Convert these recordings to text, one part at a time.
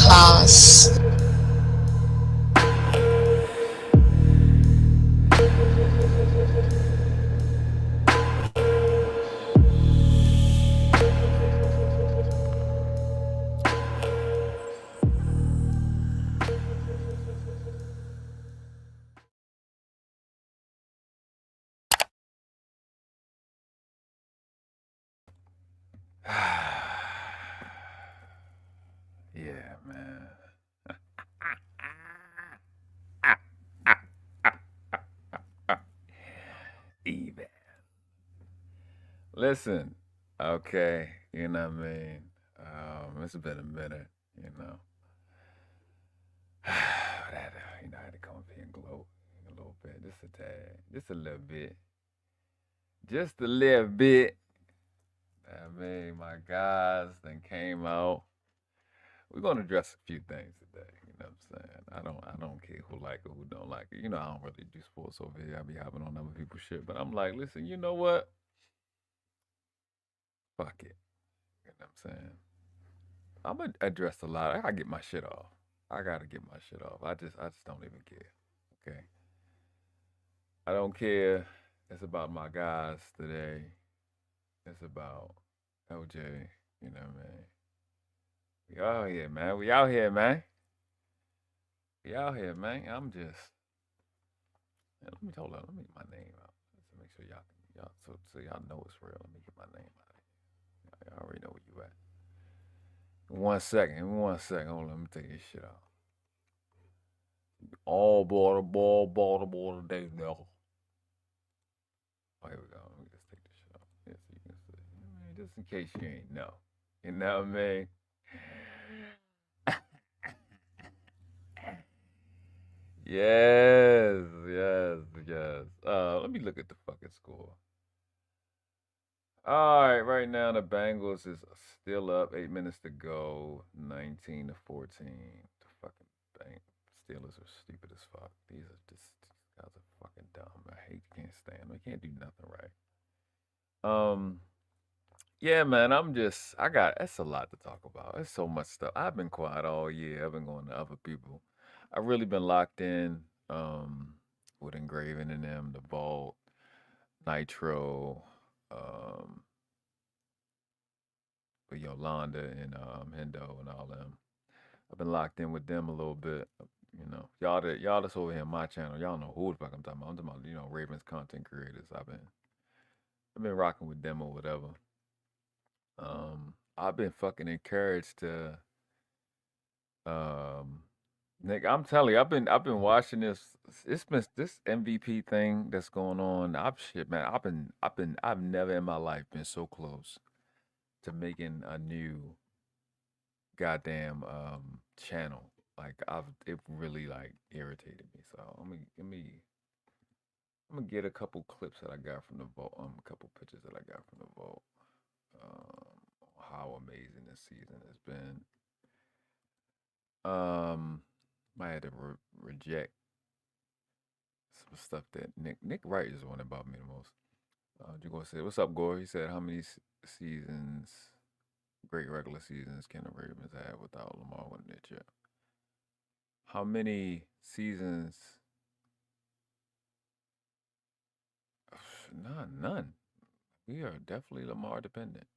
Class. Yeah, man. Even. Listen, okay, you know what I mean? It's been a minute, you know. I had to come up here and gloat a little bit, just a tad, just a little bit, just a little bit. I mean, my guys then came out. We're gonna address a few things today. You know what I'm saying? I don't care who like it, who don't like it. You know, I don't really do sports over here. I be hopping on other people's shit, but I'm like, listen, you know what? Fuck it. You know what I'm saying? I'm gonna address a lot. I gotta get my shit off. I gotta get my shit off. I just don't even care. Okay. I don't care. It's about my guys today. It's about LJ. You know what I mean? We out here, man. We out here, man. We out here, man. I'm just. Man, let me hold on. Let me get my name out. Just to make sure y'all so y'all know it's real. Let me get my name out. Y'all already know where you at. One second. One second. Hold on. Let me take this shit out. All Baltimore today, no. Oh, here we go. Let me just take this shit off. Yes, you can see. I mean, just in case you ain't know. You know what I mean? Yes, yes, yes. Let me look at the fucking score. All right, right now the Bengals is still up. 8 minutes to go. 19-14. The fucking Steelers are stupid as fuck. These guys are fucking dumb. I hate, can't stand them. They can't do nothing right. Um, yeah, man. I got. It's a lot to talk about. It's so much stuff. I've been quiet all year. I've been going to other people. I've really been locked in. With engraving in them, the Vault, Nitro, um, with Yolanda and Hendo and all them. I've been locked in with them a little bit. Y'all that's over here on my channel. Y'all know who the fuck I'm talking about. I'm talking about Ravens content creators. I've been rocking with them or whatever. I've been fucking encouraged to um Nick, I'm telling you, I've been watching this. It's been this MVP thing that's going on. Man. I've never in my life been so close to making a new goddamn channel. Like it really like irritated me. So I'm gonna get a couple clips that I got from the vault. A couple pictures that I got from the vault. How amazing this season has been. Um, I had to reject some stuff that Nick Wright is the one that bothered me the most. You gonna say, "What's up, Gore?" He said, "How many seasons, great regular seasons, can the Ravens have without Lamar winning it yet? How many seasons? None. We are definitely Lamar dependent.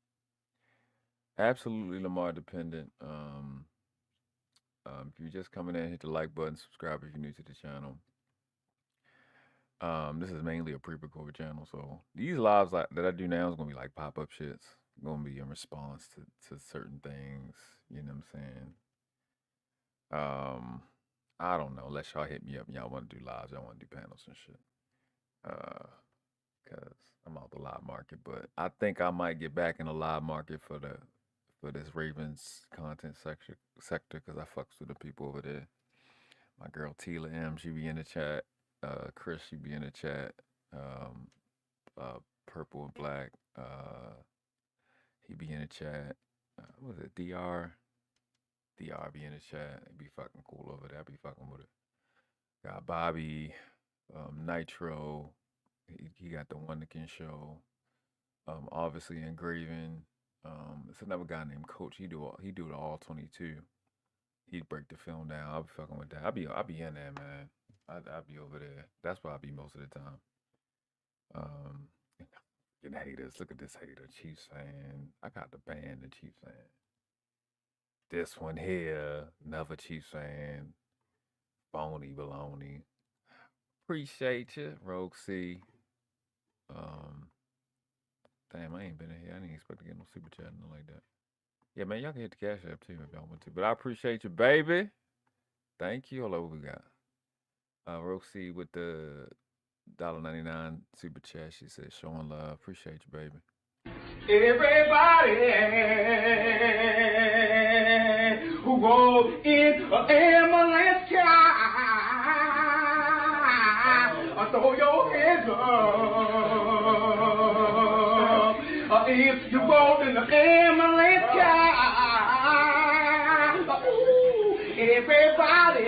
Absolutely Lamar dependent. If you're just coming in, hit the like button, subscribe if you're new to the channel. This is mainly a pre-record channel, so these lives that I do now is gonna be like pop-up shits. Gonna be in response to certain things. You know what I'm saying? I don't know. Unless y'all hit me up and y'all want to do lives, y'all want to do panels and shit. Uh, cause I'm out the live market, but I think I might get back in the live market for this Ravens content sector because I fucks with the people over there. My girl Tila M, she be in the chat. Chris, she be in the chat. Um, Purple and Black, he be in the chat. What was it? DR be in the chat. It be fucking cool over there. I be fucking with it. Got Bobby, Nitro. He got the one that can show. Obviously engraving. It's another guy named Coach. He do the all 22. he'd break the film down. I'll be fucking with that. I'll be in there, man. I'll be over there. That's where I'll be most of the time. Um, getting haters. Look at this hater, Chiefs fan. I got to ban the Chiefs fan. This one here, another Chiefs fan. Phony baloney. Appreciate you, Rogue C. Um, damn, I ain't been in here. I didn't expect to get no super chat, nothing like that. Yeah, man, y'all can hit the cash app too if y'all want to. But I appreciate you, baby. Thank you. Hold on, what we got? Roxy with the $1.99 super chat. She said, showing love. Appreciate you, baby. Everybody who goes in an ambulance car, throw your hands up. If you go in the ambulance car, everybody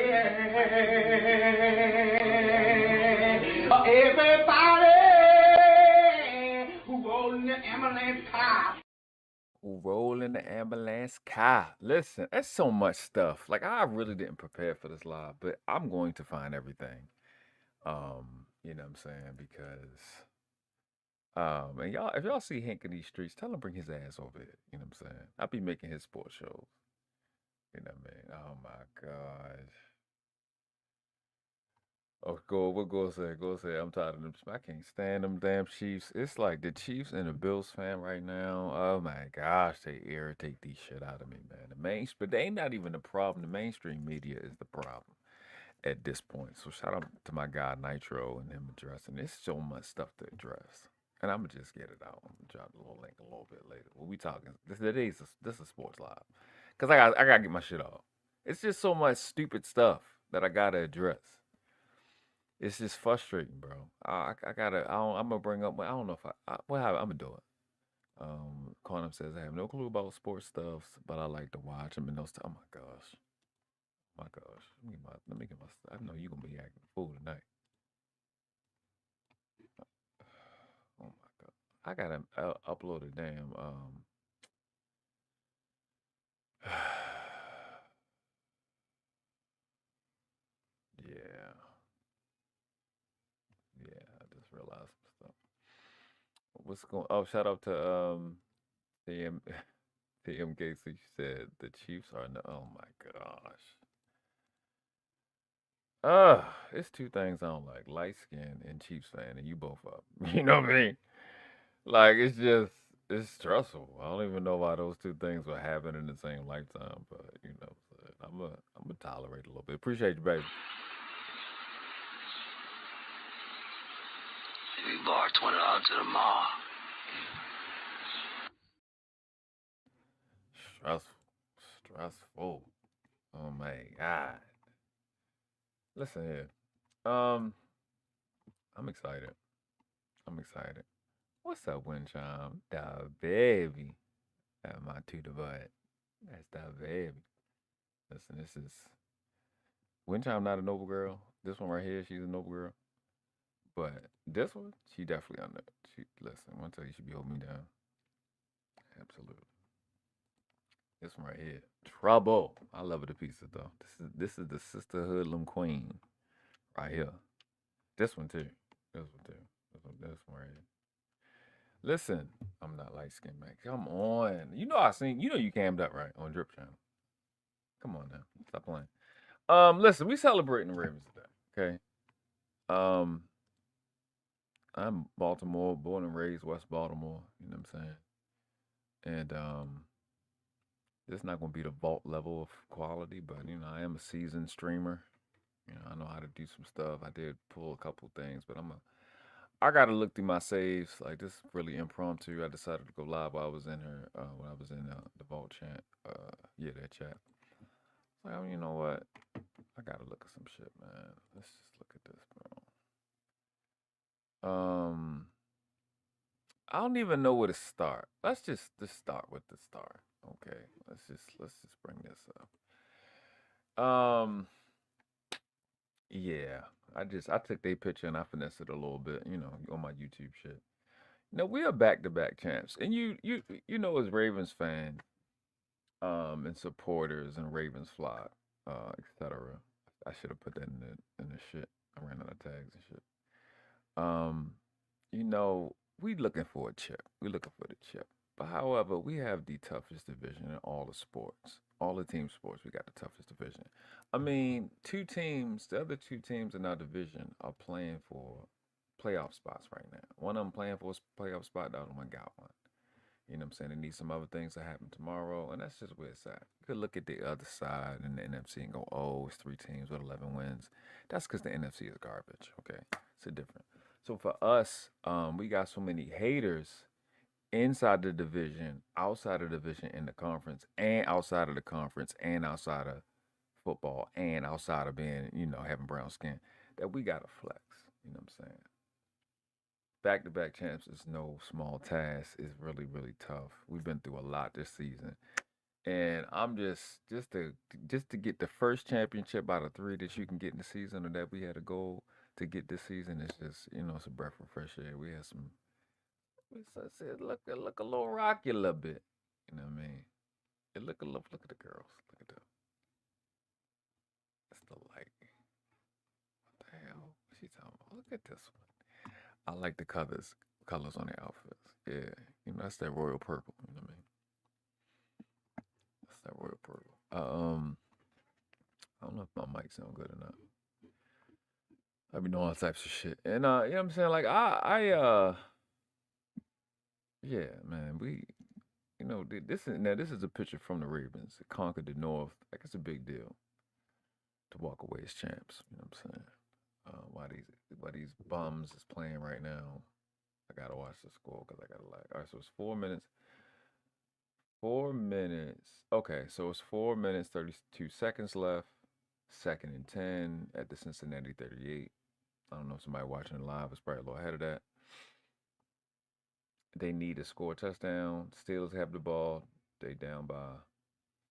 who roll in the ambulance car. Who roll in the ambulance car. Listen, there's so much stuff. Like, I really didn't prepare for this live, but I'm going to find everything. You know what I'm saying? Because and y'all, if y'all see Hank in these streets, tell him bring his ass over here. You know what I'm saying? I'll be making his sports shows. You know what I mean? Oh my gosh. Oh, what go say? Go say. I'm tired of them. I can't stand them damn Chiefs. It's like the Chiefs and the Bills fan right now. Oh my gosh, they irritate the shit out of me, man. But they ain't not even the problem. The mainstream media is the problem at this point. So shout out to my guy Nitro and him addressing. There's so much stuff to address, and I'm gonna just get it out. I'm gonna drop the little link a little bit later. What we talking? This is sports live, cause I gotta get my shit off. It's just so much stupid stuff that I gotta address. It's just frustrating, bro. I gotta. I'm gonna bring up. I don't know if I'm gonna do it. Quantum says I have no clue about sports stuff, but I like to watch them and those. Oh my gosh, my gosh. Let me get my. I know you gonna be acting a fool tonight. Oh my god, I gotta upload a damn. Yeah, yeah. I just realized some stuff. What's going? Oh, shout out to the the MKC said the Chiefs are no. Oh my gosh. It's two things I don't like: light skin and Chiefs fan, and you both up. You know what I mean? Like it's stressful. I don't even know why those two things would happen in the same lifetime, but you know, I'm gonna tolerate a little bit. Appreciate you, baby. We bought $20 to the mall. Stressful. Oh my god. Listen here. Um, I'm excited. I'm excited. What's up, Wind Chime? The baby. That's my tutor butt. That's the baby. Listen, this is Wind Chime not a noble girl. This one right here, she's a noble girl. But this one, she definitely on that. Listen, I want to tell you, she be holding me down. Absolutely. This one right here, trouble. I love her to pieces though. This is the sister hoodlum queen, right here. This one too. This one too. This one right here. Listen, I'm not light skinned, man. Come on. You know you cammed up, right? On Drip Channel. Come on now. Stop playing. Listen, we celebrating the Ravens today. Okay. Um, I'm Baltimore, born and raised West Baltimore, you know what I'm saying? And it's not gonna be the vault level of quality, but you know, I am a seasoned streamer. You know, I know how to do some stuff. I did pull a couple things, but I gotta look through my saves. Like this really impromptu. I decided to go live while I was in her when I was in the vault chat. Yeah, that chat. Well, you know what? I gotta look at some shit, man. Let's just look at this, bro. I don't even know where to start. Let's just start with the start. Okay. Let's just bring this up. Yeah. I took their picture and I finessed it a little bit, you know, on my YouTube shit. No, we are back to back champs. And you know as Ravens fan, and supporters and Ravens flock. etc. I should have put that in the shit. I ran out of tags and shit. Um, you know, we looking for a chip. We looking for the chip. But however, we have the toughest division in all the sports. All the team sports, we got the toughest division. I mean, the other two teams in our division are playing for playoff spots right now. One of them playing for a playoff spot, the other one got one. You know what I'm saying? They need some other things to happen tomorrow, and that's just where it's at. You could look at the other side in the NFC and go, oh, it's three teams with 11 wins. That's because the NFC is garbage, okay? It's a different. So for us, we got so many haters inside the division, outside of the division, in the conference, and outside of the conference, and outside of football, and outside of being, having brown skin, that we got to flex. You know what I'm saying? Back-to-back champs is no small task. It's really, really tough. We've been through a lot this season, and I'm just to get the first championship out of three that you can get in the season, or that we had a goal to get this season. It's just it's a breath of fresh air. We had some. It look a little rocky a little bit. You know what I mean? It look a little. Look at the girls. Look at them. That's the light. What the hell? What's she talking about? Look at this one. I like the colors on the outfits. Yeah, that's that royal purple. You know what I mean? That's that royal purple. I don't know if my mic sound good or not. I be doing all types of shit, and you know what I'm saying? Like yeah, man, this is a picture from the Ravens. It conquered the North. Like, it's a big deal to walk away as champs. You know what I'm saying? Why these bums is playing right now? I gotta watch the score because I gotta like. All right, so it's 4 minutes. 4 minutes. Okay, so it's 4 minutes 32 seconds left. 2nd and 10 at the Cincinnati 38. I don't know if somebody watching it live is probably a little ahead of that. They need to score a touchdown. Steelers have the ball. They down by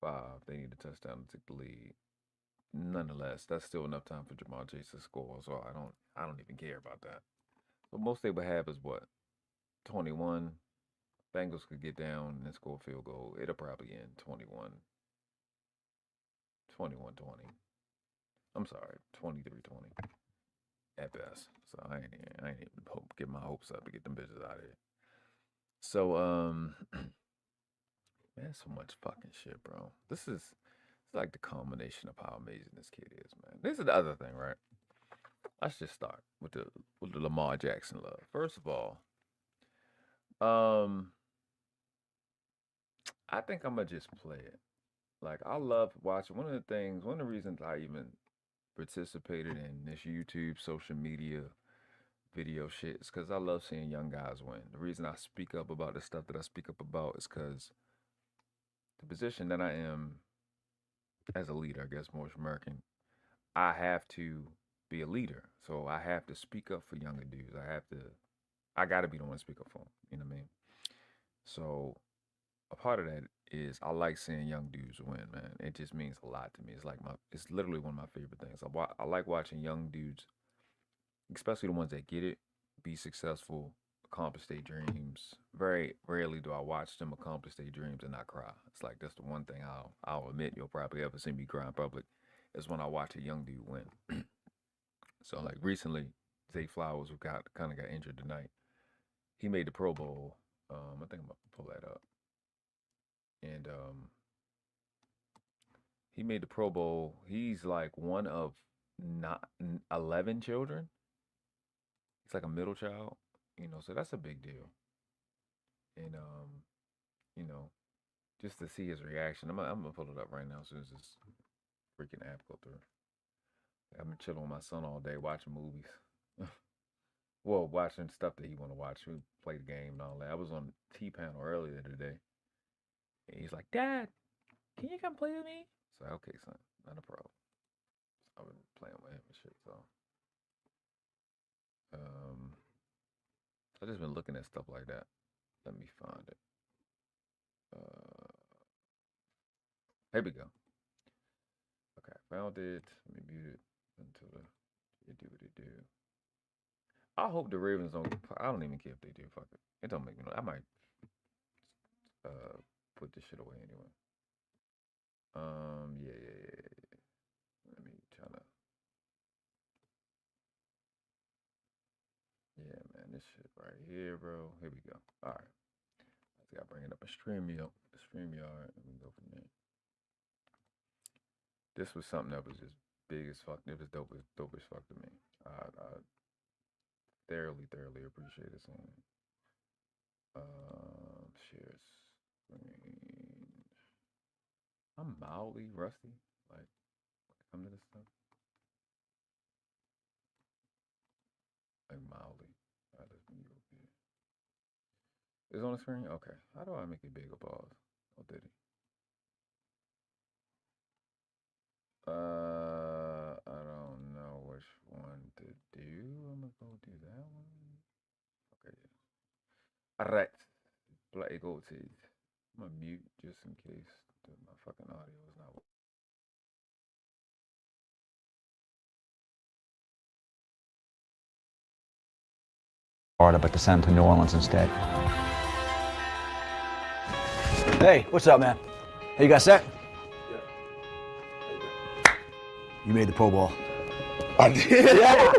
5. They need a touchdown to take the lead. Nonetheless, that's still enough time for Jamal Chase to score. So I don't even care about that. But most they would have is what? 21. Bengals could get down and score a field goal. It'll probably end 21 20. I'm sorry, 23-20 at best. So I ain't even get my hopes up to get them bitches out of here. So man, so much fucking shit, bro. It's like the culmination of how amazing this kid is, man. This is the other thing, right? Let's just start with the Lamar Jackson love. First of all, I think I'm gonna just play it. Like, I love watching. One of the reasons I even participated in this YouTube social media video shit is because I love seeing young guys win. The reason I speak up about the stuff that I speak up about is because the position that I am as a leader, I guess more American, I have to be a leader. So I have to speak up for younger dudes. I gotta be the one to speak up for them. You know what I mean? So a part of that is I like seeing young dudes win, man. It just means a lot to me. It's literally one of my favorite things. I like watching young dudes, especially the ones that get it, be successful, accomplish their dreams. Very rarely do I watch them accomplish their dreams and not cry. It's like that's the one thing I'll admit you'll probably ever see me cry in public is when I watch a young dude win. So like recently, Zay Flowers, who got injured tonight, he made the Pro Bowl. I think I'm gonna pull that up, and he made the Pro Bowl. He's like one of not 11 children. He's like a middle child, so that's a big deal. And you know, just to see his reaction, I'm gonna pull it up right now as soon as this freaking app go through. I've been chilling with my son all day watching movies. Well, watching stuff that he want to watch. We play the game and all that. I was on T panel earlier today, and he's like, "Dad, can you come play with me?" So okay, son, not a problem. I've been playing with him and shit. So I just been looking at stuff like that. Let me find it. Here we go. Okay, found it. Let me mute it until it do what it do. I hope the Ravens don't. I don't even care if they do. Fuck it. It don't make me. I might put this shit away anyway. Yeah. shit right here, bro. Here we go. All right. I just gotta bring it up and StreamYard. Let me go from there. This was something that was just big as fuck. It was dope as fuck to me. I thoroughly appreciate it. Share screen. I'm mildly rusty. Like, when it comes to this stuff. Like, mildly. Let's move over here. Is it on the screen? Okay. How do I make it bigger? Pause. Oh, did he? I don't know which one to do. I'm gonna go do that one. Okay. Alright. Play go to. I'm gonna mute just in case my fucking audio is not. Florida, but to send them to New Orleans instead. Hey, what's up, man? Hey, you got set? Yeah. You made the Pro Bowl. I did. Yeah.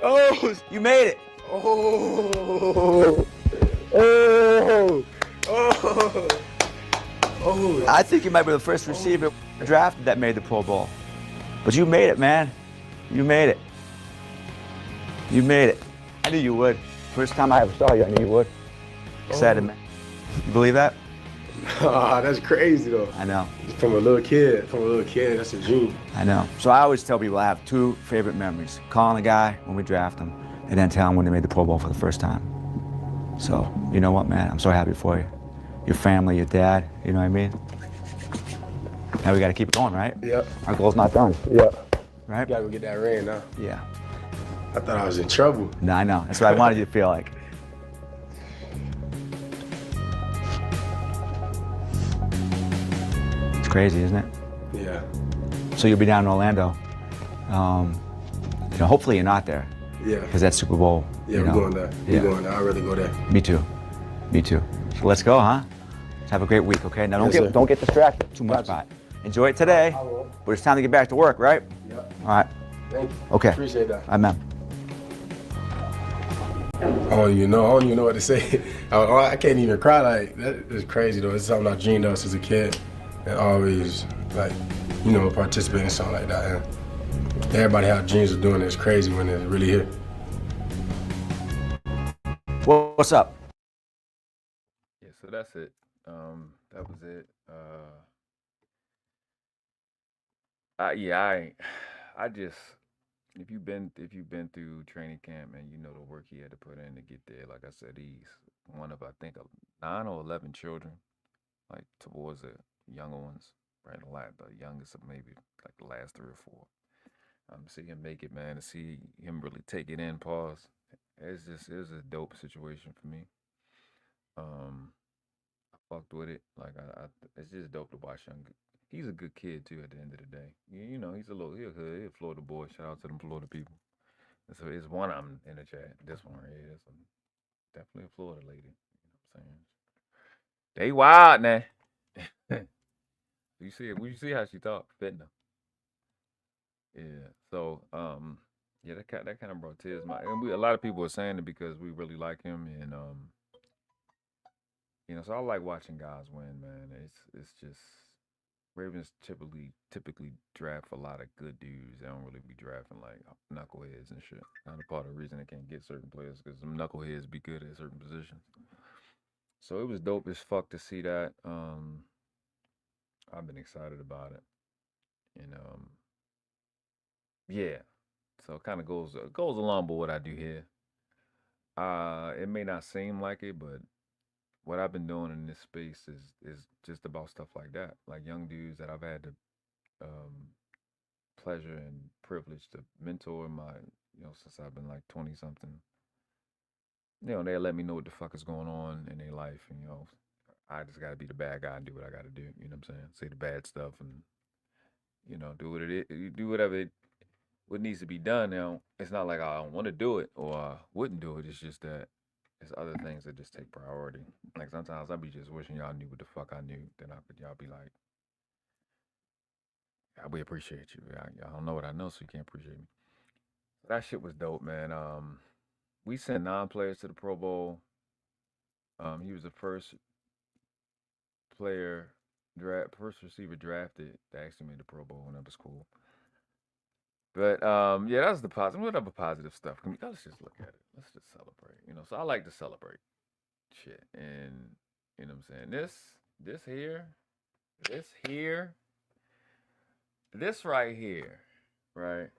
Oh, You made it. oh, oh, oh, oh. I think you might be the first receiver drafted that made the Pro Bowl. But you made it, man. You made it. You made it. I knew you would. First time I ever saw you, I knew you would. Excited, man. You believe that? Ah, that's crazy though. I know. From a little kid, that's a dream. I know. So I always tell people I have two favorite memories. Calling a guy when we draft him, and then telling him when they made the Pro Bowl for the first time. So, you know what, man? I'm so happy for you. Your family, your dad, you know what I mean? Now we gotta keep it going, right? Yep. Our goal's not done. Yep. Right? Gotta go get that ring now. Yeah. I thought I was in trouble. No, I know. That's what I wanted you to feel like. It's crazy, isn't it? Yeah. So you'll be down in Orlando. Hopefully you're not there, Yeah. because that's Super Bowl. Yeah, you we're know. going there. Yeah. We're going there. I'd rather go there. Me too. Me too. So let's go, huh? Let's have a great week, okay? Now Yes, sir. don't get distracted too much by it. Enjoy it today, I will. but it's time to get back to work, right? Yep. All right. Thank you. Okay. Appreciate that. Amen. I don't even know what to say. I can't even cry. Like, that is crazy though. It's something I dreamed of as a kid, and always like, participate in something like that. And everybody have dreams of doing it. It's crazy when it's really here. What's up? Yeah, so that's it. That was it. I just if you've been through training camp and you know the work he had to put in to get there, like I said, he's one of I think 9 or 11 children, like towards the younger ones, right? The youngest of maybe like the last 3 or 4. See him make it, man, to see him really take it in. Pause. It was a dope situation for me. I fucked with it. Like it's just dope to watch him. He's a good kid too. At the end of the day, he's he's a Florida boy. Shout out to them Florida people. And so it's one I'm in the chat. This one right here. This definitely a Florida lady. You know what I'm saying? They wild now. You see it? You see how she talk? Fitting her. Yeah. So yeah, that kind of brought tears. A lot of people are saying it because we really like him, and so I like watching guys win, man. It's just Ravens typically draft a lot of good dudes. They don't really be drafting like knuckleheads and shit. Not a part of the reason they can't get certain players because some knuckleheads be good at certain positions. So it was dope as fuck to see that. I've been excited about it, and yeah. So it kind of goes along with what I do here. It may not seem like it, but what I've been doing in this space is just about stuff like that, like young dudes that I've had the pleasure and privilege to mentor since I've been like 20 something. They let me know what the fuck is going on in their life, and I just got to be the bad guy and do what I got to do. You know what I'm saying? Say the bad stuff and do what it is, do what needs to be done. Now it's not like I don't want to do it or I wouldn't do it. It's just that it's other things that just take priority. Like sometimes I'd be just wishing y'all knew what the fuck I knew. Then y'all be like, we appreciate you. Y'all don't know what I know, so you can't appreciate me. That shit was dope, man. we sent 9 players to the Pro Bowl. He was the first first receiver drafted that actually made the Pro Bowl, and that was cool. But yeah, that's the positive. Whatever positive stuff. Let's just look at it. Let's just celebrate. So I like to celebrate shit, and you know what I'm saying. This right here, right?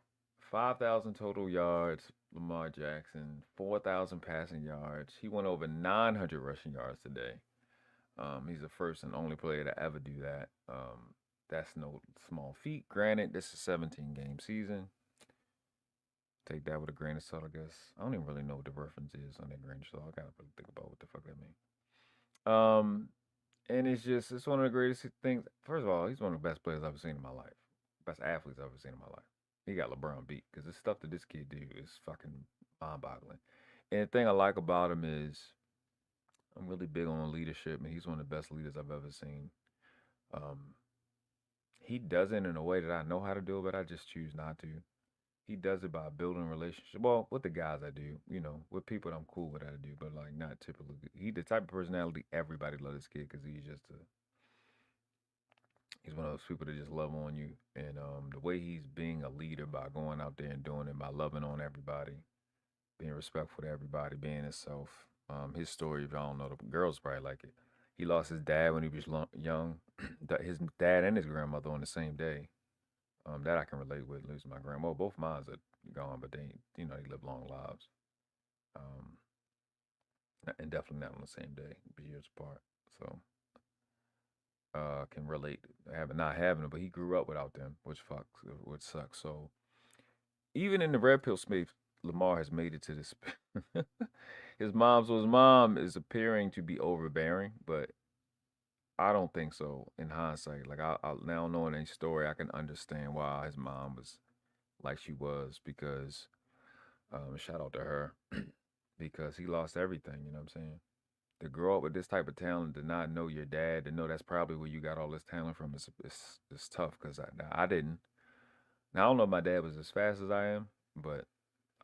5,000 total yards. Lamar Jackson, 4,000 passing yards. He went over 900 rushing yards today. He's the first and only player to ever do that. That's no small feat. Granted, this is a 17-game season. Take that with a grain of salt, I guess. I don't even really know what the reference is on that grain of salt. I gotta really think about what the fuck that means. And it's one of the greatest things. First of all, he's one of the best players I've ever seen in my life. Best athletes I've ever seen in my life. He got LeBron beat because the stuff that this kid do is fucking mind-boggling. And the thing I like about him is I'm really big on leadership, and he's one of the best leaders I've ever seen. He does it in a way that I know how to do it, but I just choose not to. He does it by building relationships. Well, with the guys I do, with people that I'm cool with, I do, but like not typically. He the type of personality everybody loves this kid because he's one of those people that just love on you. And the way he's being a leader by going out there and doing it, by loving on everybody, being respectful to everybody, being himself. His story, if y'all don't know, the girls probably like it. He lost his dad when he was young. His dad and his grandmother on the same day. That I can relate with, losing my grandma. Well, both mine are gone, but they live long lives. And definitely not on the same day, years apart. So, can relate not having them, but he grew up without them, which sucks. So, even in the red pill space, Lamar has made it to this. His mom is appearing to be overbearing, but I don't think so in hindsight. Like I now knowing a story, I can understand why his mom was like she was because shout out to her because he lost everything, you know what I'm saying? To grow up with this type of talent, to not know your dad, to know that's probably where you got all this talent from is tough because I didn't. Now I don't know if my dad was as fast as I am, but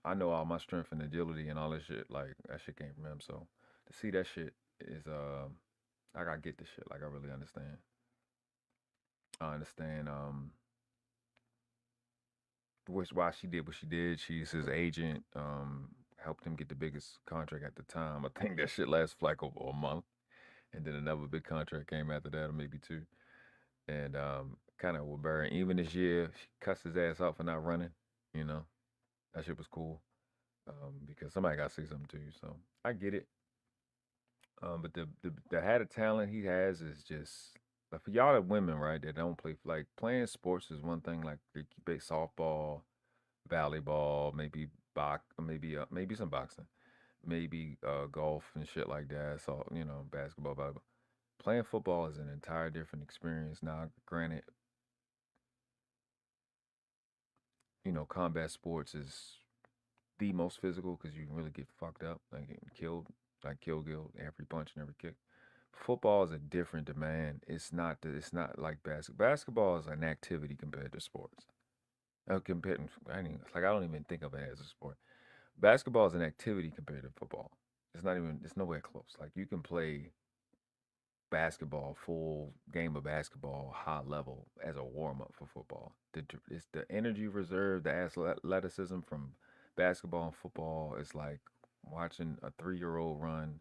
I know all my strength and agility and all this shit, like that shit came from him. So to see that shit is I gotta get this shit. Like I really understand. I understand why she did what she did. She's his agent. Helped him get the biggest contract at the time. I think that shit lasted for like over a month. And then another big contract came after that, or maybe 2. And kind of overbearing. Even this year, she cussed his ass out for not running. That shit was cool. Because somebody got to say something to you. So I get it. But the had of talent he has is just like for y'all that women, right? That don't play like playing sports is one thing. Like you play softball, volleyball, maybe maybe some boxing, maybe golf and shit like that. So basketball, volleyball. Playing football is an entire different experience. Now, granted, combat sports is the most physical because you can really get fucked up, like getting killed, like kill every punch and every kick. Football is a different demand. It's not like basketball. Basketball is an activity compared to sports. I don't even think of it as a sport. Basketball is an activity compared to football. It's nowhere close. Like you can play basketball, full game of basketball, high level as a warm up for football. It's the energy reserve, the athleticism from basketball and football is like watching a 3-year-old run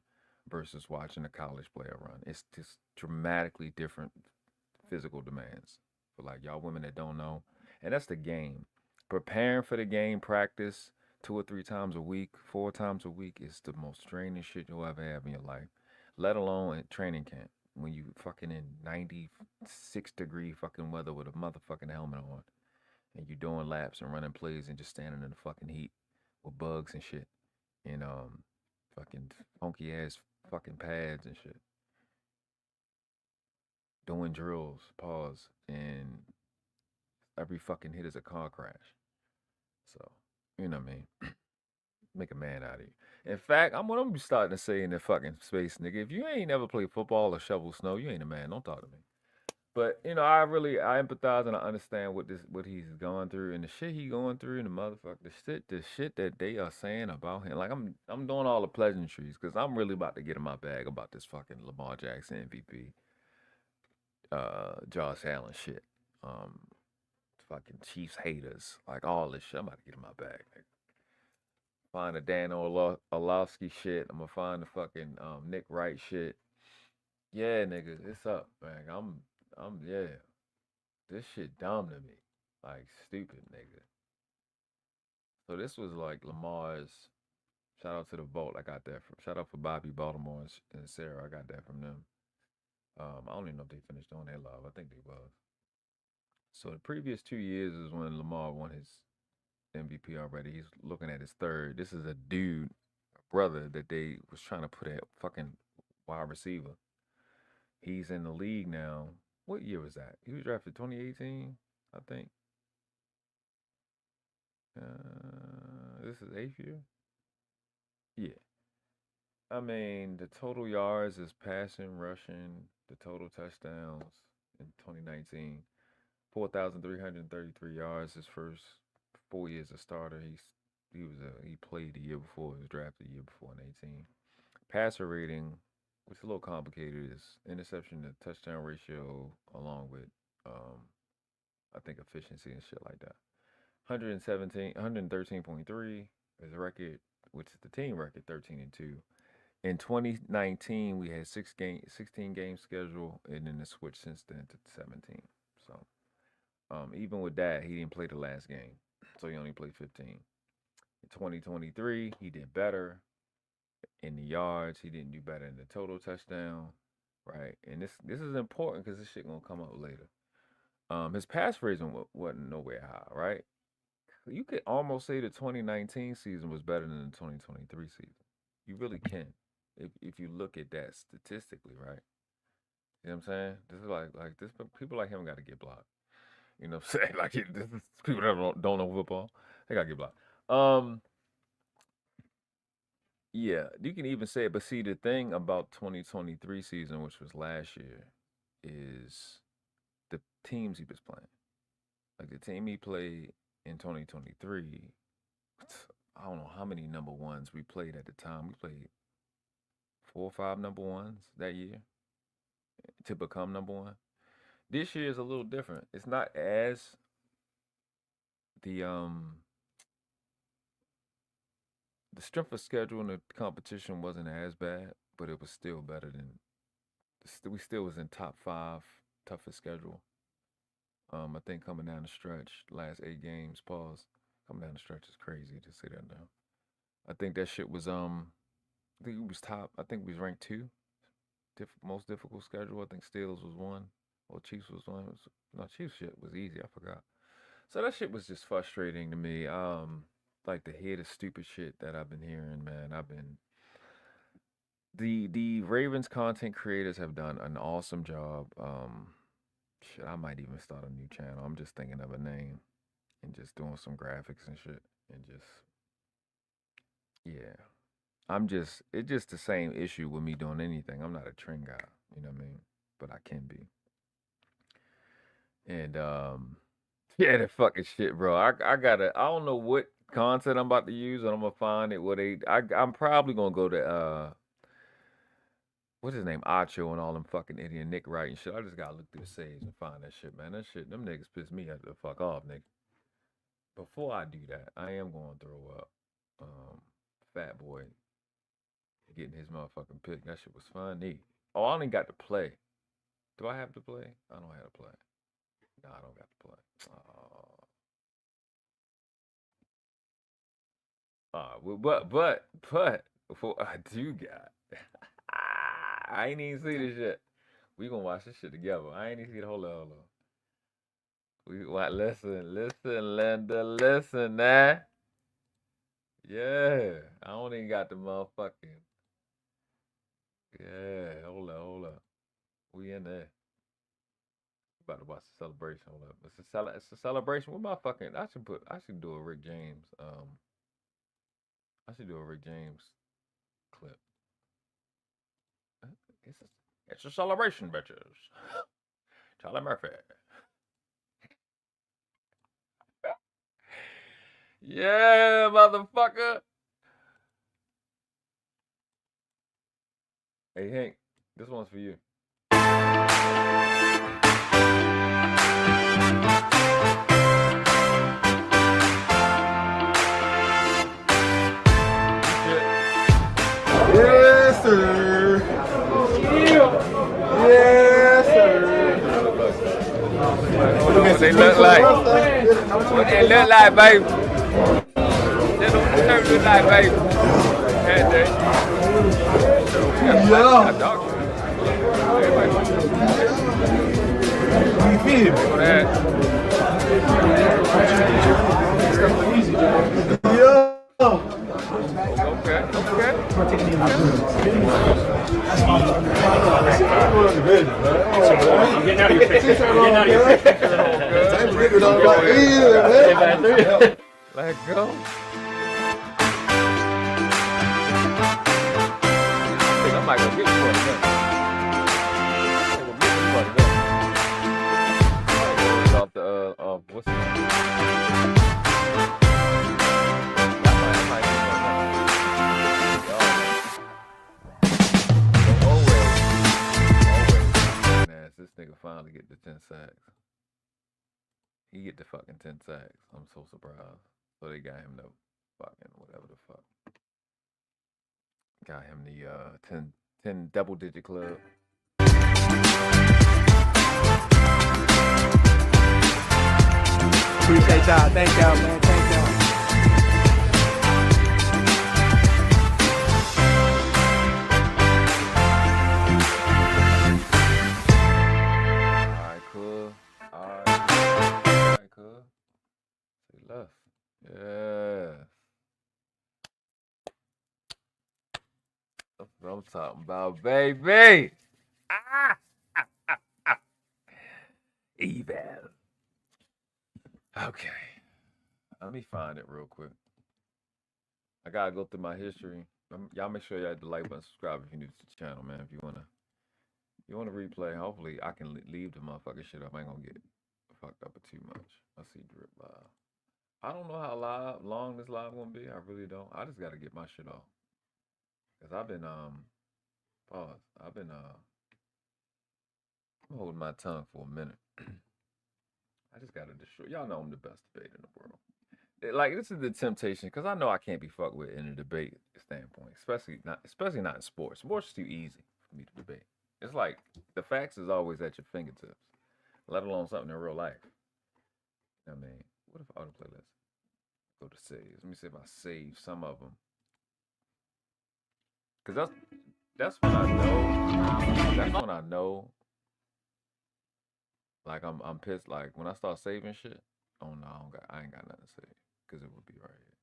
versus watching a college player run. It's just dramatically different physical demands for like y'all women that don't know. And that's the game. Preparing for the game, practice 2 or 3 times a week, 4 times a week is the most draining shit you'll ever have in your life. Let alone at training camp when you fucking in 96-degree fucking weather with a motherfucking helmet on and you doing laps and running plays and just standing in the fucking heat with bugs and shit and fucking funky ass fucking pads and shit. Doing drills, pause, and every fucking hit is a car crash. So, you know what I mean? Make a man out of you. In fact, I'm gonna be starting to say in the fucking space, nigga, if you ain't never played football or shovel snow, you ain't a man. Don't talk to me. But you know, I empathize and I understand what he's going through and the shit he going through and the shit that they are saying about him. Like I'm doing all the pleasantries because I'm really about to get in my bag about this fucking Lamar Jackson MVP, Josh Allen shit, um, fucking Chiefs haters, like all this shit. I'm about to get in my bag. Like, find the Dan Orlovsky shit. I'm gonna find the fucking Nick Wright shit. Yeah, nigga, it's up, man. Yeah. This shit dumb to me. Like stupid, nigga. So this was like Lamar's shout out to the Vault. I got that from shout out for Bobby Baltimore and Sarah. I got that from them. I don't even know if they finished on their live. I think they was. So the previous 2 years is when Lamar won his MVP already. He's looking at his third. This is a dude, a brother that they was trying to put at fucking wide receiver. He's in the league now. What year was that? He was drafted 2018, I think. This is 8th year? Yeah. I mean, the total yards is passing, rushing, the total touchdowns in 2019. 4,333 yards his first 4 years as starter. He played the year before. He was drafted the year before in 18. Passer rating, which is a little complicated, is interception to touchdown ratio along with I think efficiency and shit like that. 113.3 is a record, which is the team record, 13-2. In 2019, we had 16 game schedule, and then the switch since then to 17. So, even with that, he didn't play the last game, so he only played 15. In 2023, he did better in the yards. He didn't do better in the total touchdown, right? And this is important because this shit gonna come up later. His pass rating wasn't nowhere high, right? You could almost say the 2019 season was better than the 2023 season. You really can, if you look at that statistically, right? You know what I'm saying? This is like this people like him got to get blocked. You know what I'm saying? Like this is people that don't know football, they gotta get blocked. Yeah, you can even say it, but see the thing about 2023 season, which was last year, is the teams he was playing. Like the team he played in 2023, I don't know how many number ones we played at the time. We played 4 or 5 number ones that year to become number one. This year is a little different. It's not as the strength of schedule and the competition wasn't as bad, but it was still better than we still was in top 5 toughest schedule. I think coming down the stretch, last 8 games, pause. Coming down the stretch is crazy to say that now. I think that shit was I think it was top. I think we was ranked 2. Most difficult schedule. I think Steelers was 1. Or Chiefs was 1. No, Chiefs shit was easy. I forgot. So that shit was just frustrating to me. Like to hear the stupid shit that I've been hearing, man. The Ravens content creators have done an awesome job. Shit, I might even start a new channel. I'm just thinking of a name and just doing some graphics and shit and just yeah. It's just the same issue with me doing anything. I'm not a trend guy, you know what I mean? But I can be. And yeah, that fucking shit, bro. I don't know what content I'm about to use, and I'm gonna find it I'm probably gonna go to what's his name? Acho and all them fucking idiot Nick Wright and shit. I just gotta look through the saves and find that shit, man. That shit, them niggas piss me the fuck off, nigga. Before I do that, I am gonna throw up Fat Boy getting his motherfucking pick. That shit was funny. Oh, I don't even got to play. Do I have to play? I don't have to play. No, I don't got to play. But before I do got, I ain't even see this shit. We gonna watch this shit together. I ain't even see the whole hold on. We what? Listen, Linda, listen, nah. Yeah, I don't even got the motherfucking. Yeah, hold up. We in there. About to watch the celebration. Hold up. It's a celebration. What my fucking? I should do a Rick James. I should do a Rick James clip. It's a celebration, bitches. Charlie Murphy. Yeah, motherfucker. Hey, Hank, this one's for you. Yes, sir. Yes, sir. What they look like? What they look like, baby? That's what the shirt look like, baby. Had that. Yeah. You feel me? Look at that. Yeah. Okay. I'm getting out of your picture. Let go. I think I might go get you one of them. Off the what's the name? This nigga finally get the 10 sacks. He get the fucking 10 sacks. I'm so surprised. So they got him the fucking whatever the fuck. Got him the 10 double digit club. Appreciate y'all. Thank y'all, man. Thank y'all. Alright, cool. Say less. Yeah. That's what I'm talking about, baby. Evil. Okay. Let me find it real quick. I gotta go through my history. Y'all make sure y'all hit the like button, subscribe if you're new to the channel, man. If you wanna replay, hopefully I can leave the motherfucking shit up. I ain't gonna get fucked up too much. I see drip live. I don't know how long this live gonna be. I really don't. I just gotta get my shit off. Cause I've been pause. I've been I'm holding my tongue for a minute. I just gotta destroy. Y'all know I'm the best debater in the world. Like, this is the temptation, because I know I can't be fucked with in a debate standpoint, especially not in sports. Sports is too easy for me to debate. It's like the facts is always at your fingertips, let alone something in real life. I mean, what if autoplay list? Go to saves. Let me see if I save some of them, because that's when I know. That's when I know. Like I'm pissed. Like when I start saving shit. Oh no, I ain't got nothing to say, because it would be right here.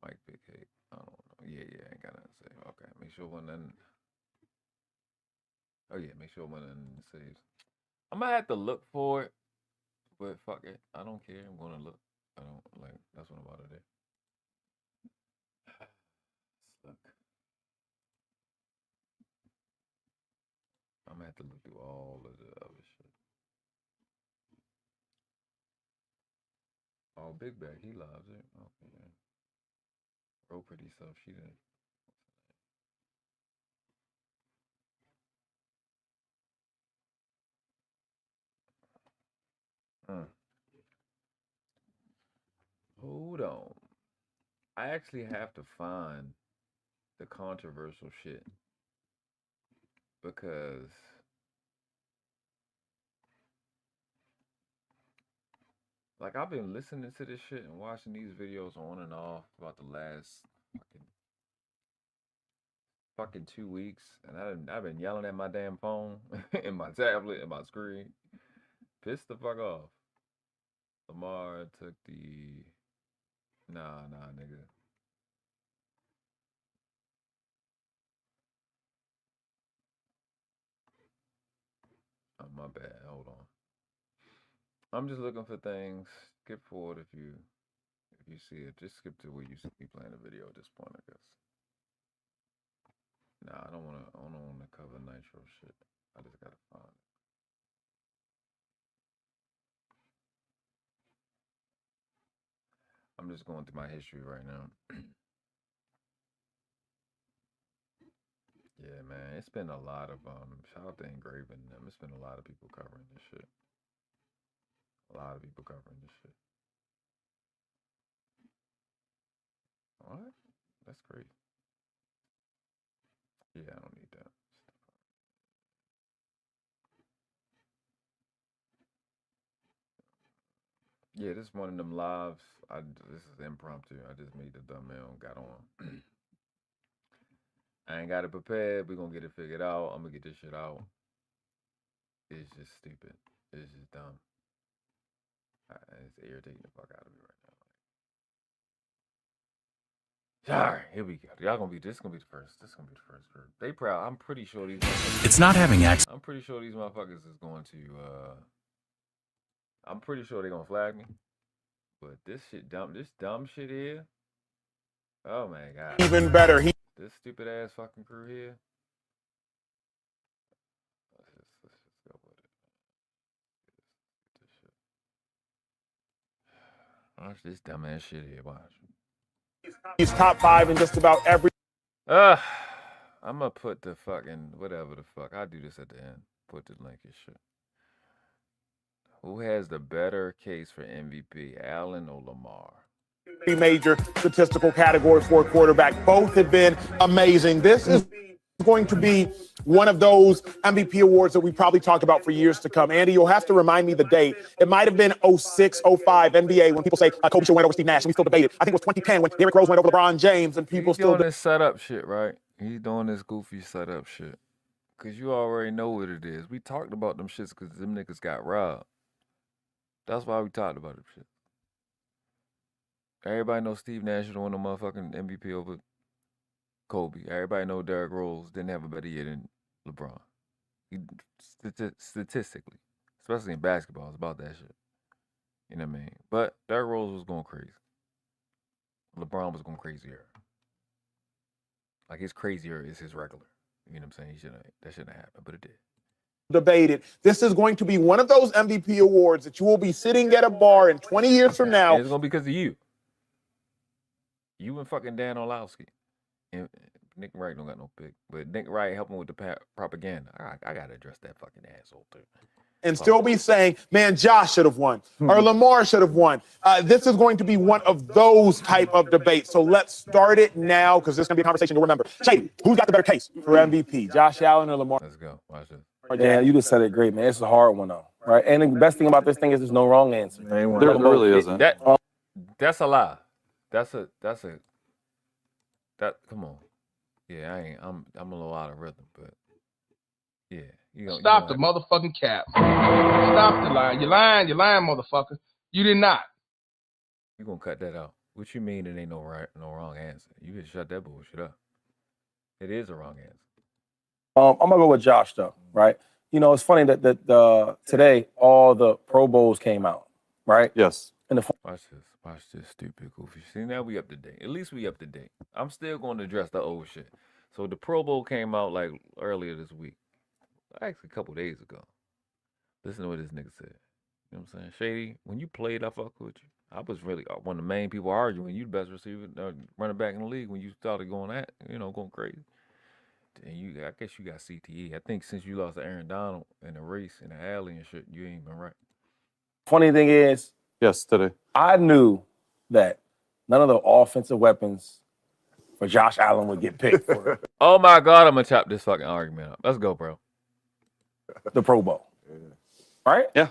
Mike Big Hate. I don't know. Yeah, I ain't got nothing to say. Okay, make sure one nothing. Oh yeah, make sure one nothing saves. I might have to look for it, but fuck it. I don't care. I'm gonna look. I don't like. That's what I'm about to do. Look. I'm gonna have to look through all of the other shit. Oh, Big Bag, he loves it. Okay, yeah. Real pretty stuff. She didn't. Hold on. I actually have to find the controversial shit, because like I've been listening to this shit and watching these videos on and off about the last fucking 2 weeks, and I've been yelling at my damn phone and my tablet and my screen. Pissed the fuck off. Lamar took the nah nigga. Oh, my bad. Hold on. I'm just looking for things. Skip forward if you see it. Just skip to where you see me playing the video at this point, I guess. Nah, I don't wanna cover Nitro shit. I just gotta find it. I'm just going through my history right now. Yeah, man, it's been a lot of shout out to Engraving them. It's been a lot of people covering this shit. A lot of people covering this shit. What? That's crazy. Yeah, I don't need that. Yeah, this is one of them lives. This is impromptu. I just made the thumbnail and got on. I ain't got it prepared. We're gonna get it figured out. I'm gonna get this shit out. It's just stupid. It's just dumb. It's irritating the fuck out of me right now. All right, here we go. Y'all gonna be. This gonna be the first. This gonna be the first group. They proud. I'm pretty sure these. It's not having access. I'm pretty sure these motherfuckers is going to. I'm pretty sure they're gonna flag me. But this shit dumb. This dumb shit here. Oh my god. Even better. This stupid ass fucking crew here. Let's just go with it. This shit. Watch this dumb ass shit here. Watch. He's top 5 in just about every. I'm gonna put the fucking whatever the fuck. I'll do this at the end. Put the link and shit. Who has the better case for MVP, Allen or Lamar? Major statistical category for a quarterback. Both have been amazing. This is going to be one of those MVP awards that we probably talked about for years to come. Andy, you'll have to remind me the date. It might have been 06, 05 NBA when people say Kobe should win over Steve Nash, and we still debated. I think it was 2010 when Derrick Rose went over LeBron James, and people He's still doing this setup shit, right? He's doing this goofy setup shit. Cause you already know what it is. We talked about them shits because them niggas got robbed. That's why we talked about them shit. Everybody knows Steve Nash should won the motherfucking MVP over Kobe. Everybody know Derrick Rose didn't have a better year than LeBron. Statistically, especially in basketball, it's about that shit. You know what I mean? But Derrick Rose was going crazy. LeBron was going crazier. Like his crazier is his regular. You know what I'm saying? That shouldn't have happened, but it did. debated. This is going to be one of those MVP awards that you will be sitting at a bar in 20 years from now. And it's going to be because of you. You and fucking Dan Orlowski. And Nick Wright don't got no pick. But Nick Wright helping with the propaganda. I got to address that fucking asshole, too. And still be saying, man, Josh should have won, or Lamar should have won. This is going to be one of those type of debates. So let's start it now, because there's going to be a conversation you'll remember. Shady, who's got the better case for MVP, Josh Allen or Lamar? Let's go. Watch this. Yeah, you just said it great, man. It's a hard one, though, right? And the best thing about this thing is there's no wrong answer. There really isn't. That's a lie. Come on. Yeah, I'm a little out of rhythm, but yeah. Stop the motherfucking cap. Stop the line. You're lying, motherfucker. You did not. You gonna cut that out. What you mean it ain't no wrong answer? You can shut that bullshit up. It is a wrong answer. I'm gonna go with Josh though, right? You know, it's funny that today all the Pro Bowls came out, right? Yes. And Watch this stupid goofy. See, now we up to date. At least we up to date. I'm still going to address the old shit. So the Pro Bowl came out like earlier this week. Actually, a couple days ago. Listen to what this nigga said. You know what I'm saying? Shady, when you played, I fuck with you. I was really one of the main people arguing. You the best receiver, running back in the league when you started going crazy. And I guess you got CTE. I think since you lost to Aaron Donald in the race, in the alley and shit, you ain't been right. Funny thing is, yes, today. I knew that none of the offensive weapons for Josh Allen would get picked for Oh my God, I'm gonna chop this fucking argument up. Let's go, bro. the Pro Bowl. Right? Yeah.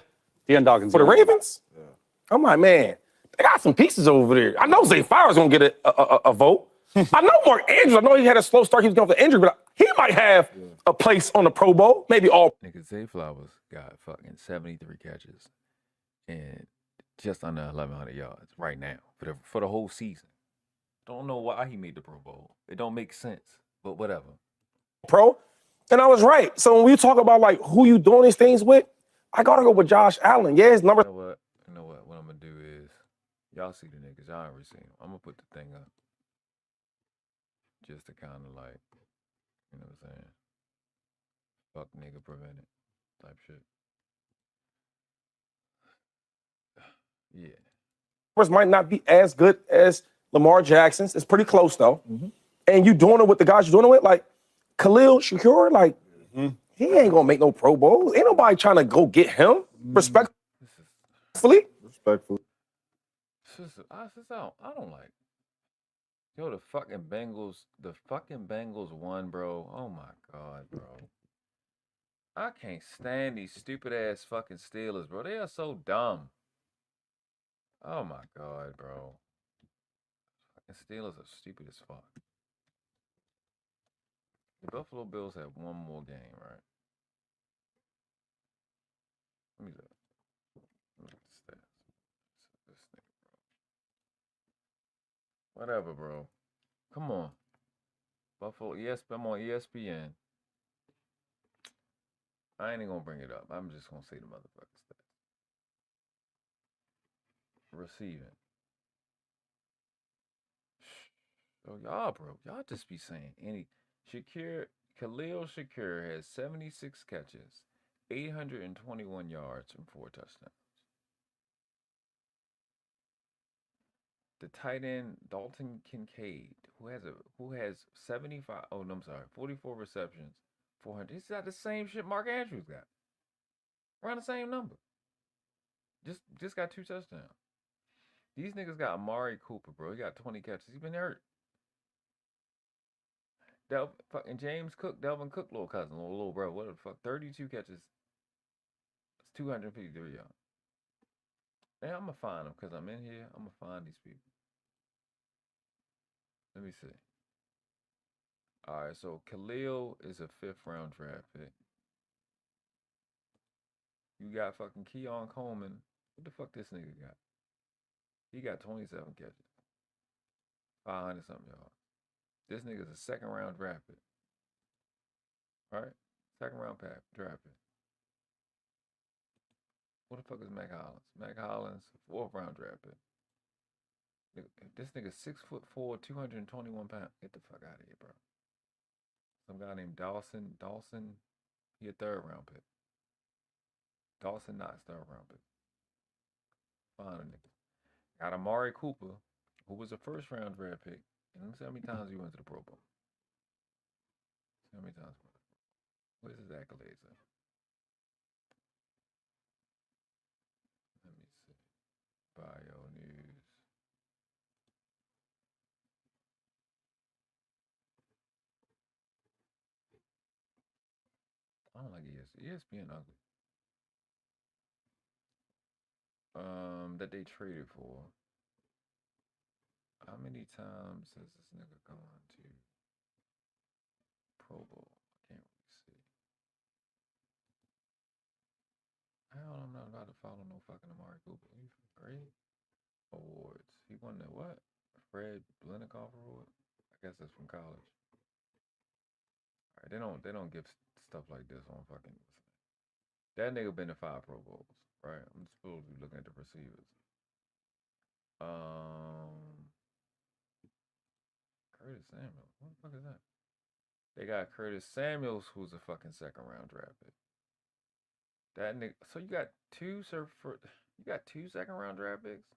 He and Dawkins. For the Ravens? Yeah. I'm like, man, they got some pieces over there. I know Zay Flowers gonna get a vote. I know Mark Andrews. I know he had a slow start. He was going for injury, but he might have a place on the Pro Bowl. Maybe all. Nigga, Zay Flowers got fucking 73 catches and just under 1,100 yards right now for the whole season. Don't know why he made the Pro Bowl. It don't make sense, but whatever. Pro, and I was right. So when we talk about like who you doing these things with, I gotta go with Josh Allen. Yeah, his number. You know what? What I'm gonna do is, y'all see the niggas. Y'all already seen them. I'm gonna put the thing up just to kind of like, you know what I'm saying? Fuck nigga prevented type shit. Yeah. might not be as good as Lamar Jackson's. It's pretty close though. And you doing it with the guys you're doing it with, like Khalil Shakur, like he ain't gonna make no Pro Bowls. Ain't nobody trying to go get him. Respectfully. Respectfully. I don't like. Yo, the fucking Bengals won, bro. Oh my God, bro. I can't stand these stupid ass fucking Steelers, bro. They are so dumb. Oh my God, bro. Fucking Steelers are stupid as fuck. The Buffalo Bills have one more game, right? Let me look. Look at the stats. This nigga, bro. Whatever, bro. Come on. Buffalo, I'm on ESPN. I ain't even gonna bring it up. I'm just gonna say the motherfucking stats. Receiving. Oh, y'all just be saying any. Khalil Shakur has 76 catches, 821 yards, and 4 touchdowns. The tight end Dalton Kincaid, who has 75. Oh no, I'm sorry, 44 receptions, 400. He's got the same shit Mark Andrews got. Around the same number. Just got 2 touchdowns. These niggas got Amari Cooper, bro. He got 20 catches. He's been hurt. Fucking James Cook, Delvin Cook, little cousin, little bro. What the fuck? 32 catches. It's 253 yards. Man, I'm gonna find them because I'm in here. I'm gonna find these people. Let me see. All right, so Khalil is a 5th round draft pick. You got fucking Keon Coleman. What the fuck this nigga got? He got 27 catches. 500 something yards. This nigga's a 2nd round draft pick. All right? 2nd round draft pick. What the fuck is Mac Hollins? Mac Hollins, 4th round draft pick. This nigga's 6'4", 221 pounds. Get the fuck out of here, bro. Some guy named Dawson. He a 3rd round pick. Dawson Knox, 3rd round pick. Fine a nigga. Got Amari Cooper, who was a 1st round draft pick. And let's see how many times he went to the Pro Bowl. See how many times. Where's his accolades at? Let me see. Bio news. I don't like ESPN ugly. That they traded for. How many times has this nigga gone to Pro Bowl? I can't really see. Hell, I'm not about to follow no fucking Amari Cooper. You great awards. He won the what? Fred Blenikoff Award. I guess that's from college. All right, they don't give stuff like this on fucking. That nigga been to 5 Pro Bowls, right? I'm supposed to be looking at the receivers. Curtis Samuels. What the fuck is that? They got Curtis Samuels, who's a fucking 2nd round draft pick. That nigga. So you got 2 2nd round draft picks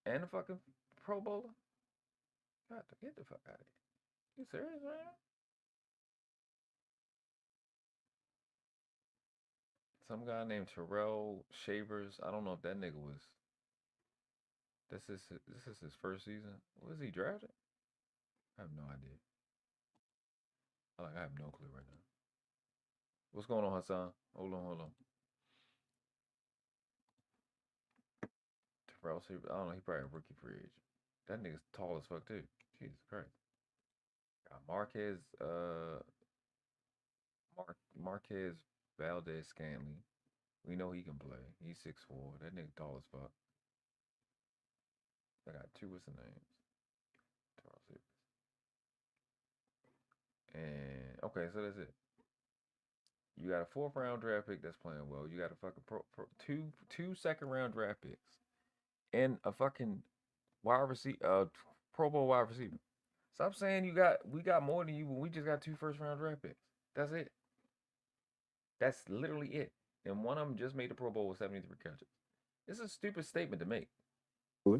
and a fucking Pro Bowler. God, get the fuck out of here. You serious right now? Some guy named Terrell Shavers. I don't know if that nigga was. This is his 1st season. Was he drafted? I have no idea. I have no clue right now. What's going on, Hassan? Hold on. Terrell Shavers. I don't know. He probably a rookie free agent. That nigga's tall as fuck too. Jesus Christ. Got Marquez Valdez Scantling. We know he can play. He's 6'4". That nigga tall as fuck. I got 2 what's the names? And okay, so that's it. You got a 4th round draft pick that's playing well. You got a fucking two 2nd round draft picks, and a fucking wide receiver, Pro Bowl wide receiver. Stop saying we got more than you when we just got 2 1st round draft picks. That's it. That's literally it. And one of them just made the Pro Bowl with 73 catches. It's a stupid statement to make.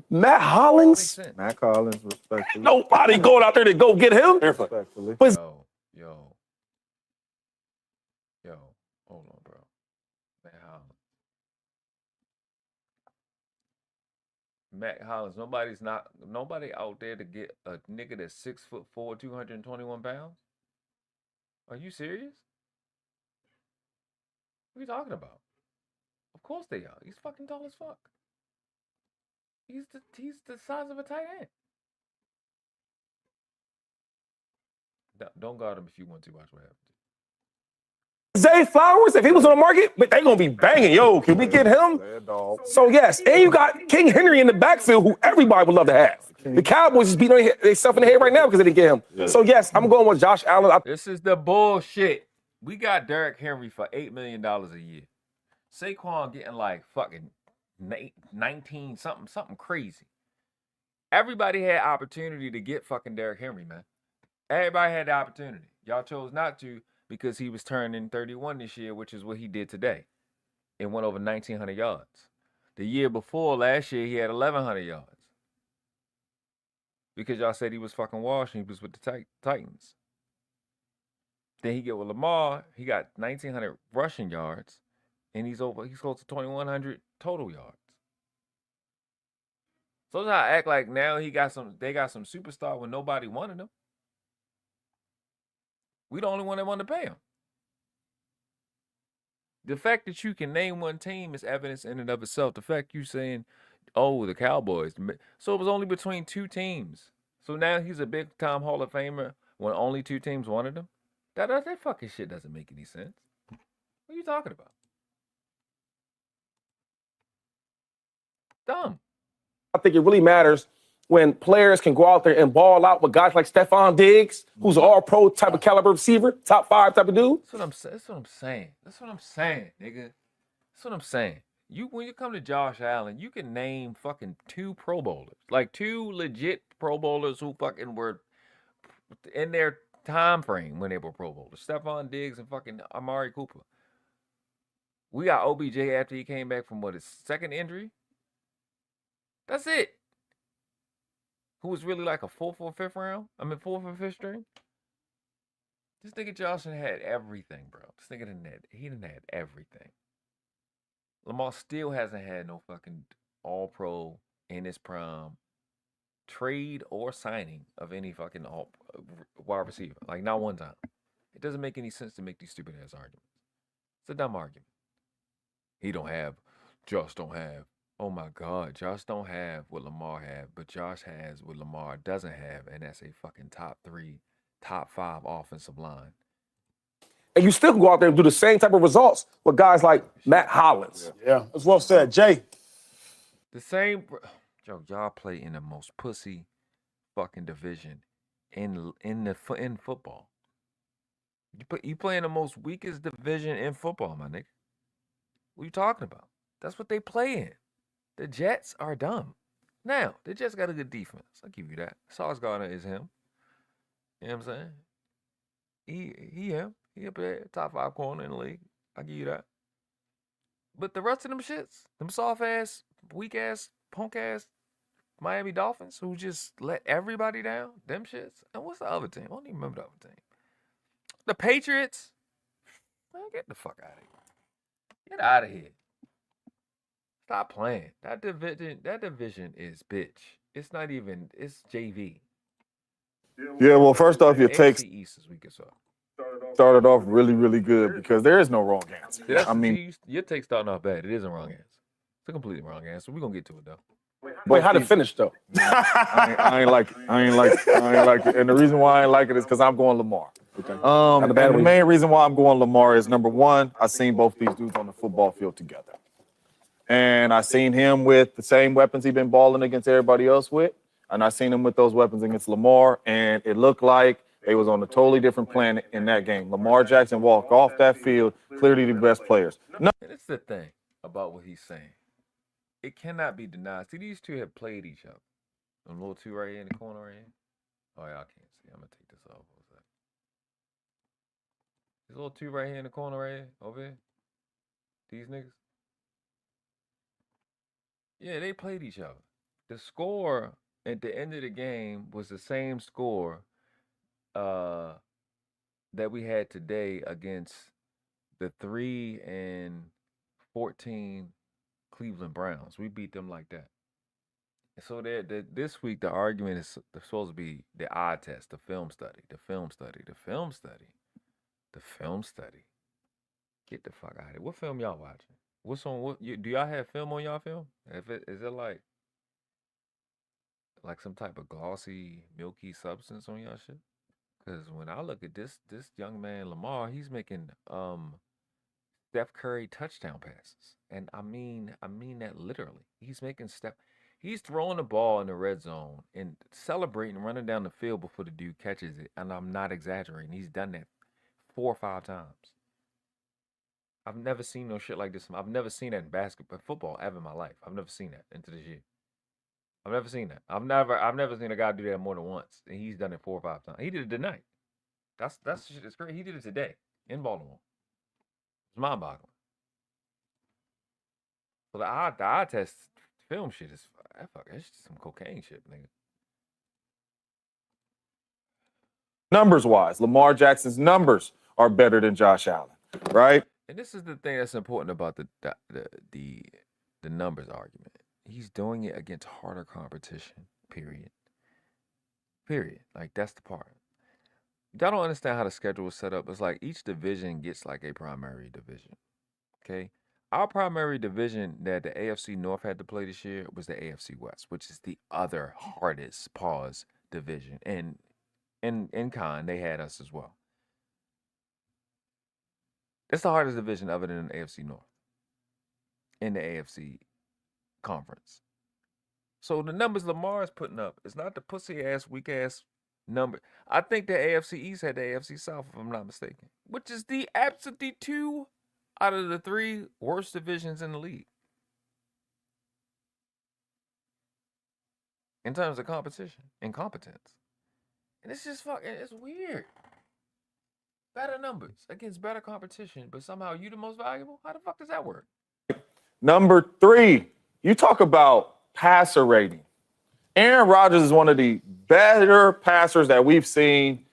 Matt Hollins? Matt Collins, respectfully. Nobody going out there to go get him. Respectfully. But Yo, hold on, bro. Matt Hollins. Nobody out there to get a nigga that's 6'4", 221 pounds. Are you serious? What are you talking about? Of course they are. He's fucking tall as fuck. He's the size of a tight end. Don't guard him if you want to. Watch what happens. Zay Flowers, if he was on the market, but they gonna be banging. Yo, can we get him? So yes, and you got King Henry in the backfield, who everybody would love to have. The Cowboys just beating themselves in the head right now because they didn't get him. Yeah. So yes, I'm going with Josh Allen. This is the bullshit. We got Derrick Henry for $8 million a year. Saquon getting like fucking 19 something crazy. Everybody had opportunity to get fucking Derrick Henry, man. Everybody had the opportunity. Y'all chose not to because he was turning 31 this year, which is what he did today. It went over 1,900 yards. The year before, last year, he had 1,100 yards. Because y'all said he was fucking washed and he was with the Titans. Then he get with Lamar, he got 1,900 rushing yards, and he's close to 2,100 total yards. So that's how I act like now they got some superstar when nobody wanted him. We the only one that wanted to pay him. The fact that you can name one team is evidence in and of itself. The fact you saying, oh, the Cowboys. So it was only between two teams. So now he's a big-time Hall of Famer when only two teams wanted him? That fucking shit doesn't make any sense. What are you talking about? Dumb. I think it really matters when players can go out there and ball out with guys like Stephon Diggs, who's an all-pro type of caliber receiver, top 5 type of dude. That's what I'm saying, nigga. That's what I'm saying. When you come to Josh Allen, you can name fucking 2 Pro Bowlers. Like 2 legit Pro Bowlers who fucking were in their time frame when they were Pro Bowlers. Stephon Diggs and fucking Amari Cooper. We got OBJ after he came back from his second injury. That's it. Who was really like a 4th or 5th round? 4th or 5th string. This nigga Johnson had everything, bro. This nigga didn't have everything. Lamar still hasn't had no fucking all-pro in his prime trade or signing of any fucking wide receiver. Like, not one time. It doesn't make any sense to make these stupid-ass arguments. It's a dumb argument. Josh don't have. Oh my God, Josh don't have what Lamar have, but Josh has what Lamar doesn't have, and that's a fucking top 3, top 5 offensive line. And you still can go out there and do the same type of results with guys like Matt Hollins. Yeah, that's well said. Jay. The same, y'all play in the most pussy fucking division in football. You play in the most weakest division in football, my nigga. What are you talking about? That's what they play in. The Jets are dumb. Now, the Jets got a good defense. I'll give you that. Sauce Gardner is him. You know what I'm saying? He him. He up there, top 5 corner in the league. I'll give you that. But the rest of them shits, them soft-ass, weak-ass, punk-ass Miami Dolphins who just let everybody down, them shits. And what's the other team? I don't even remember the other team. The Patriots. Man, get the fuck out of here. Get out of here. Stop playing. That division is bitch. It's not even, it's JV. Yeah, well, first off, your takes AFC East is weak as fuck. started off really, really good because there is no wrong answer. Your take starting off bad. It isn't wrong answer. It's a completely wrong answer. We're gonna get to it though. Wait, how to finish though? I ain't like it. And the reason why I ain't like it is because I'm going Lamar. And the main reason why I'm going Lamar is, number one, I seen both these dudes on the football field together. And I seen him with the same weapons he been balling against everybody else with. And I seen him with those weapons against Lamar. And it looked like they was on a totally different planet in that game. Lamar Jackson walked off that field, clearly the best players. No. And it's the thing about what he's saying. It cannot be denied. See, these two have played each other. A little 2 right here in the corner right here. Oh, y'all can't see. I'm going to take this off. What's that? This little 2 right here in the corner right here. Over here. These niggas. Yeah, they played each other. the score at the end of the game was the same score that we had today against the 3-14 Cleveland Browns. We beat them like that. So this week the argument is supposed to be the eye test, the film study. Get the fuck out of here. What film y'all watching? What's on? Do y'all have film on y'all film? Is it like some type of glossy, milky substance on y'all shit? Because when I look at this young man Lamar, he's making Steph Curry touchdown passes, and I mean that literally. He's throwing the ball in the red zone and celebrating, running down the field before the dude catches it, and I'm not exaggerating. He's done that 4 or 5 times. I've never seen no shit like this. I've never seen that in football ever in my life. I've never seen that into this year. I've never seen that. I've never seen a guy do that more than once, and he's done it 4 or 5 times. He did it tonight. That's shit. It's great. He did it today in Baltimore. It's mind-boggling. So the eye test film shit is it's just some cocaine shit, nigga. Numbers-wise, Lamar Jackson's numbers are better than Josh Allen, right? And this is the thing that's important about the numbers argument. He's doing it against harder competition, period. Like, that's the part. Y'all don't understand how the schedule is set up. It's like each division gets like a primary division, okay? Our primary division that the AFC North had to play this year was the AFC West, which is the other hardest division. And in con, they had us as well. It's the hardest division other than the AFC North in the AFC conference. So the numbers Lamar is putting up, it's not the pussy-ass, weak-ass number. I think the AFC East had the AFC South, if I'm not mistaken, which is the absolute 2 out of the 3 worst divisions in the league in terms of competition and competence. And it's just it's weird. Better numbers against better competition, but somehow you the most valuable? How the fuck does that work? Number 3, you talk about passer rating. Aaron Rodgers is one of the better passers that we've seen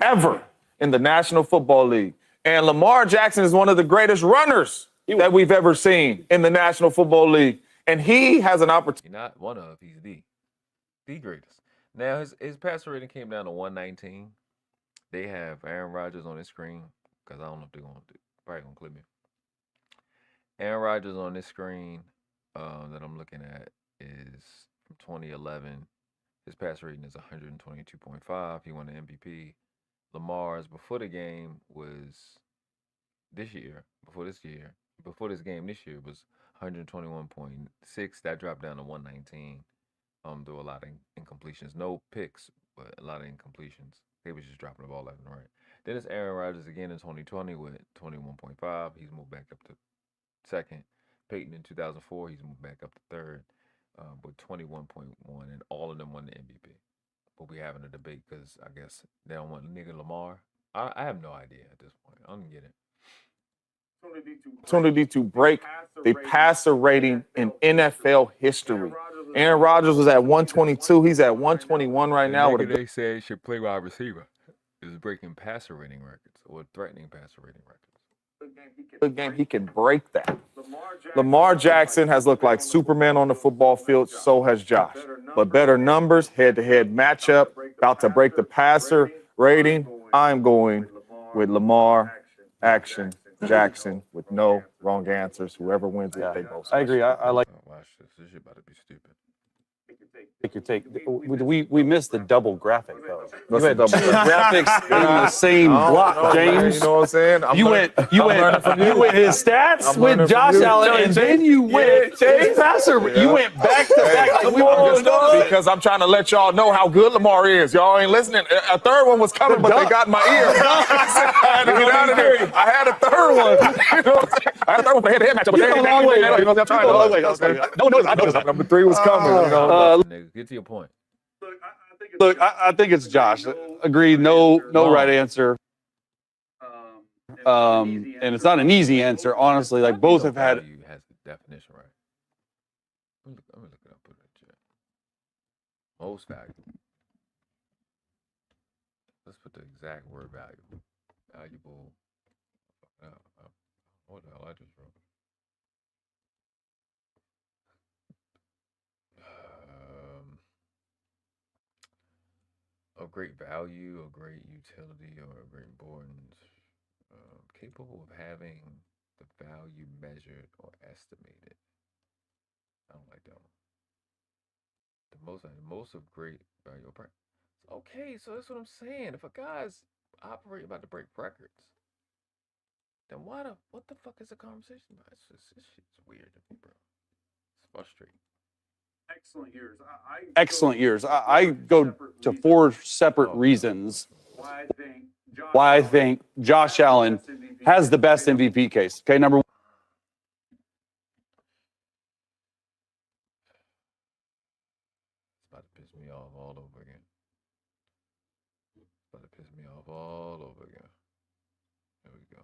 ever in the National Football League. And Lamar Jackson is one of the greatest runners that we've ever seen in the National Football League. And he has an opportunity. Not one of, he's the greatest. Now, his passer rating came down to 119. They have Aaron Rodgers on his screen, because I don't know if they're going to probably going to clip me. Aaron Rodgers on this screen that I'm looking at is from 2011. His passer rating is 122.5. He won the MVP. Lamar's before the game was this game this year was 121.6. That dropped down to 119. Through a lot of incompletions. No picks, but a lot of incompletions. They was just dropping the ball left and right. Then it's Aaron Rodgers again in 2020 with 21.5. He's moved back up to second. Peyton in 2004, he's moved back up to third with 21.1, and all of them won the MVP. But we having a debate because I guess they don't want nigga Lamar. I have no idea at this point. I don't get it. Opportunity to break the passer rating in NFL history. Aaron Rodgers was at 122. He's at 121 right now. They said he should play wide receiver. Is breaking passer rating records or threatening passer rating records. Good game, he can break that. Lamar Jackson has looked like Superman on the football field. So has Josh. But better numbers, head-to-head matchup, about to break the passer rating. I'm going with Lamar Action Jackson with no wrong answers. Whoever wins it, they both. I agree. I like. Watch this. This shit about to be stupid. Take your take. We missed the double graphic though. What's You had the two double graphics in the same block, James. You know what I'm saying? You went his stats with Josh Allen, and then you went his passer. You went back to back. Like we want to know because I'm trying to let y'all know how good Lamar is. Y'all ain't listening. A third one was coming, but they got in my ear. I had to get out of there. I had a third one. You know what I'm saying? I had a third one for head-to-head matchup. But they long way. You know what I'm trying to No, I noticed that. Number 3 was coming. You know. Get to your point. Look, I think it's Josh. Agreed. No right answer. And it's not an easy answer, honestly. Like both have had. Has the definition right. Let me look it up. Put it in chat. Most valuable. Let's put the exact word valuable. Valuable. What the hell I just wrote? Of great value, of great utility, or of great importance. Capable of having the value measured or estimated. I don't like that one. The most of great value. Okay, so that's what I'm saying. If a guy's operating about to break records, then what the fuck is the conversation about? This shit's weird to me, bro. It's frustrating. Excellent years. I go to 4 separate reasons why I think Josh Allen has the best MVP case. Okay, number one. It's about to piss me off all over again. It's about to piss me off all over again. There we go.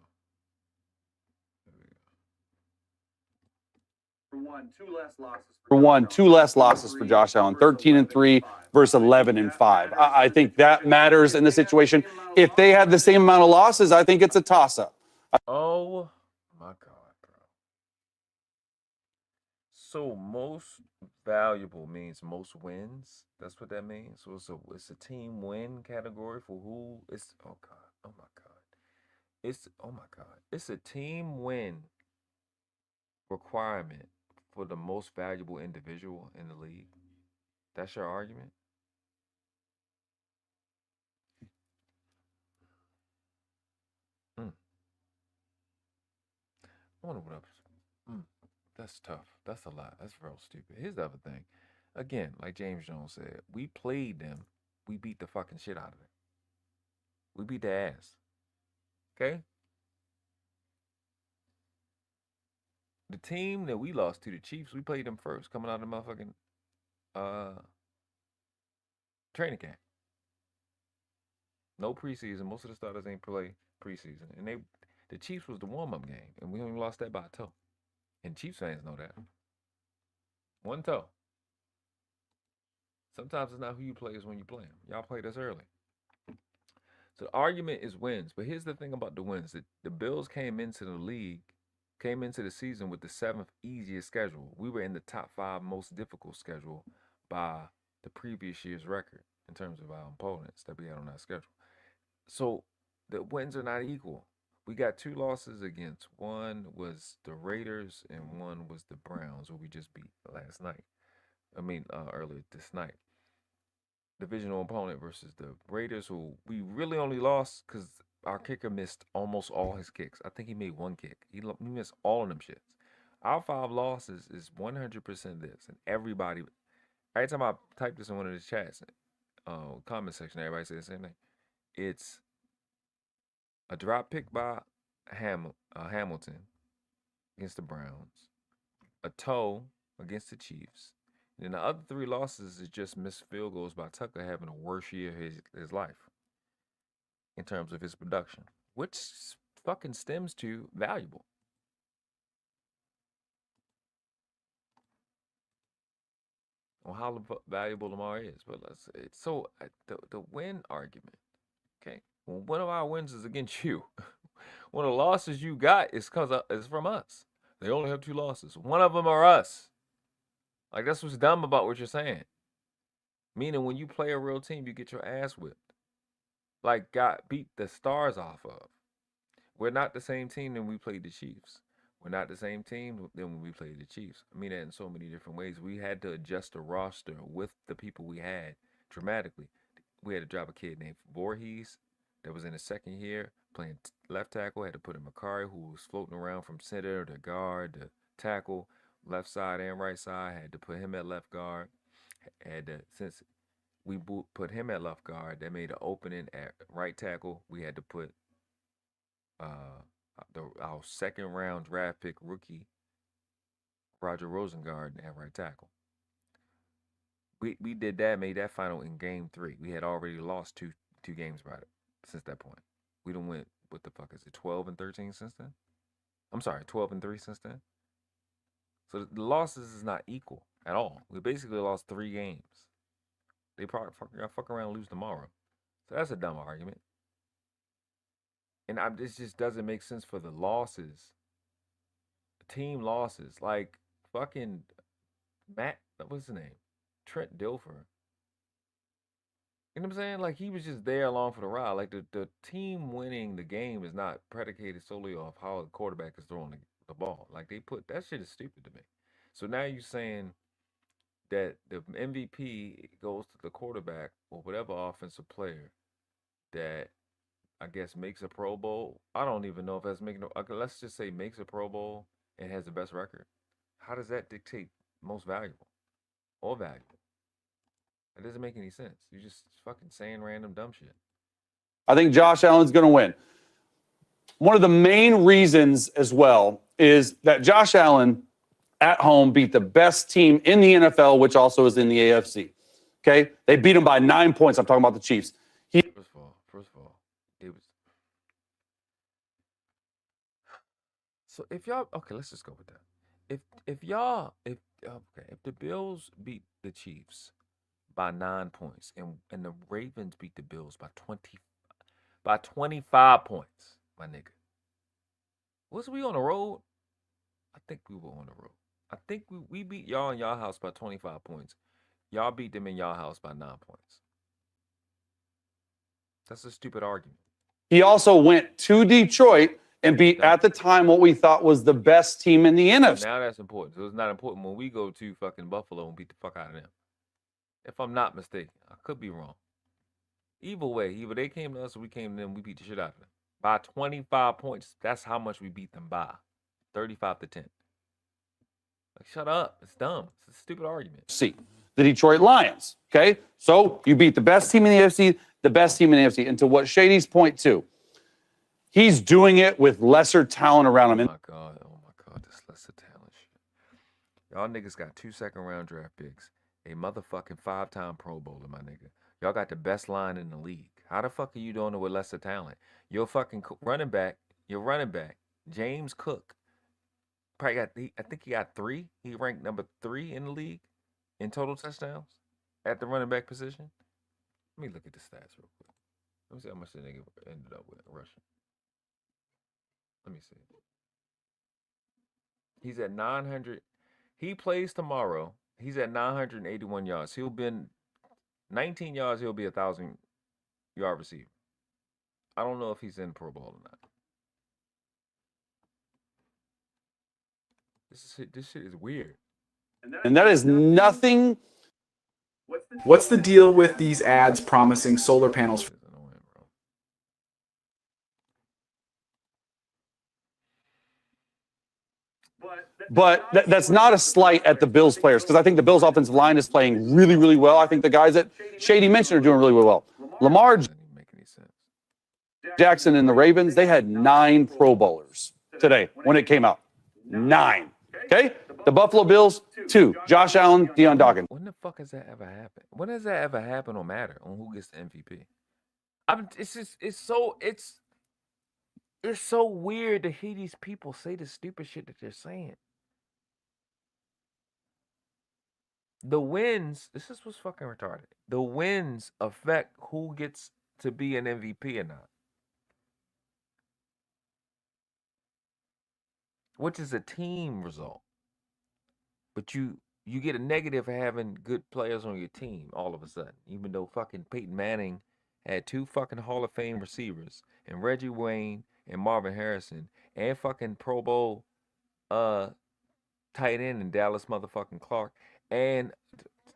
For one, 2 less losses for Josh Allen, 13-3 versus 11-5. I think that matters in the situation. If they had the same amount of losses, I think it's a toss-up. Oh my God, bro. So most valuable means most wins. That's what that means. So it's a team win category for who? It's oh my God. It's a team win requirement for the most valuable individual in the league. That's your argument? I wonder what else. That's tough. That's a lot. That's real stupid. Here's the other thing. Again, like James Jones said, we played them. We beat the fucking shit out of them. We beat their ass. Okay? The team that we lost to, the Chiefs, we played them first, coming out of the motherfucking training camp. No preseason. Most of the starters ain't play preseason. And the Chiefs was the warm-up game, and we only lost that by a toe. And Chiefs fans know that. One toe. Sometimes it's not who you play, it's when you play them. Y'all played us early. So the argument is wins. But here's the thing about the wins. The Bills came into the season with the 7th easiest schedule. We were in the top 5 most difficult schedule by the previous year's record in terms of our opponents that we had on our schedule. So the wins are not equal. We got 2 losses against. One was the Raiders and one was the Browns, who we just beat last night. Earlier this night. Divisional opponent versus the Raiders, who we really only lost because our kicker missed almost all his kicks. I think he made 1 kick. He missed all of them shits. Our 5 losses is 100% this. And every time I type this in one of the chats, comment section, everybody says the same thing. It's a drop pick by Hamilton against the Browns, a toe against the Chiefs, and the other 3 losses is just missed field goals by Tucker having a worse year of his life in terms of his production, which fucking stems to valuable. On how valuable Lamar is, but the win argument. Okay, well, one of our wins is against you. One of the losses you got is from us. They only have 2 losses. One of them are us. Like, that's what's dumb about what you're saying. Meaning, when you play a real team, you get your ass whipped. Like, got beat the stars off of. We're not the same team than we played the Chiefs. We're not the same team than when we played the Chiefs. I mean that in so many different ways. We had to adjust the roster with the people we had dramatically. We had to drop a kid named Voorhees that was in his 2nd year playing left tackle. Had to put in Makari, who was floating around from center to guard to tackle, left side and right side. Had to put him at left guard. Since we put him at left guard, that made an opening at right tackle. We had to put our 2nd round draft pick rookie Roger Rosengard at right tackle. We did that, made that final in game 3. We had already lost two games about it since that point. We done went, what the fuck is it, 12-13 since then? I'm sorry, 12-3 since then. So the losses is not equal at all. We basically lost 3 games. They probably fuck around and lose tomorrow. So that's a dumb argument. And this just doesn't make sense for the losses, team losses. Like fucking Matt, what's his name? Trent Dilfer. You know what I'm saying? Like he was just there along for the ride. Like the team winning the game is not predicated solely off how the quarterback is throwing the ball. Like they put that shit is stupid to me. So now you're saying that the MVP goes to the quarterback or whatever offensive player that I guess makes a Pro Bowl. I don't even know if that's making. Let's just say makes a Pro Bowl and has the best record. How does that dictate most valuable or valuable? It doesn't make any sense. You're just fucking saying random dumb shit. I think Josh Allen's going to win. One of the main reasons as well is that Josh Allen at home beat the best team in the NFL, which also is in the AFC. Okay? They beat him by 9 points. I'm talking about the Chiefs. First of all, it was. So if y'all let's just go with that. If the Bills beat the Chiefs by 9 points and the Ravens beat the Bills by 25 points, my nigga. Was we on the road? I think we were on the road. I think we beat y'all in y'all house by 25 points. Y'all beat them in y'all house by 9 points. That's a stupid argument. He also went to Detroit and beat, at the time, what we thought was the best team in the NFC. Now that's important. So it's not important when we go to fucking Buffalo and beat the fuck out of them. If I'm not mistaken. I could be wrong. Either way, either they came to us or we came to them, we beat the shit out of them. By 25 points. That's how much we beat them by. 35-10. Like, shut up. It's dumb. It's a stupid argument. See, the Detroit Lions. Okay? So you beat the best team in the AFC, the best team in the AFC. And to what Shady's point too, he's doing it with lesser talent around him. Oh my God, this lesser talent shit. Y'all niggas got 2 second-round draft picks, a motherfucking 5-time Pro Bowler, my nigga. Y'all got the best line in the league. How the fuck are you doing it with lesser talent? Your fucking running back, James Cook, probably I think he got 3. He ranked number 3 in the league in total touchdowns at the running back position. Let me look at the stats real quick. Let me see how much the nigga ended up with rushing. Let me see. He's at 900. He plays tomorrow. He's at 981 yards. He'll be 19 yards. He'll be 1,000-yard receiver. I don't know if he's in Pro Bowl or not. This shit is weird. And that is nothing. What's the deal with these ads promising solar panels? But that's not a slight at the Bills players, because I think the Bills offensive line is playing really, really well. I think the guys that Shady mentioned are doing really, really well. Lamar Jackson and the Ravens, they had 9 Pro Bowlers today when it came out. 9. Okay? The Buffalo Bills, 2. Josh Allen, Deion Dawkins. When the fuck has that ever happened? When does that ever happen or matter on who gets the MVP? It's so weird to hear these people say the stupid shit that they're saying. The wins, this is what's fucking retarded. The wins affect who gets to be an MVP or not. Which is a team result. But you get a negative for having good players on your team all of a sudden. Even though fucking Peyton Manning had 2 fucking Hall of Fame receivers and Reggie Wayne and Marvin Harrison and fucking Pro Bowl tight end in Dallas motherfucking Clark and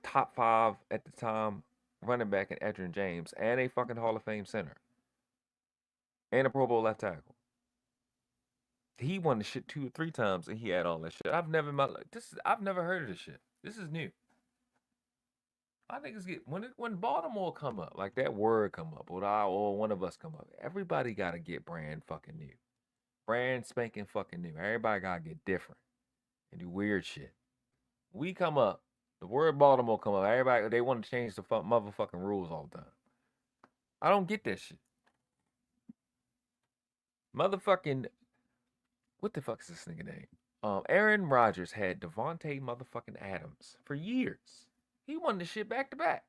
top 5 at the time running back in Edgerrin James and a fucking Hall of Fame center and a Pro Bowl left tackle. He won the shit 2 or 3 times and he had all that shit. I've never heard of this shit. This is new. I think it's when Baltimore come up, like that word come up, or one of us come up, everybody gotta get brand fucking new. Brand spanking fucking new. Everybody gotta get different and do weird shit. We come up, the word Baltimore come up, everybody they want to change the motherfucking rules all the time. I don't get that shit. Motherfucking what the fuck is this nigga name? Aaron Rodgers had Devontae motherfucking Adams for years. He won the shit back to back.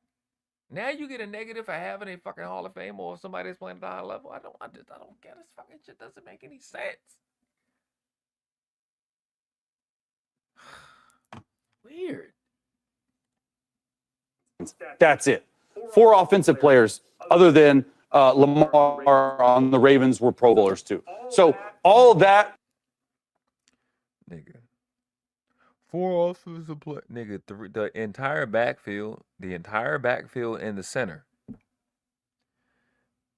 Now you get a negative for having a fucking Hall of Fame or somebody that's playing at the high level. I don't get this fucking shit. Doesn't make any sense. Weird. That's it. 4 offensive players other than Lamar on the Ravens were Pro Bowlers too. So all that. Nigga. 4 offensive play. Nigga, the entire backfield in the center.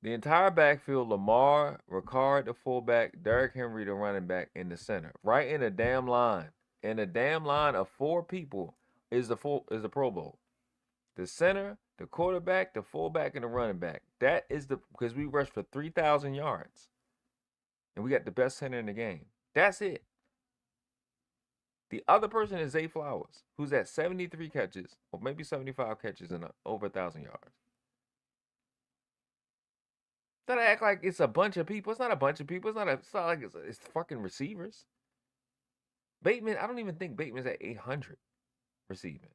The entire backfield, Lamar, Ricard, the fullback, Derrick Henry, the running back in the center. Right in a damn line. In a damn line of 4 people is the Pro Bowl. The center, the quarterback, the fullback, and the running back. That is because we rushed for 3,000 yards. And we got the best center in the game. That's it. The other person is Zay Flowers, who's at 73 catches, or maybe 75 catches and over 1,000 yards. Don't act like it's a bunch of people. It's not a bunch of people. It's not like it's fucking receivers. Bateman, I don't even think Bateman's at 800 receiving.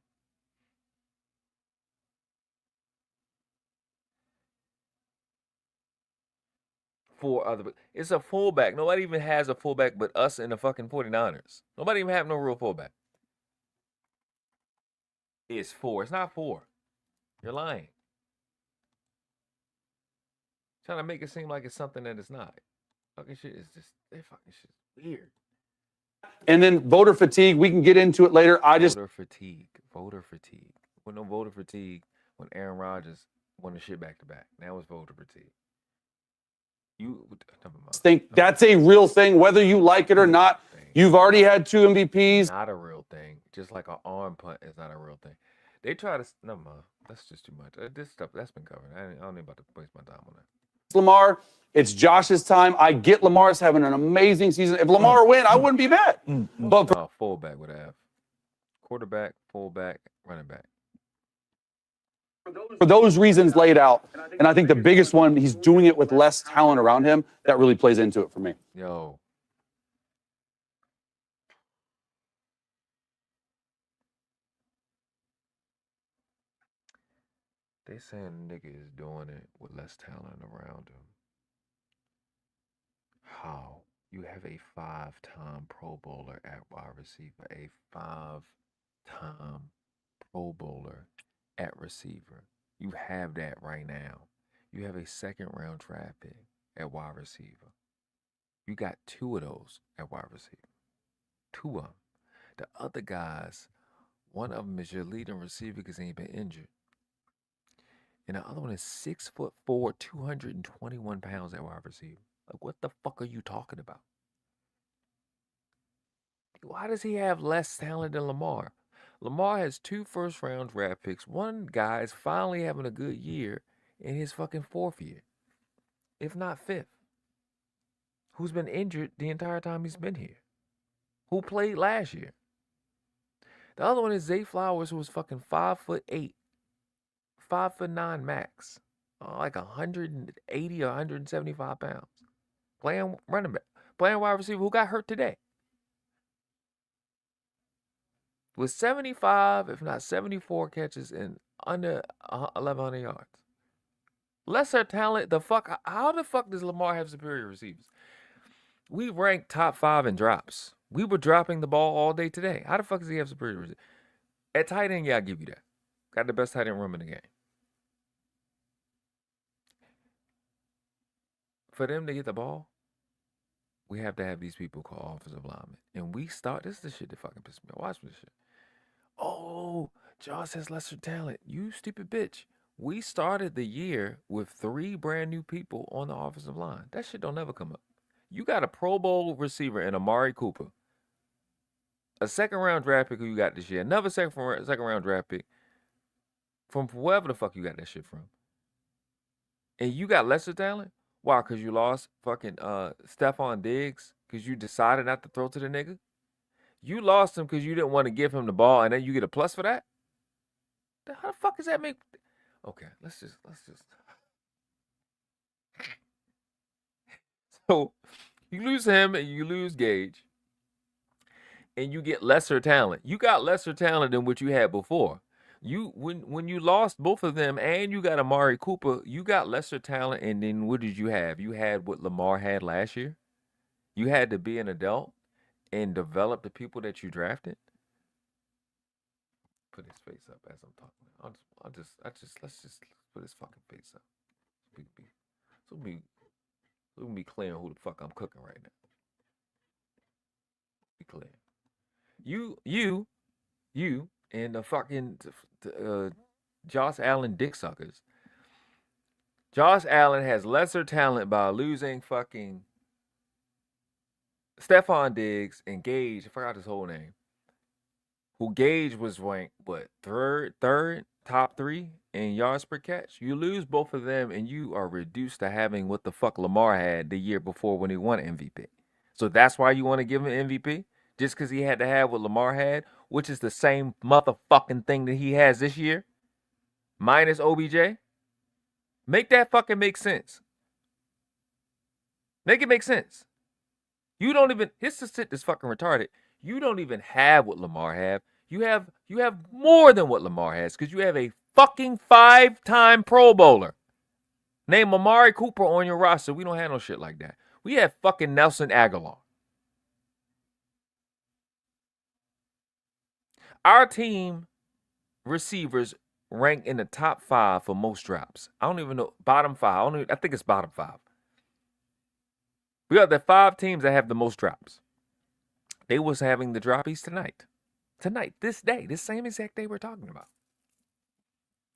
It's a fullback. Nobody even has a fullback but us and the fucking 49ers. Nobody even have no real fullback. It's 4. It's not 4. You're lying. Trying to make it seem like it's something that it's not. Fucking shit is just, they fucking shit is weird. And then voter fatigue, we can get into it later. Voter fatigue. With no voter fatigue when Aaron Rodgers won the shit back to back. Now it's voter fatigue. Think that's a real thing, whether you like it or not. You've already had 2 MVPs. Not a real thing. Just like an arm punt is not a real thing. They try to, never mind. That's just too much. This stuff, that's been covered. I don't even about to waste my time on that. Lamar, it's Josh's time. I get Lamar's having an amazing season. If Lamar win, I wouldn't be mad. But fullback would have. Quarterback, fullback, running back. For those reasons laid out, and I think the biggest one, he's doing it with less talent around him. That really plays into it for me. Yo. They saying the nigga is doing it with less talent around him. How? You have a 5-time Pro Bowler at wide receiver. A 5-time Pro Bowler at receiver. You have that right now. You have a 2nd-round draft pick at wide receiver. You got 2 of those at wide receiver. 2 of them. The other guys, one of them is your leading receiver because he ain't been injured. And the other one is 6'4", 221 pounds at wide receiver. Like, what the fuck are you talking about? Why does he have less talent than Lamar? Lamar has 2 first-round draft picks. One guy is finally having a good year in his fucking 4th year, if not 5th. Who's been injured the entire time he's been here? Who played last year? The other one is Zay Flowers, who was fucking 5'8", 5'9" max, like 180 or 175 pounds, playing running back, playing wide receiver, who got hurt today. With 75, if not 74 catches and under 1,100 yards. Lesser talent, how the fuck does Lamar have superior receivers? We ranked top 5 in drops. We were dropping the ball all day today. How the fuck does he have superior receivers? At tight end, yeah, I'll give you that. Got the best tight end room in the game. For them to get the ball, we have to have these people call offensive linemen. And this is the shit that fucking pisses me off. Watch this shit. Oh, Josh has lesser talent. You stupid bitch. We started the year with 3 brand new people on the offensive line. That shit don't never come up. You got a Pro Bowl receiver in Amari Cooper. A 2nd-round draft pick who you got this year. Another second-round draft pick from wherever the fuck you got that shit from. And you got lesser talent? Why? Because you lost fucking Stephon Diggs? Because you decided not to throw to the nigga? You lost him because you didn't want to give him the ball and then you get a plus for that? How the fuck does that make... Okay, let's just... So, you lose him and you lose Gage. And you get lesser talent. You got lesser talent than what you had before. When you lost both of them and you got Amari Cooper, you got lesser talent. And then what did you have? You had what Lamar had last year. You had to be an adult and develop the people that you drafted. Put his face up as I'm talking. Let's just put his fucking face up. So be clear on who the fuck I'm cooking right now. Be clear. You and the fucking Josh Allen dick suckers. Josh Allen has lesser talent by losing fucking Stephon Diggs and Gage. I forgot his whole name. Who Gage was ranked, what, third, top 3 in yards per catch? You lose both of them and you are reduced to having what the fuck Lamar had the year before when he won MVP. So that's why you want to give him MVP? Just because he had to have what Lamar had, which is the same motherfucking thing that he has this year, minus OBJ? Make that fucking make sense. Make it make sense. You don't even, his shit is fucking retarded. You don't even have what Lamar have. You have more than what Lamar has because you have a fucking 5-time Pro Bowler named Amari Cooper on your roster. We don't have no shit like that. We have fucking Nelson Aguilar. Our team receivers rank in the top 5 for most drops. I don't even know. Bottom 5. I think it's bottom 5. We got the 5 teams that have the most drops. They was having the droppies tonight. Tonight, this day, this same exact day we're talking about.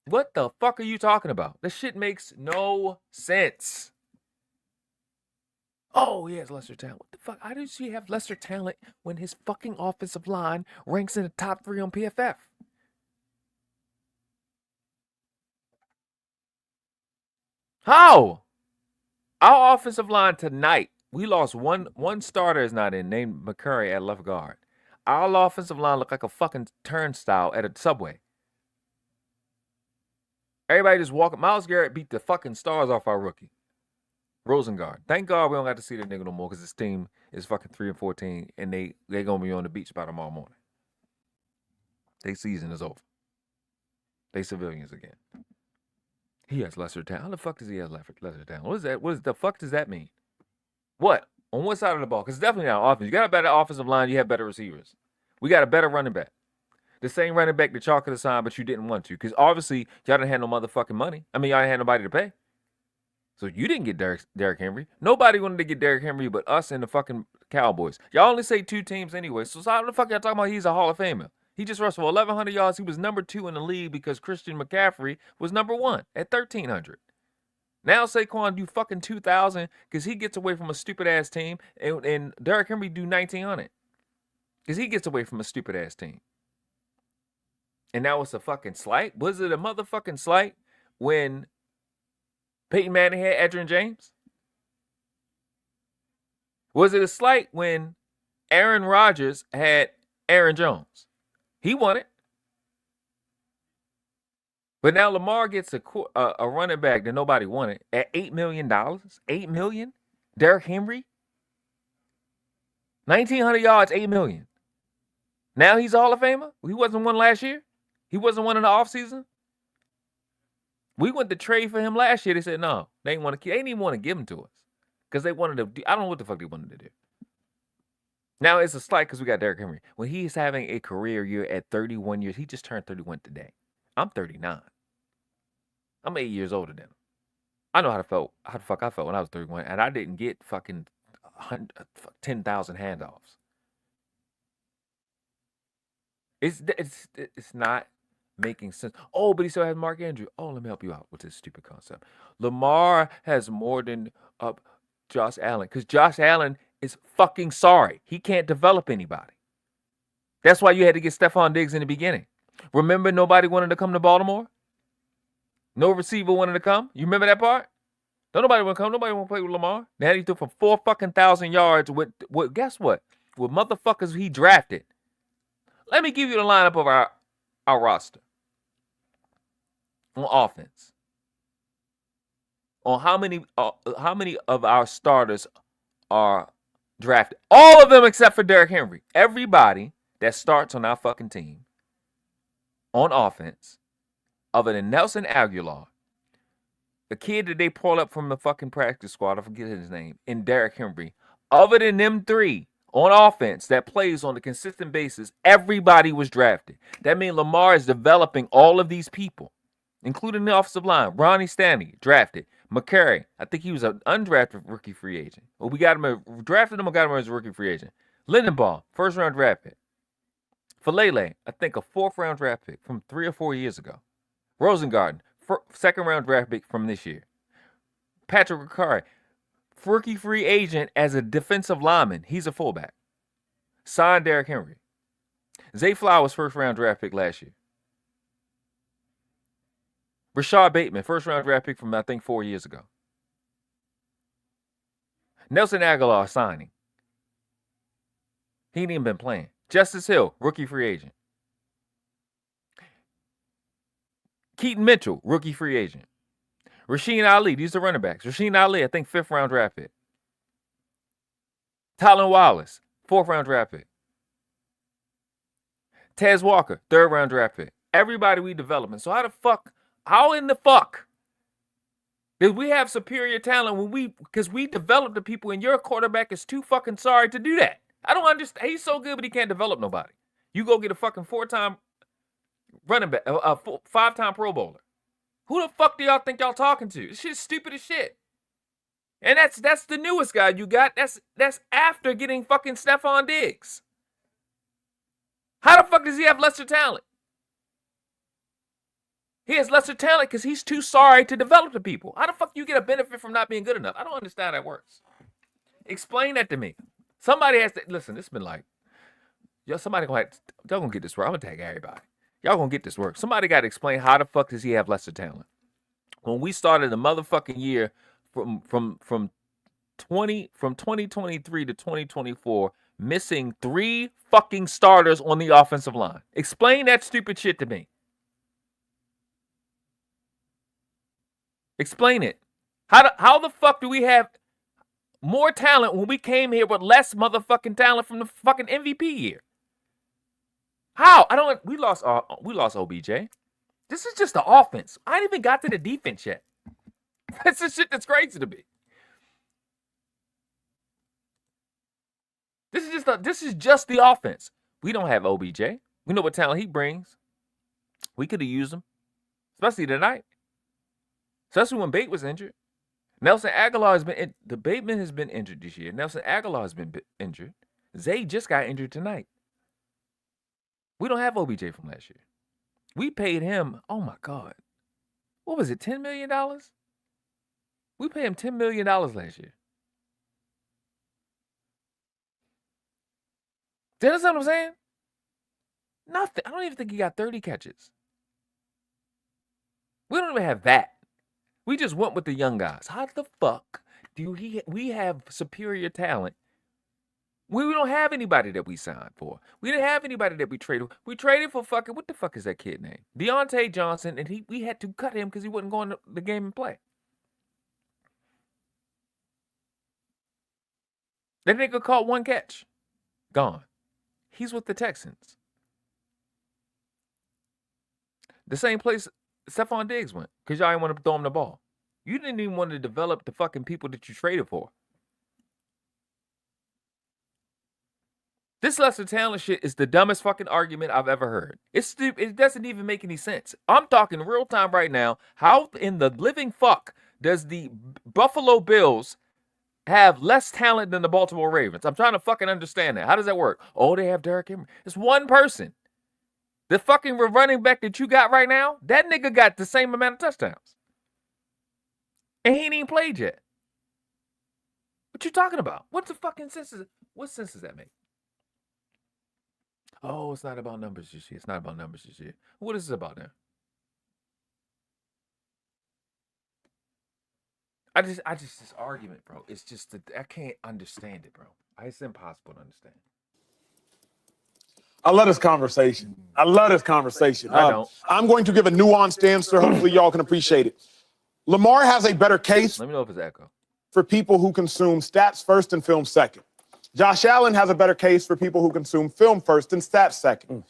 What the fuck are you talking about? This shit makes no sense. Oh, he has lesser talent. What the fuck? How does he have lesser talent when his fucking offensive line ranks in the top 3 on PFF? How? Our offensive line tonight, we lost one starter is not in, named McCurry at left guard. Our offensive line looked like a fucking turnstile at a Subway. Everybody just walking. Myles Garrett beat the fucking stars off our rookie, Rosengard. Thank God we don't have to see the nigga no more because this team is fucking 3-14 and they gonna be on the beach by tomorrow morning. Their season is over. They civilians again. He has lesser talent. How the fuck does he have lesser talent? What is that? What the fuck does that mean? What? On what side of the ball? Because it's definitely not offense. You got a better offensive line. You have better receivers. We got a better running back. The same running back that y'all could have signed, but you didn't want to. Because obviously, y'all didn't have no motherfucking money. I mean, y'all didn't have nobody to pay. So you didn't get Derrick Henry. Nobody wanted to get Derrick Henry but us and the fucking Cowboys. Y'all only say 2 teams anyway. So how the fuck y'all talking about he's a Hall of Famer? He just rushed for 1,100 yards. He was number 2 in the league because Christian McCaffrey was number 1 at 1,300. Now Saquon do fucking 2,000 because he gets away from a stupid-ass team, and Derrick Henry do 1,900 because he gets away from a stupid-ass team. And now it's a fucking slight? Was it a motherfucking slight when Peyton Manning had Edgerrin James? Was it a slight when Aaron Rodgers had Aaron Jones? He won it. But now Lamar gets a running back that nobody wanted at $8 million. $8 million? Derrick Henry? 1,900 yards, $8 million. Now he's a Hall of Famer? He wasn't one last year? He wasn't one in the offseason? We went to trade for him last year. They said no. They didn't even want to give him to us. Because they wanted to do, I don't know what the fuck they wanted to do. Now it's a slight because we got Derrick Henry. When he's having a career year at 31 years, he just turned 31 today. I'm 39. I'm 8 years older than him. I know how the fuck I felt when I was 31, and I didn't get fucking 10,000 handoffs. It's not making sense. Oh, but he still has Mark Andrews. Oh, let me help you out with this stupid concept. Lamar has more than Josh Allen because Josh Allen is fucking sorry. He can't develop anybody. That's why you had to get Stephon Diggs in the beginning. Remember nobody wanted to come to Baltimore? No receiver wanted to come? You remember that part? Don't nobody want to come. Nobody want to play with Lamar. Now he threw for 4,000 yards with guess what? With motherfuckers he drafted. Let me give you the lineup of our roster. On offense. On how many of our starters are drafted. All of them except for Derrick Henry. Everybody that starts on our fucking team on offense other than Nelson Aguilar, the kid that they pulled up from the fucking practice squad, I forget his name, and Derrick Henry. Other than them three on offense that plays on a consistent basis, everybody was drafted. That means Lamar is developing all of these people, including the offensive line. Ronnie Stanley, drafted. McCary, I think he was an undrafted rookie free agent. Well, we got him, drafted him or got him as a rookie free agent. Lindenbaugh, first-round draft pick. Falele, I think a fourth-round draft pick from 3 or 4 years ago. Rosengarten, second-round draft pick from this year. Patrick Ricard, rookie free agent as a defensive lineman. He's a fullback. Signed Derrick Henry. Zay Flowers, first-round draft pick last year. Rashad Bateman, first-round draft pick from, I think, 4 years ago. Nelson Aguilar signing. He ain't even been playing. Justice Hill, rookie free agent. Keaton Mitchell, rookie free agent. Rasheen Ali, these are running backs. Rasheen Ali, I think, 5th-round draft pick. Tylan Wallace, 4th-round draft pick. Tez Walker, 3rd-round draft pick. Everybody we developing. So how in the fuck did we have superior talent because we developed the people and your quarterback is too fucking sorry to do that? I don't understand. He's so good, but he can't develop nobody. You go get a fucking 4-time running back, a 5-time Pro Bowler. Who the fuck do y'all think y'all talking to? This shit's stupid as shit. And that's the newest guy you got. That's after getting fucking Stephon Diggs. How the fuck does he have lesser talent? He has lesser talent because he's too sorry to develop the people. How the fuck do you get a benefit from not being good enough? I don't understand how that works. Explain that to me. Somebody has to listen. It's been like, y'all gonna get this work. I'm gonna tag everybody. Y'all gonna get this work. Somebody got to explain how the fuck does he have lesser talent? When we started the motherfucking year from 2023 to 2024, missing 3 fucking starters on the offensive line. Explain that stupid shit to me. Explain it. How the fuck do we have more talent when we came here with less motherfucking talent from the fucking MVP year? How? We lost OBJ. This is just the offense. I ain't even got to the defense yet. That's the shit that's crazy to me. This is just the offense. We don't have OBJ. We know what talent he brings. We could have used him, especially tonight. Especially when Bate was injured. Nelson Aguilar the Bateman has been injured this year. Nelson Aguilar has been injured. Zay just got injured tonight. We don't have OBJ from last year. We paid him, oh my God. What was it, $10 million? We paid him $10 million last year. Do you understand what I'm saying? Nothing. I don't even think he got 30 catches. We don't even have that. We just went with the young guys. How the fuck do we have superior talent? We don't have anybody that we signed for. We didn't have anybody that we traded. We traded for fucking, what the fuck is that kid name? Deontay Johnson, and we had to cut him because he wasn't going to the game and play. That nigga caught 1 catch. Gone. He's with the Texans. The same place Stephon Diggs went because y'all didn't want to throw him the ball. You didn't even want to develop the fucking people that you traded for. This lesser talent shit is the dumbest fucking argument I've ever heard. It's stupid. It doesn't even make any sense. I'm talking real time right now. How in the living fuck does the Buffalo Bills have less talent than the Baltimore Ravens? I'm trying to fucking understand that. How does that work? Oh, they have Derrick Henry. It's one person. The fucking running back that you got right now, that nigga got the same amount of touchdowns. And he ain't even played yet. What you talking about? What sense does that make? Oh, it's not about numbers this year. It's not about numbers this year. What is it about now? This argument, bro. It's just that I can't understand it, bro. It's impossible to understand. I love this conversation. I don't. I'm going to give a nuanced answer. Hopefully y'all can appreciate it. Lamar has a better case. Let me know if it's echo. For people who consume stats first and film second. Josh Allen has a better case for people who consume film first and stats second.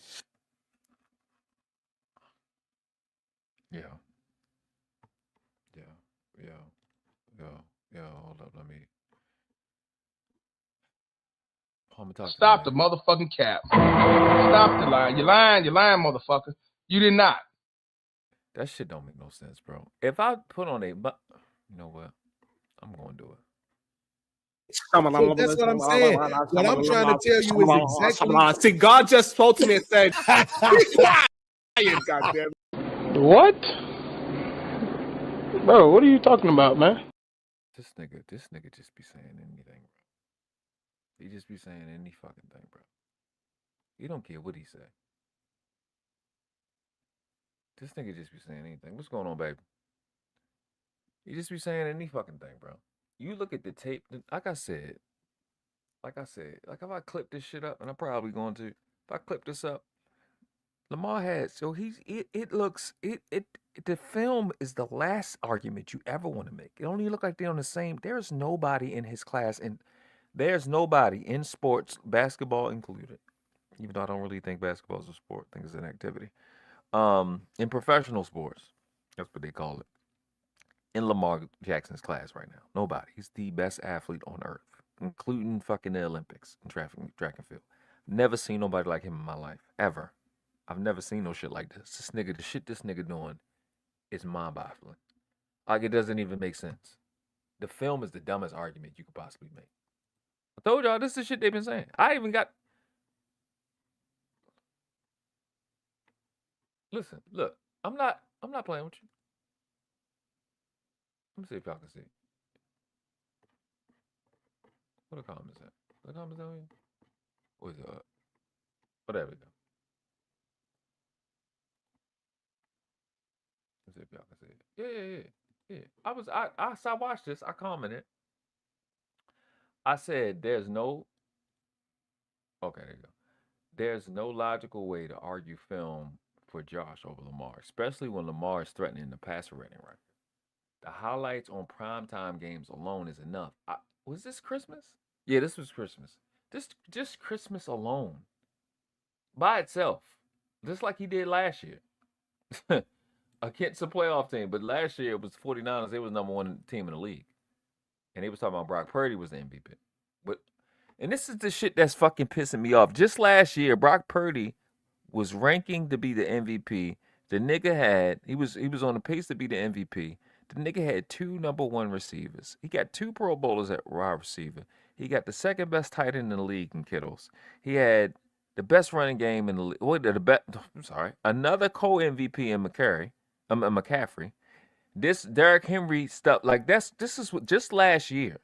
Stop the motherfucking cap. Stop the line. You're lying, motherfucker. You did not. That shit don't make no sense, bro. If I put on you know what? I'm going to do it. So that's what I'm saying. What I'm trying to tell you is exactly. See, God just spoke to me and said, "Be quiet, goddamn." What? Bro, what are you talking about, man? This nigga just be saying anything, bro. He just be saying any fucking thing, bro. He don't care what he say. This nigga just be saying anything. What's going on, baby? He just be saying any fucking thing, bro. You look at the tape, like I said, like if I clip this shit up, and I'm probably going to, if I clip this up, Lamar had, so the film is the last argument you ever want to make. It only look like they're on the same, there's nobody in his class, and there's nobody in sports, basketball included, even though I don't really think basketball is a sport, I think it's an activity, in professional sports, that's what they call it, in Lamar Jackson's class right now. Nobody. He's the best athlete on earth, including fucking the Olympics and track and field. Never seen nobody like him in my life, ever. I've never seen no shit like this. The shit this nigga doing is mind-boggling. Like, it doesn't even make sense. The film is the dumbest argument you could possibly make. I told y'all, this is the shit they've been saying. I even got... Listen, look, I'm not playing with you. Let me see if y'all can see. What a comment is that? What comment is that on here? Or is it oh, there we go. Let's see if y'all can see it. Yeah. I watched this. I commented. I said there's no... Okay, there you go. There's no logical way to argue film for Josh over Lamar, especially when Lamar is threatening the passer rating record. The highlights on primetime games alone is enough. Was this Christmas? Yeah, this was Christmas. Just Christmas alone. By itself. Just like he did last year. Against a playoff team. But last year it was 49ers. They was #1 team in the league. And they was talking about Brock Purdy was the MVP. And this is the shit that's fucking pissing me off. Just last year, Brock Purdy was ranking to be the MVP. The nigga had, he was on the pace to be the MVP. The nigga had 2 #1 receivers. He got 2 Pro Bowlers at wide receiver. He got the second best tight end in the league in Kittles. He had the best running game in the league. Another co-MVP in McCaffrey. This Derrick Henry stuff, like this is what just last year.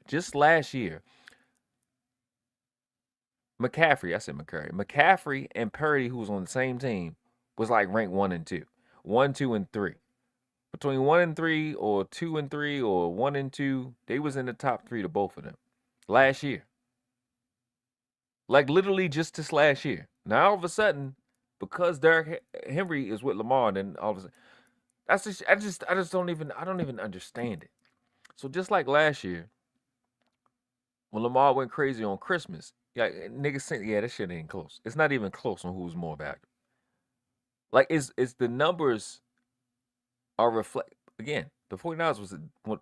McCaffrey and Purdy, who was on the same team, was like ranked 1 and 2. 1, 2, and 3. Between 1 and 3 or 2 and 3 or 1 and 2, they was in the top 3 to both of them last year. Like literally just this last year. Now all of a sudden, because Derrick Henry is with Lamar, then all of a sudden, I just don't even understand it. So just like last year, when Lamar went crazy on Christmas, yeah, niggas saying, yeah, that shit ain't close. It's not even close on who's more valuable. Like, it's the numbers are reflect. Again, the 49ers was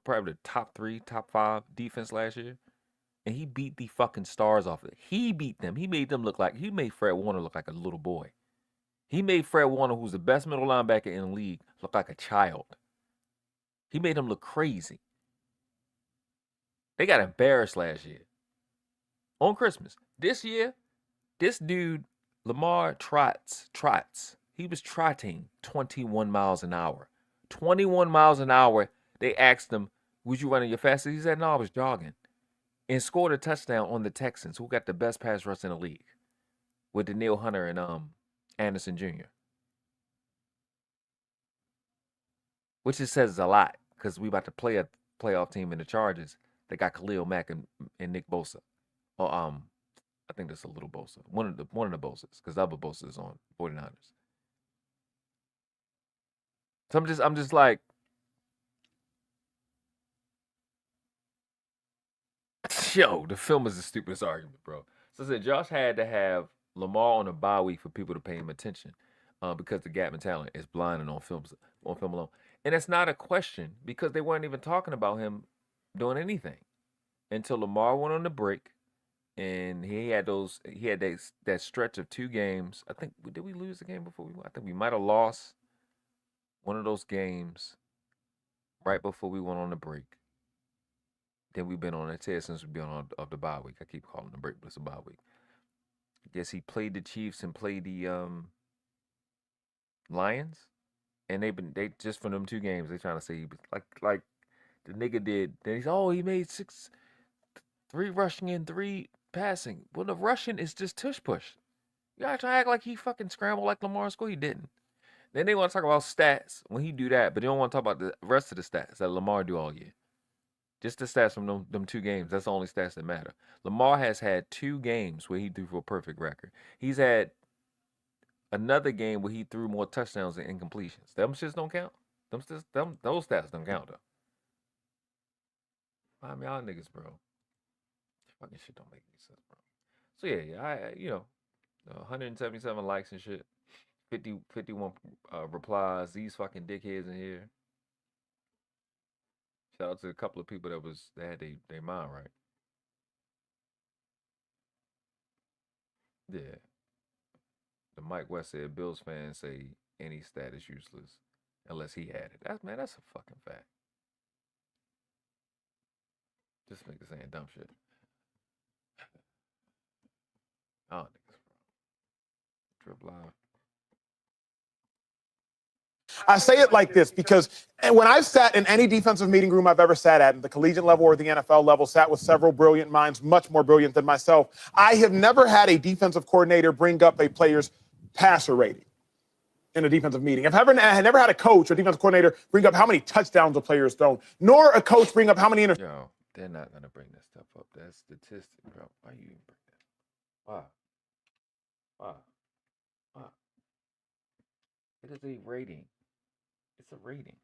probably the top 3, top 5 defense last year. And he beat the fucking stars off it. He beat them. He made Fred Warner look like a little boy. He made Fred Warner, who's the best middle linebacker in the league, look like a child. He made him look crazy. They got embarrassed last year. On Christmas. This year, this dude, Lamar trots. He was trotting 21 miles an hour. 21 miles an hour. They asked him, was you running your fastest? He said, no, I was jogging. And scored a touchdown on the Texans, who got the best pass rush in the league, with Daniil Hunter and Anderson Jr. Which it says a lot, because we about to play a playoff team in the Chargers. They got Khalil Mack and Nick Bosa. Or I think that's a little Bosa. One of the Bosas, because the other Bosa is on 49ers. So I'm just like, yo, the film is the stupidest argument, bro. So I said Josh had to have Lamar on a bye week for people to pay him attention, because the gap in talent is blinding on film alone. And it's not a question, because they weren't even talking about him doing anything until Lamar went on the break. And he had that stretch of 2 games. I think did we lose the game before we won? I think we might have lost one of those games right before we went on the break. Then we've been on a tear since we've been on of the bye week. I keep calling the break, but it's a bye week. I guess he played the Chiefs and played the Lions, and they just from them 2 games they trying to say he was like the nigga did. Then he made 3 rushing and 3 passing. Well, the rushing is just tush push. You gotta try to act like he fucking scrambled like Lamar in school. He didn't. Then they want to talk about stats when he do that, but they don't want to talk about the rest of the stats that Lamar do all year. Just the stats from them 2 games. That's the only stats that matter. Lamar has had 2 games where he threw for a perfect record. He's had another game where he threw more touchdowns than incompletions. Them shits don't count. Those stats don't count though. I mean, y'all niggas, bro. Fucking shit don't make any sense, bro. So yeah, 177 likes and shit. 51 replies. These fucking dickheads in here. Shout out to a couple of people that had their mind right. Yeah. The Mike West said Bills fans say any stat is useless unless he had it. That's a fucking fact. Just niggas saying dumb shit. Oh, niggas, bro. Trip live. I say it like this because when I've sat in any defensive meeting room I've ever sat at the collegiate level or the NFL level, sat with several brilliant minds, much more brilliant than myself, I have never had a defensive coordinator bring up a player's passer rating in a defensive meeting. I never had a coach or defensive coordinator bring up how many touchdowns a player's thrown, nor a coach bring up how many interceptions. Yo, they're not going to bring this stuff up. That's statistic, bro. Why you even bring that? Why? It is a rating. It's a rating.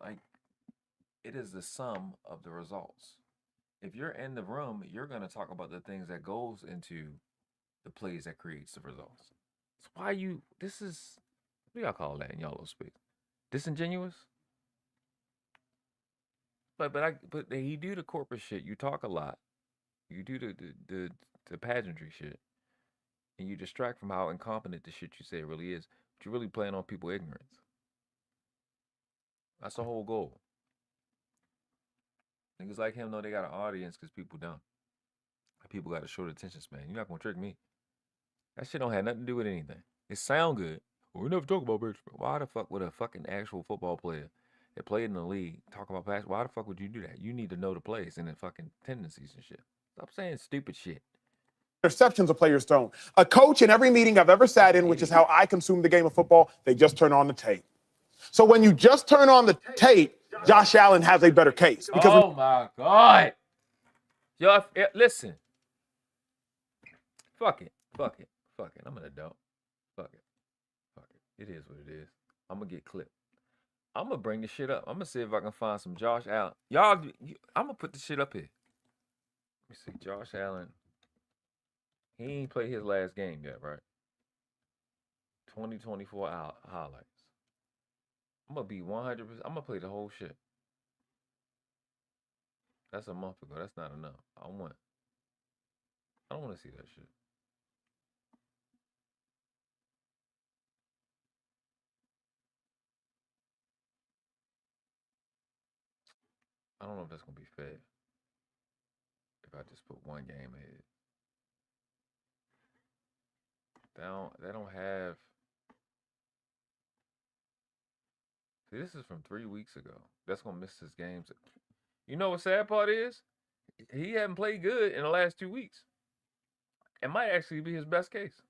Like, it is the sum of the results. If you're in the room, you're going to talk about the things that goes into the plays that creates the results. That's why what do y'all call that in y'all speak? Disingenuous? But he do the corporate shit. You talk a lot. You do the pageantry shit. And you distract from how incompetent the shit you say really is. But you're really playing on people's ignorance. That's the whole goal. Niggas like him know they got an audience because people don't. People got a short attention span. You're not gonna trick me. That shit don't have nothing to do with anything. It sound good. Well, we never talk about baseball. Why the fuck would a fucking actual football player that played in the league talk about basketball? Why the fuck would you do that? You need to know the plays and the fucking tendencies and shit. Stop saying stupid shit. Interceptions of players thrown. A coach in every meeting I've ever sat in, which is how I consume the game of football, they just turn on the tape. So when you just turn on the tape, Josh Allen has a better case. Because my God. Yo, listen. Fuck it. I'm an adult. Fuck it. It is what it is. I'm going to get clipped. I'm going to bring this shit up. I'm going to see if I can find some Josh Allen. I'm going to put this shit up here. Let me see. Josh Allen. He ain't played his last game yet, right? 2024 highlights. I'm going to be 100%. I'm going to play the whole shit. That's a month ago. That's not enough. I don't want to see that shit. I don't know if that's going to be fair. If I just put one game ahead. They don't have. See, this is from 3 weeks ago. That's going to miss his games. You know what sad part is? He hasn't played good in the last 2 weeks. It might actually be his best case.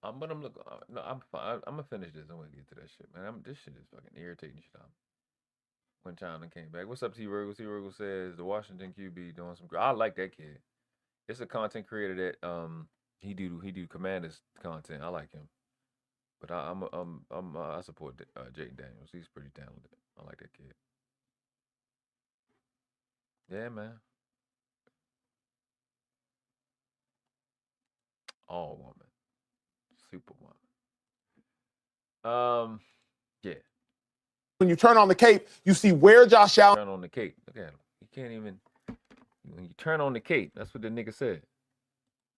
I'm gonna look. No, I'm fine. I'm gonna finish this. I'm gonna get to that shit, man. This shit is fucking irritating shit. When China came back, what's up, T. Virgo? T. Virgo says the Washington QB doing some. I like that kid. It's a content creator that he do Commanders content. I like him, but I support Jayden Daniels. He's pretty talented. I like that kid. Yeah, man. All woman. Superwoman. Yeah. When you turn on the cape, you see where Josh Allen. Turn on the cape. Look at him. He can't even. When you turn on the cape, that's what the nigga said.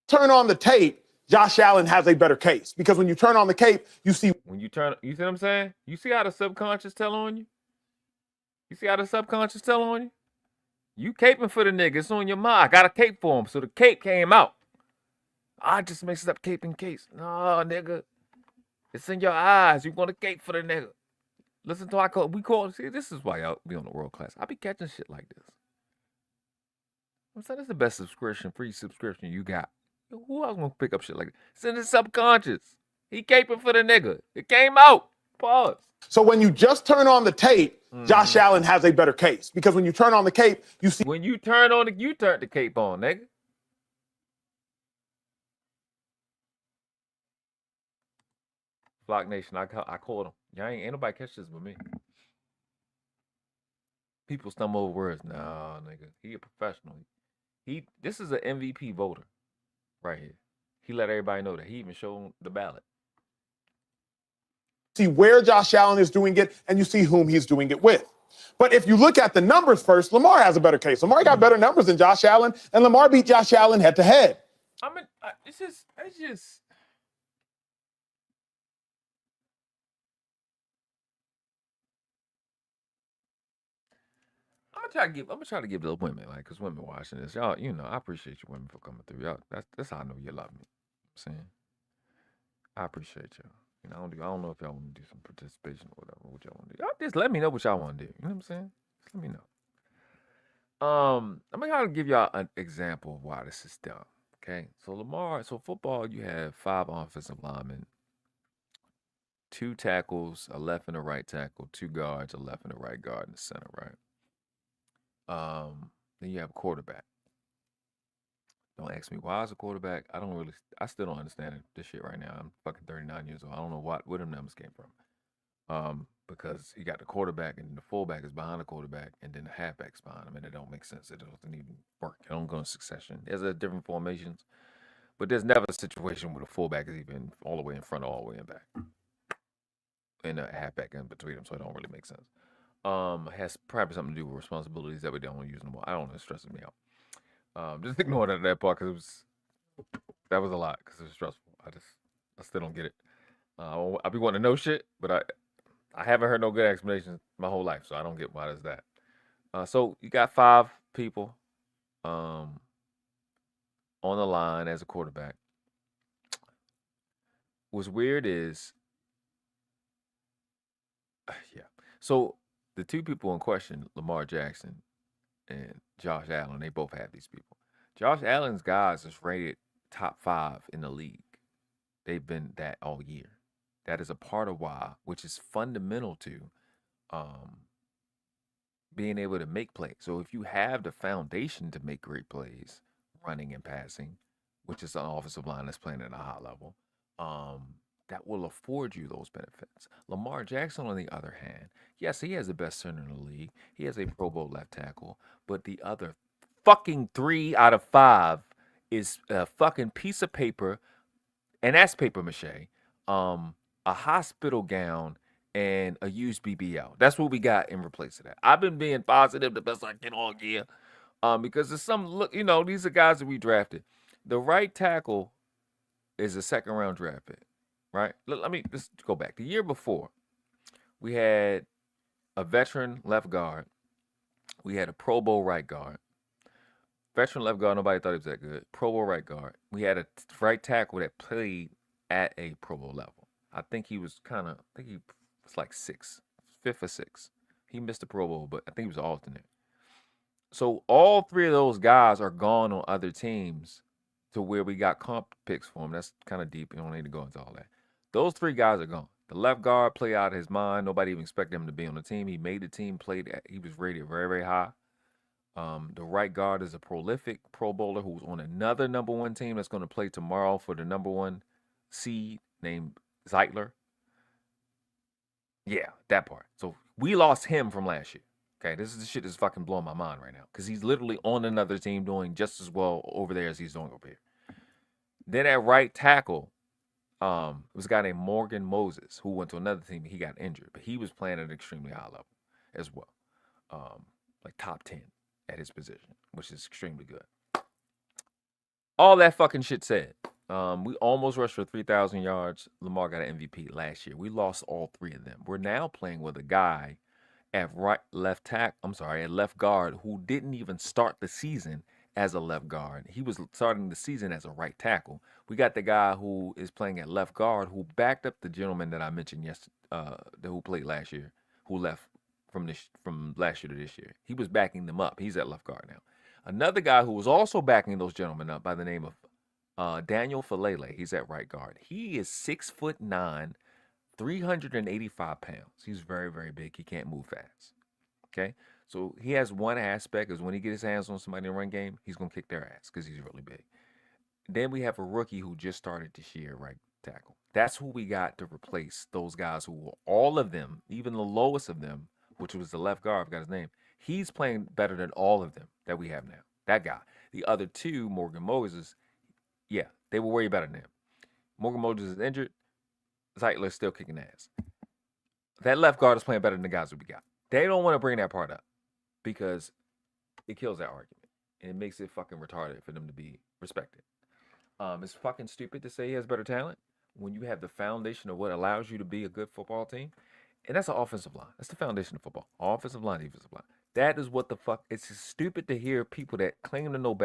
Turn on the tape, Josh Allen has a better case. Because when you turn on the cape, you see. When you turn, you see what I'm saying? You see how the subconscious tell on you? You see how the subconscious tell on you? You caping for the nigga. It's on your mind. I got a cape for him. So the cape came out. I just mixed up cape and case. No, nigga. It's in your eyes. You want to cape for the nigga. Listen to see, this is why y'all be on the world class. I be catching shit like this. I'm saying it's the best free subscription you got. Who else gonna pick up shit like that? It's in his subconscious. He caping for the nigga. It came out. Pause. So when you just turn on the tape, Josh Allen has a better case. Because when you turn on the cape, you see. When you turn the cape on, nigga. Flock Nation, I called him. Y'all ain't nobody catch this but me. People stumble over words. Nah, nigga. He a professional. This is an MVP voter right here. He let everybody know that. He even showed the ballot. See where Josh Allen is doing it, and you see whom he's doing it with. But if you look at the numbers first, Lamar has a better case. Lamar got better numbers than Josh Allen, and Lamar beat Josh Allen head to head. I mean, it's just. I'm gonna try to give the women, like, cause women watching this, y'all, I appreciate you women for coming through. Y'all, that's how I know you love me. I'm saying, I appreciate y'all. I don't know if y'all want to do some participation or whatever. What y'all want to do? Y'all just let me know what y'all want to do. You know what I'm saying? Just let me know. I'm gonna give y'all an example of why this is dumb. Okay, so football, you have 5 offensive linemen, 2 tackles, a left and a right tackle, 2 guards, a left and a right guard in the center, right? Then you have a quarterback. Don't ask me why is a quarterback. I still don't understand this shit right now. I'm fucking 39 years old. I don't know where them numbers came from. Because you got the quarterback and the fullback is behind the quarterback and then the halfback's behind him, and it don't make sense. It doesn't even work. It don't go in succession. There's different formations, but there's never a situation where the fullback is even all the way in front or all the way in back. And the halfback in between them, so it don't really make sense. Has probably something to do with responsibilities that we don't use no more. I don't know, it stresses me out. Just ignore that part because that was a lot because it was stressful. I still don't get it. I be wanting to know shit, but I haven't heard no good explanations my whole life, so I don't get why there's that. So you got 5 people on the line as a quarterback. What's weird is, yeah. So the 2 people in question, Lamar Jackson and Josh Allen, they both have these people. Josh Allen's guys is rated top 5 in the league. They've been that all year. That is a part of why, which is fundamental to being able to make plays. So if you have the foundation to make great plays, running and passing, which is an offensive line that's playing at a high level, that will afford you those benefits. Lamar Jackson, on the other hand, yes, he has the best center in the league. He has a Pro Bowl left tackle, but the other fucking 3 out of 5 is a fucking piece of paper, and that's paper mache, a hospital gown, and a used BBL. That's what we got in replace of that. I've been being positive the best I can all year, because there's these are guys that we drafted. The right tackle is a 2nd round draft pick. Right? Let me just go back. The year before, we had a veteran left guard. We had a Pro Bowl right guard. Veteran left guard, nobody thought he was that good. Pro Bowl right guard. We had a right tackle that played at a Pro Bowl level. I think he was like 5th or 6th. He missed the Pro Bowl, but I think he was an alternate. So all 3 of those guys are gone on other teams to where we got comp picks for him. That's kind of deep. You don't need to go into all that. Those 3 guys are gone. The left guard played out of his mind. Nobody even expected him to be on the team. He made the team, he was rated very, very high. The right guard is a prolific Pro Bowler who's on another number 1 team that's going to play tomorrow for the number 1 seed named Zeitler. Yeah, that part. So we lost him from last year. Okay, this shit is fucking blowing my mind right now because he's literally on another team doing just as well over there as he's doing over here. Then at right tackle, It was a guy named Morgan Moses who went to another team. He got injured, but he was playing at an extremely high level as well, like top 10 at his position, which is extremely good. All that fucking shit said, we almost rushed for 3,000 yards. Lamar got an MVP last year. We lost all 3 of them. We're now playing with a guy at left guard who didn't even start the season as a left guard. He was starting the season as a right tackle. We got the guy who is playing at left guard who backed up the gentleman that I mentioned yesterday, who played last year, who left from last year to this year. He was backing them up. He's at left guard now. Another guy who was also backing those gentlemen up by the name of Daniel Falele. He's at right guard. He is 6'9", 385 pounds. He's very, very big. He can't move fast. Okay? So he has one aspect is when he gets his hands on somebody in the run game, he's going to kick their ass because he's really big. Then we have a rookie who just started this year, right tackle. That's who we got to replace those guys who were all of them, even the lowest of them, which was the left guard, I forgot his name. He's playing better than all of them that we have now. That guy. The other 2, Morgan Moses, yeah, they were way better than him. Morgan Moses is injured. Zeitler's still kicking ass. That left guard is playing better than the guys that we got. They don't want to bring that part up because it kills that argument. And it makes it fucking retarded for them to be respected. It's fucking stupid to say he has better talent when you have the foundation of what allows you to be a good football team. And that's the offensive line. That's the foundation of football. Offensive line, defensive line. That is what the fuck. It's stupid to hear people that claim to know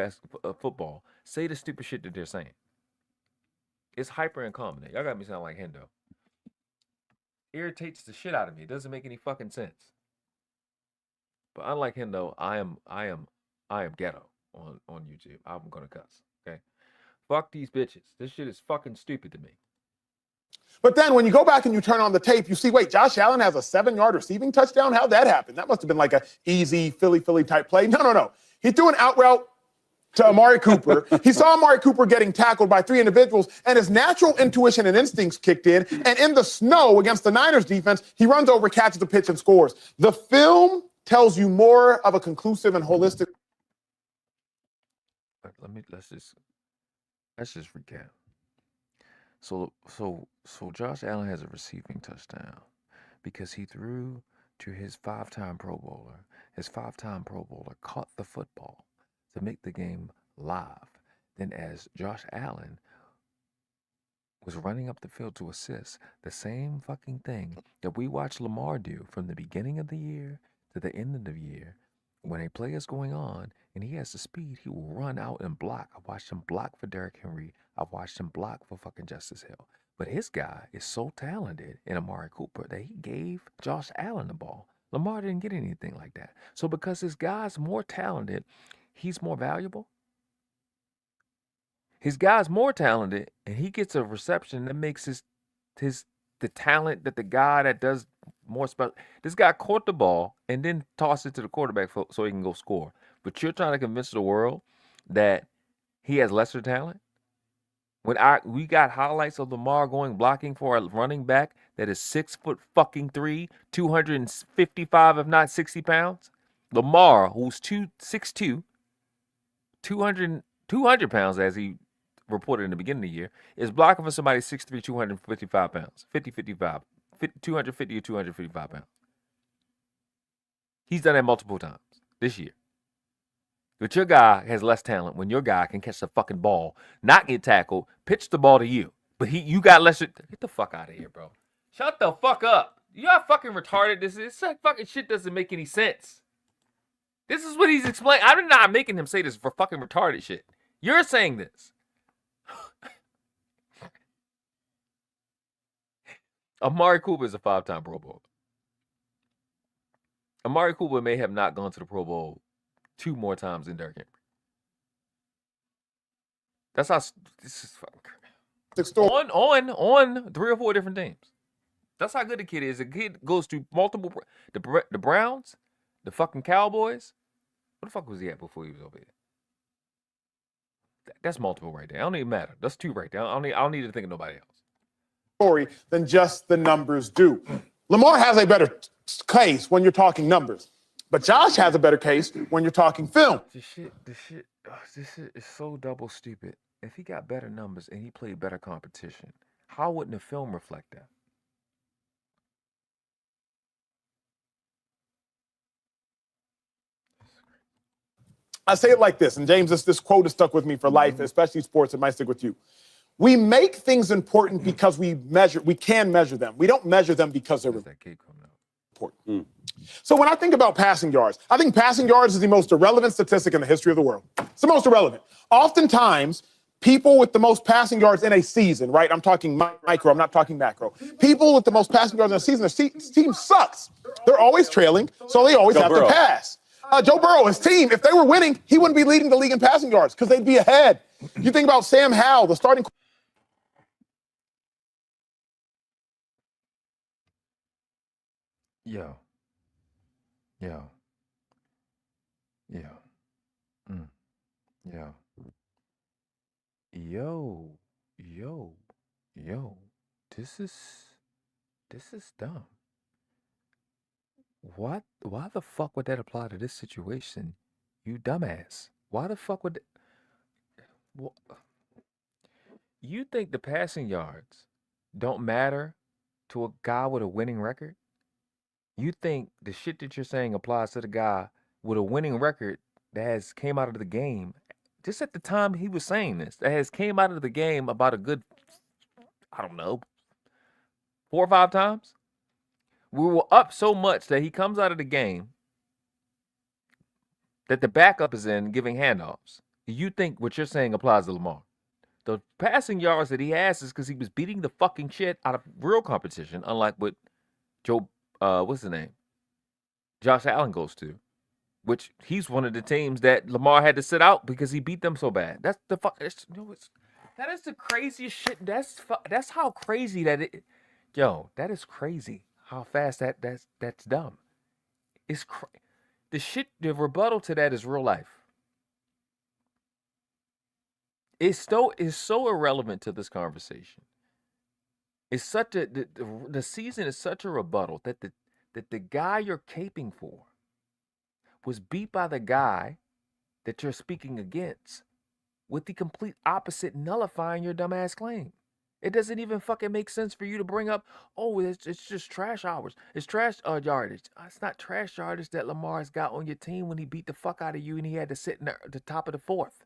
football say the stupid shit that they're saying. It's hyper incompetent. Y'all got me sound like Hendo. Irritates the shit out of me. It doesn't make any fucking sense. But unlike Hendo, I am ghetto on YouTube. I'm gonna cuss. Okay. Fuck these bitches. This shit is fucking stupid to me. But then when you go back and you turn on the tape, you see, wait, Josh Allen has a 7-yard receiving touchdown? How'd that happen? That must have been like a easy Philly type play. No. He threw an out route to Amari Cooper. He saw Amari Cooper getting tackled by 3 individuals, and his natural intuition and instincts kicked in. And in the snow against the Niners defense, he runs over, catches the pitch, and scores. The film tells you more of a conclusive and holistic. Let's just recap. So Josh Allen has a receiving touchdown because he threw to his 5-time Pro Bowler. His 5-time Pro Bowler caught the football to make the game live. Then as Josh Allen was running up the field to assist, the same fucking thing that we watched Lamar do from the beginning of the year to the end of the year. When a play is going on and he has the speed, he will run out and block. I watched him block for Derrick Henry. I watched him block for fucking Justice Hill. But his guy is so talented in Amari Cooper that he gave Josh Allen the ball. Lamar didn't get anything like that. So because his guy's more talented, he's more valuable. His guy's more talented, and he gets a reception that makes the talent that the guy that does more special. This guy caught the ball and then tossed it to the quarterback so he can go score. But you're trying to convince the world that he has lesser talent? When we got highlights of Lamar blocking for a running back that is 6'3", 255 if not 60 pounds. Lamar, who's 6'2", 200 pounds as he reported in the beginning of the year, is blocking for somebody 6'3", 255 pounds, 250 or 255 pounds. He's done that multiple times this year. But your guy has less talent when your guy can catch the fucking ball, not get tackled, pitch the ball to you. But you got lesser. Get the fuck out of here, bro. Shut the fuck up. You are fucking retarded. This fucking shit doesn't make any sense. This is what he's explaining. I'm not making him say this for fucking retarded shit. You're saying this. Amari Cooper is a 5-time Pro Bowler. Amari Cooper may have not gone to the Pro Bowl 2 more times than Derrick Henry. That's how this is fucking on 3 or 4 different teams. That's how good the kid is. The kid goes to multiple the Browns, the fucking Cowboys. What the fuck was he at before he was over here? That's multiple right there. I don't even matter. That's 2 right there. I don't need to think of nobody else. Story than just the numbers do. Lamar has a better case when you're talking numbers, but Josh has a better case when you're talking film. This shit is so double stupid. If he got better numbers and he played better competition, How wouldn't the film reflect that? I say it like this, and James, this quote has stuck with me for life, especially sports. It might stick with you. We make things important because we can measure them. We don't measure them because they're important. So when I think about passing yards, I think passing yards is the most irrelevant statistic in the history of the world. It's the most irrelevant. Oftentimes, people with the most passing yards in a season, right? I'm talking micro, I'm not talking macro. People with the most passing yards in a season, their team sucks. They're always trailing, so they always have to pass. Joe Burrow, his team, if they were winning, he wouldn't be leading the league in passing yards because they'd be ahead. You think about Sam Howell, the starting. Yo. Yo. Yo. Yo. Yo. Yo. Yo. This is dumb. What? Why the fuck would that apply to this situation? You dumbass. Why the fuck would you think the passing yards don't matter to a guy with a winning record? You think the shit that you're saying applies to the guy with a winning record that has came out of the game just at the time he was saying this, that has came out of the game about a good, I don't know, 4 or 5 times? We were up so much that he comes out of the game that the backup is in giving handoffs. You think what you're saying applies to Lamar? The passing yards that he has is because he was beating the fucking shit out of real competition, unlike what what's his name? Josh Allen goes to, which he's one of the teams that Lamar had to sit out because he beat them so bad. That's the fuck. That is the craziest shit. That's how crazy that it. Yo, that is crazy. How fast that's dumb. It's the shit. The rebuttal to that is real life. It's so irrelevant to this conversation. It's such a the season is such a rebuttal that the guy you're caping for was beat by the guy that you're speaking against with the complete opposite nullifying your dumbass claim. It doesn't even fucking make sense for you to bring up, oh, it's just trash hours. It's trash yardage. It's not trash yardage that Lamar's got on your team when he beat the fuck out of you and he had to sit in the top of the 4th.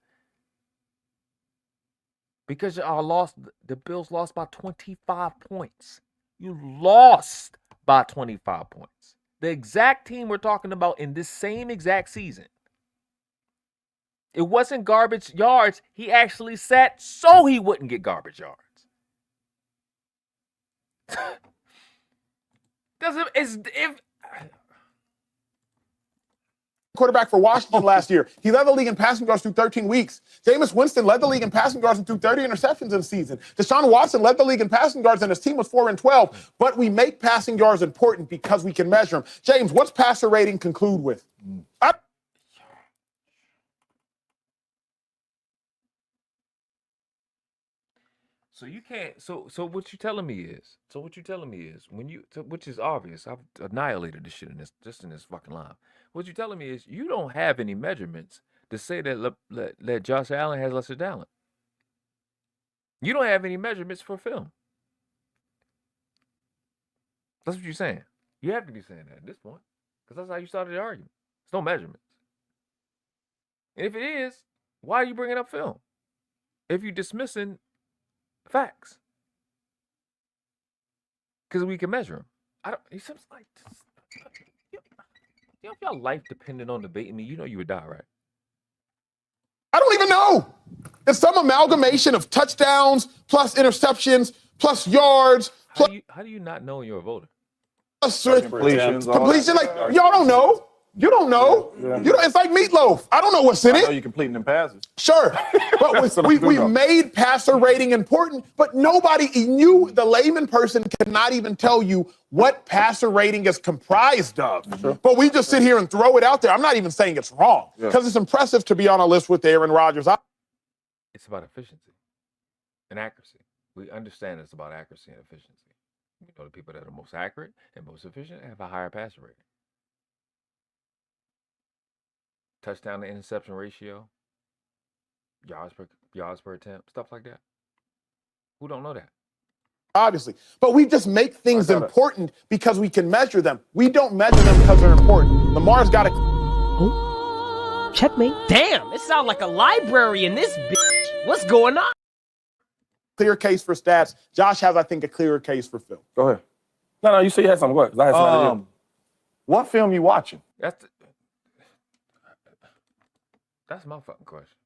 Because the Bills lost by 25 points. You lost by 25 points. The exact team we're talking about in this same exact season. It wasn't garbage yards. He actually sat so he wouldn't get garbage yards. Quarterback for Washington last year. He led the league in passing yards through 13 weeks. Jameis Winston led the league in passing yards and threw 30 interceptions in the season. Deshaun Watson led the league in passing yards and his team was 4-12. But we make passing yards important because we can measure them. James, what's passer rating conclude with? So you can't. So what you're telling me is. Which is obvious. I've annihilated this shit in this fucking line. What you're telling me is you don't have any measurements to say that Josh Allen has lesser talent. You don't have any measurements for film. That's what you're saying. You have to be saying that at this point, because that's how you started the argument. There's no measurements. And if it is, why are you bringing up film? If you're dismissing facts, because we can measure them. It seems like, if your life depended on debating me, you know you would die, right? I don't even know. It's some amalgamation of touchdowns plus interceptions plus yards. How do you not know you're a voter? Completion. Like y'all don't know. You don't know. Yeah. It's like meatloaf. I don't know what's in it. I know you're completing them passes. Sure. But we made passer rating important, but nobody, the layman person cannot even tell you what passer rating is comprised of. Sure. But we just sit here and throw it out there. I'm not even saying it's wrong, because it's impressive to be on a list with Aaron Rodgers. It's about efficiency and accuracy. We understand it's about accuracy and efficiency. You know, the people that are most accurate and most efficient have a higher passer rating. Touchdown to interception ratio, yards per attempt, stuff like that. Who don't know that? obviously. But we just make things important because we can measure them. We don't measure them because they're important. Lamar's got to... Oh, checkmate. Damn, it sounds like a library in this bitch. What's going on? Clear case for stats. Josh has, I think, a clearer case for film. Go ahead. No, you say you had something. Go ahead. I had something what film you watching? That's my fucking question.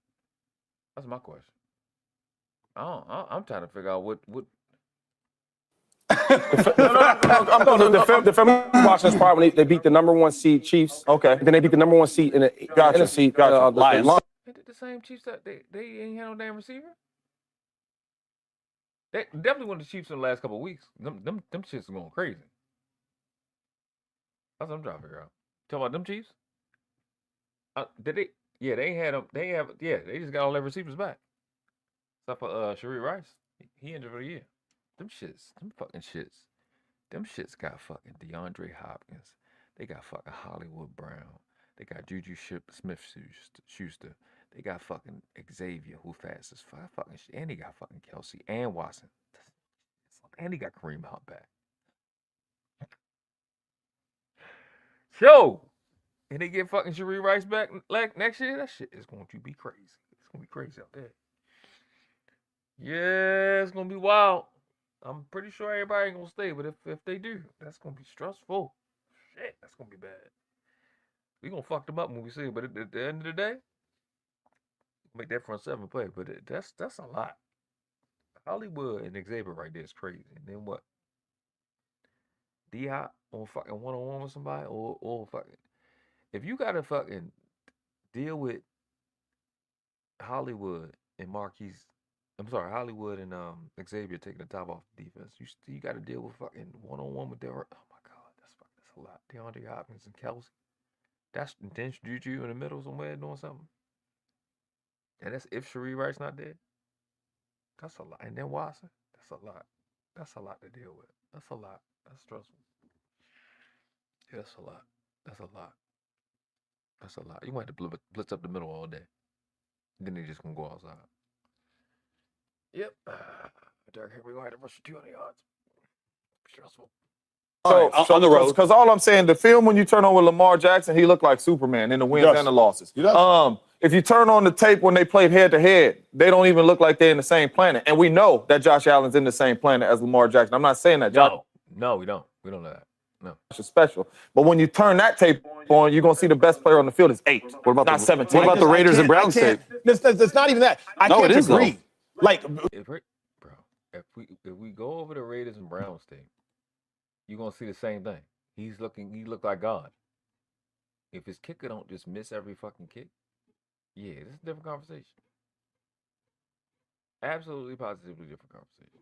That's my question. I'm trying to figure out what. The film you watching is probably when they beat the number 1 seed Chiefs. Okay. And then they beat the number 1 seed in the NFC. Lions. They did the same Chiefs that they ain't had no damn receiver. They definitely won the Chiefs in the last couple of weeks. Them shits are going crazy. That's what I'm trying to figure out. Talking about them Chiefs? Did they? Yeah, they ain't had them. They just got all their receivers back. Except for Sheree Rice. He injured for the year. Them fucking shits got fucking DeAndre Hopkins. They got fucking Hollywood Brown. They got Juju Smith-Schuster. They got fucking Xavier, who fast as fucking shit. And they got fucking Kelsey and Watson. And he got Kareem Hunt back. Yo! And they get fucking Sheree Rice back next year? That shit is going to be crazy. It's going to be crazy out there. Yeah, it's going to be wild. I'm pretty sure everybody ain't going to stay, but if they do, that's going to be stressful. Shit, that's going to be bad. We going to fuck them up when we see it, but at the end of the day, make that front seven play, but that's a lot. Hollywood and Xavier right there is crazy. And then what? D-Hop on fucking one-on-one with somebody or fucking... If you got to fucking deal with Hollywood and Hollywood and Xavier taking the top off the defense, you got to deal with fucking one-on-one with their... Oh, my God. That's a lot. DeAndre Hopkins and Kelsey. That's intense Juju in the middle somewhere doing something. And that's if Sheree Rice not there. That's a lot. And then Watson. That's a lot. That's a lot to deal with. That's a lot. That's stressful. Yeah, that's a lot. That's a lot. That's a lot. You might have to blitz up the middle all day. Then they just gonna go outside. Yep. Derrick Henry might have rushed for 200 yards. Stressful. So on the road, because all I'm saying, the film when you turn on with Lamar Jackson, he looked like Superman in the wins and the losses. If you turn on the tape when they played head to head, they don't even look like they're in the same planet. And we know that Josh Allen's in the same planet as Lamar Jackson. I'm not saying that. No, we don't. We don't know that. No. It's special. But when you turn that tape on, you're going to see the best player on the field is 8. What about not 17? What about the Raiders and Browns tape? It's not even that. I can't agree. Like, if we go over the Raiders and Browns tape, you're gonna see the same thing. He looked like God. If his kicker don't just miss every fucking kick, yeah, this is a different conversation. Absolutely, positively different conversation.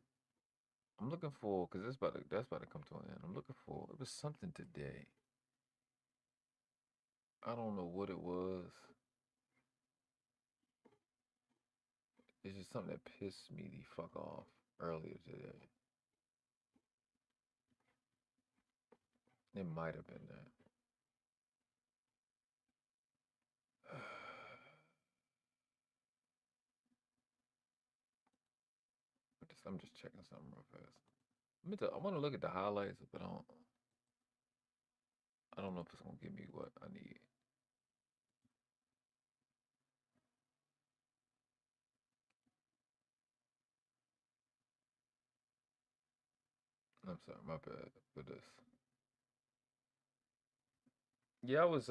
I'm looking for, because that's about to come to an end. I'm looking for, it was something today. I don't know what it was. It's just something that pissed me the fuck off earlier today. It might have been that. I'm just checking something real fast. I want to look at the highlights, but I don't know if it's gonna give me what I need. I'm sorry, my bad for this. Yeah, I was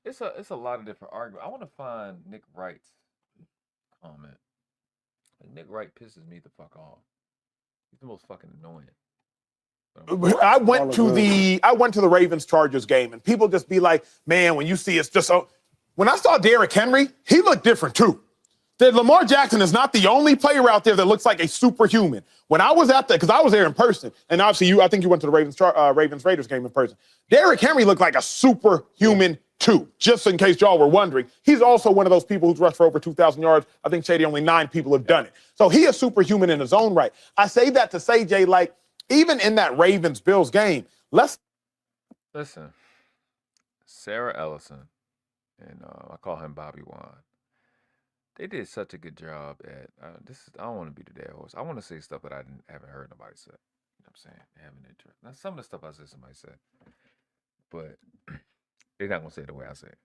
it's a lot of different arguments. I want to find Nick Wright's comment. Like, Nick Wright pisses me the fuck off. He's the most fucking annoying. I went to the Ravens Chargers game, and people just be like, man, when you see it's just so. When I saw Derrick Henry, he looked different too. Lamar Jackson is not the only player out there that looks like a superhuman. When I was out there, because I was there in person, and obviously I think you went to the Ravens-Raiders game in person. Derrick Henry looked like a superhuman too, just in case y'all were wondering. He's also one of those people who's rushed for over 2,000 yards. I think, Shady, only 9 people have done it. So he is superhuman in his own right. I say that to say, Jay, like, even in that Ravens-Bills game, Listen, Sarah Ellison, and I call him Bobby Wine. They did such a good job at this. I don't want to be the dead horse. I want to say stuff that haven't heard nobody say. You know what I'm saying? They haven't interest. Now some of the stuff I said somebody said, but they're not gonna say it the way I say it,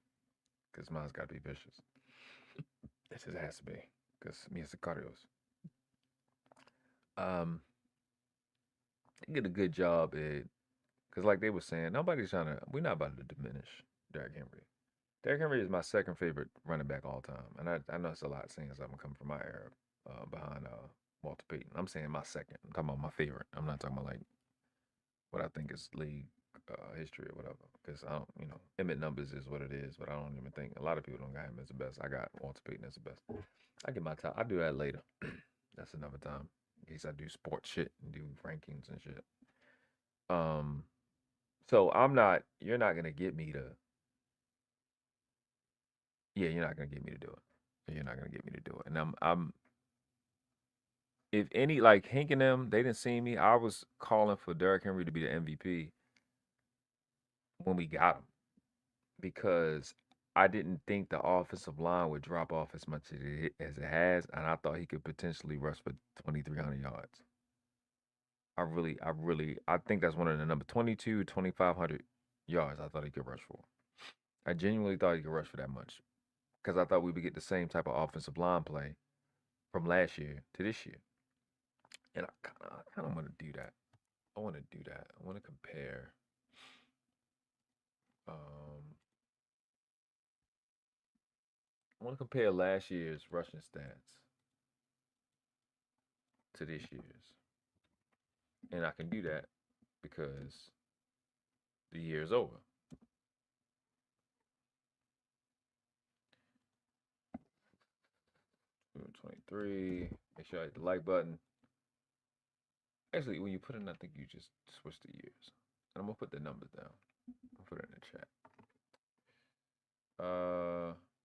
because mine's got to be vicious. It just has to be, because me as a cardios. They did a good job at, because like they were saying, we're not about to diminish Derrick Henry. Derrick Henry is my second favorite running back all time, and I know it's a lot saying I'm coming from my era behind Walter Payton. I'm saying my second. I'm talking about my favorite. I'm not talking about like what I think is league history or whatever. Because I don't, Emmett numbers is what it is, but I don't even think a lot of people don't got him as the best. I got Walter Payton as the best. I get my top. I do that later. That's another time. In case I do sports shit and do rankings and shit. So you're not gonna get me to. Yeah, you're not gonna get me to do it. You're not gonna get me to do it. And I'm if any, like Hank and them, they didn't see me. I was calling for Derrick Henry to be the MVP when we got him, because I didn't think the offensive line would drop off as much as it has, and I thought he could potentially rush for 2,300 yards. I think that's one of the number 2,500 yards I thought he could rush for. I genuinely thought he could rush for that much, because I thought we would get the same type of offensive line play from last year to this year. And I kind of want to do that. I want to do that. I want to compare. I want to compare last year's rushing stats to this year's. And I can do that because the year's over. June 23. Make sure I hit the like button. Actually, when you put in, I think you just switch the years. And I'm going to put the numbers down. I'll put it in the chat.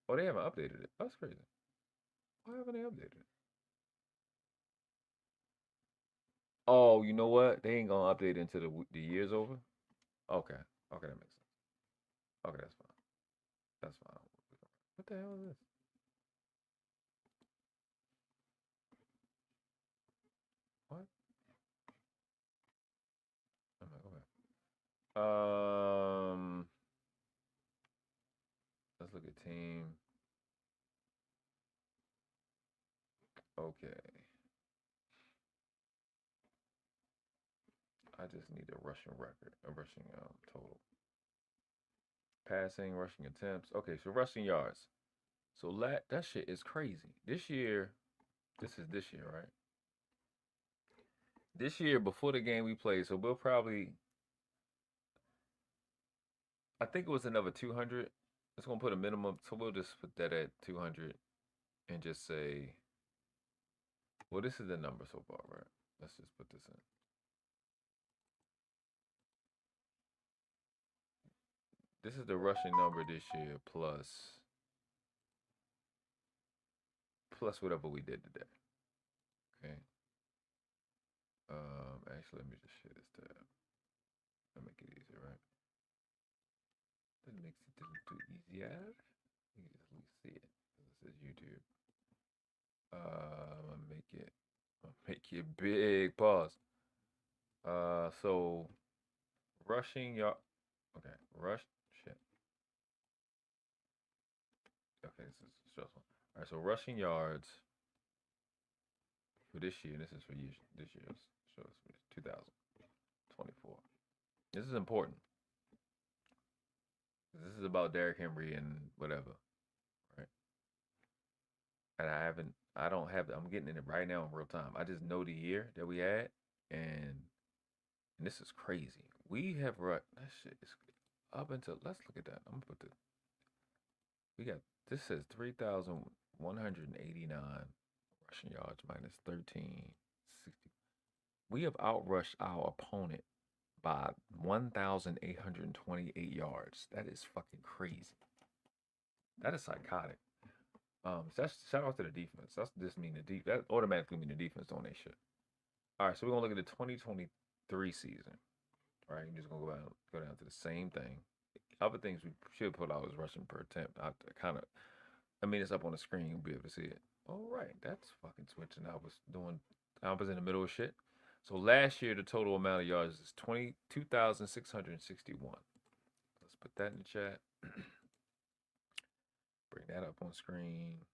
Oh, they haven't updated it. That's crazy. Why haven't they updated it? Oh, you know what? They ain't gonna update it until the year's over. Okay, that makes sense. Okay, that's fine. That's fine. What the hell is this? What? Okay. Let's look at team. Okay. I just need a rushing record, a rushing total. Passing, rushing attempts. Okay, so rushing yards. So that shit is crazy. This year, this year, right? This year, before the game we played, so we'll probably, I think it was another 200. It's gonna put a minimum, so we'll just put that at 200 and just say, well, this is the number so far, right? Let's just put this in. This is the rushing number this year plus whatever we did today. Okay. Actually, let me just share this tab. That'll make it easier, right? That makes it too easier. You can just at least see it. This is YouTube. I'm gonna make it big. Pause. So rushing yard. Okay, rush. Shit. Okay, this is stressful. All right, so rushing yards for this year. This is for this year's. So it's 2024. This is important. This is about Derrick Henry and whatever, right? And I'm getting in it right now in real time. I just know the year that we had, and this is crazy. We have that shit is up until, let's look at that. I'm gonna put this says 3,189 rushing yards minus 1,360. We have outrushed our opponent by 1,828 yards. That is fucking crazy. That is psychotic. Shout out to the defense. That automatically mean the defense doing their shit. All right, so we're gonna look at the 2023 season. All right, you're just gonna go down to the same thing. Other things we should put out is rushing per attempt. I kind of I mean, it's up on the screen. You'll be able to see it. All right, that's fucking switching. I was in the middle of shit. So last year, the total amount of yards is 22,661. Let's put that in the chat. Bring that up on screen.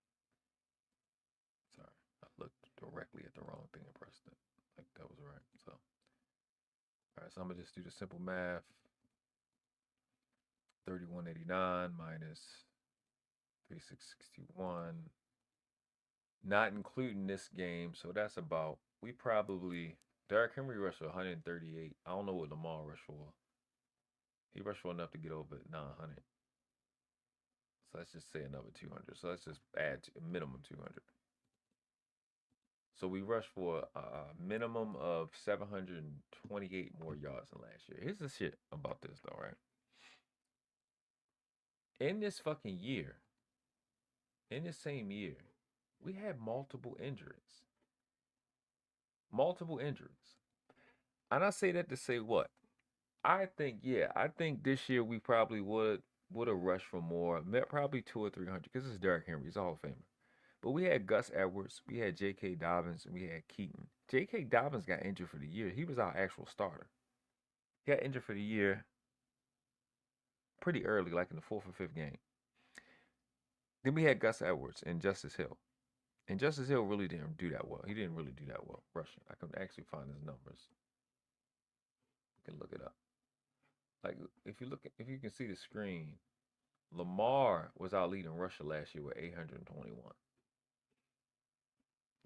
Sorry, I looked directly at the wrong thing and pressed it. Like that was right. So, all right, so I'm gonna just do the simple math. 3189 minus 3661. Not including this game, so that's about, Derrick Henry rushed for 138. I don't know what Lamar rushed for. He rushed for enough to get over 900. So let's just say another 200. So let's just add a minimum 200. So we rushed for a minimum of 728 more yards than last year. Here's the shit about this though, right? In this fucking year, in this same year, we had multiple injuries. Multiple injuries. And I say that to say what? I think this year we probably would have rushed for more, probably 200 or 300, because it's Derrick Henry, he's a Hall of Famer. But we had Gus Edwards, we had J.K. Dobbins, and we had Keaton. J.K. Dobbins got injured for the year. He was our actual starter. He got injured for the year pretty early, like in the 4th or 5th game. Then we had Gus Edwards and Justice Hill. And Justice Hill really didn't do that well. He didn't really do that well rushing. I can actually find his numbers. You can look it up. Like if you can see the screen, Lamar was our leading rusher last year with 821.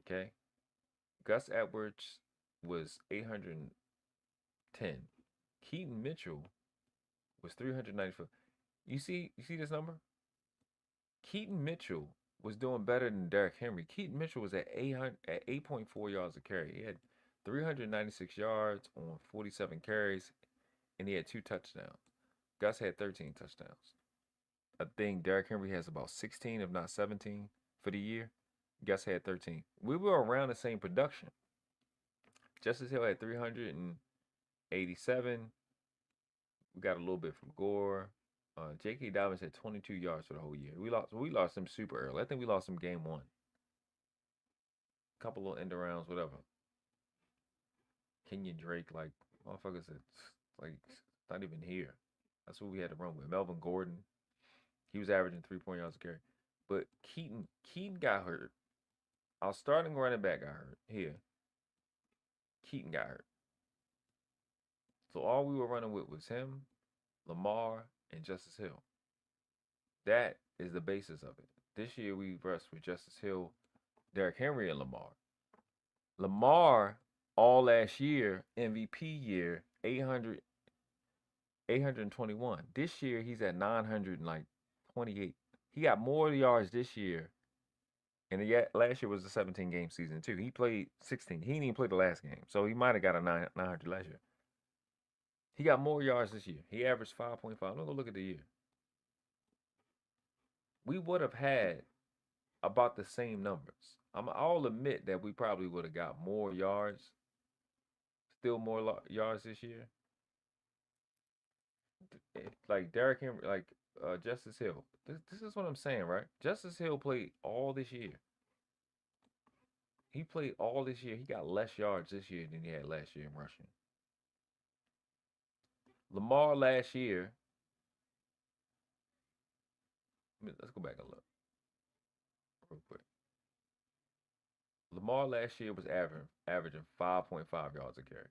Okay. Gus Edwards was 810. Keaton Mitchell was 394. You see this number? Keaton Mitchell was doing better than Derrick Henry. Keaton Mitchell was at 8.4 yards a carry. He had 396 yards on 47 carries, and he had 2 touchdowns. Gus had 13 touchdowns. I think Derrick Henry has about 16, if not 17, for the year. Gus had 13. We were around the same production. Justice Hill had 387. We got a little bit from Gore. J.K. Dobbins had 22 yards for the whole year. We lost him super early. I think we lost him game 1. Couple of end arounds, whatever. Kenyon Drake, like, motherfuckers, it's not even here. That's what we had to run with. Melvin Gordon, he was averaging 3 yards a carry. But Keaton got hurt. Our starting running back got hurt here. Keaton got hurt. So all we were running with was him, Lamar, and Justice Hill. That is the basis of it. This year we rushed with Justice Hill, Derrick Henry, and Lamar. Lamar, all last year, MVP year, 821. This year he's at 928. He got more yards this year. And last year was a 17-game season too. He played 16. He didn't even play the last game. So he might have got a 900 last year. He got more yards this year. He averaged 5.5. I'm going to look at the year. We would have had about the same numbers. I'll admit that we probably would have got more yards. Still more yards this year. Like Derrick Henry, like Justice Hill. This is what I'm saying, right? Justice Hill played all this year. He played all this year. He got less yards this year than he had last year in rushing. Lamar last year. Let's go back and look real quick. Lamar last year was averaging 5.5 yards a carry.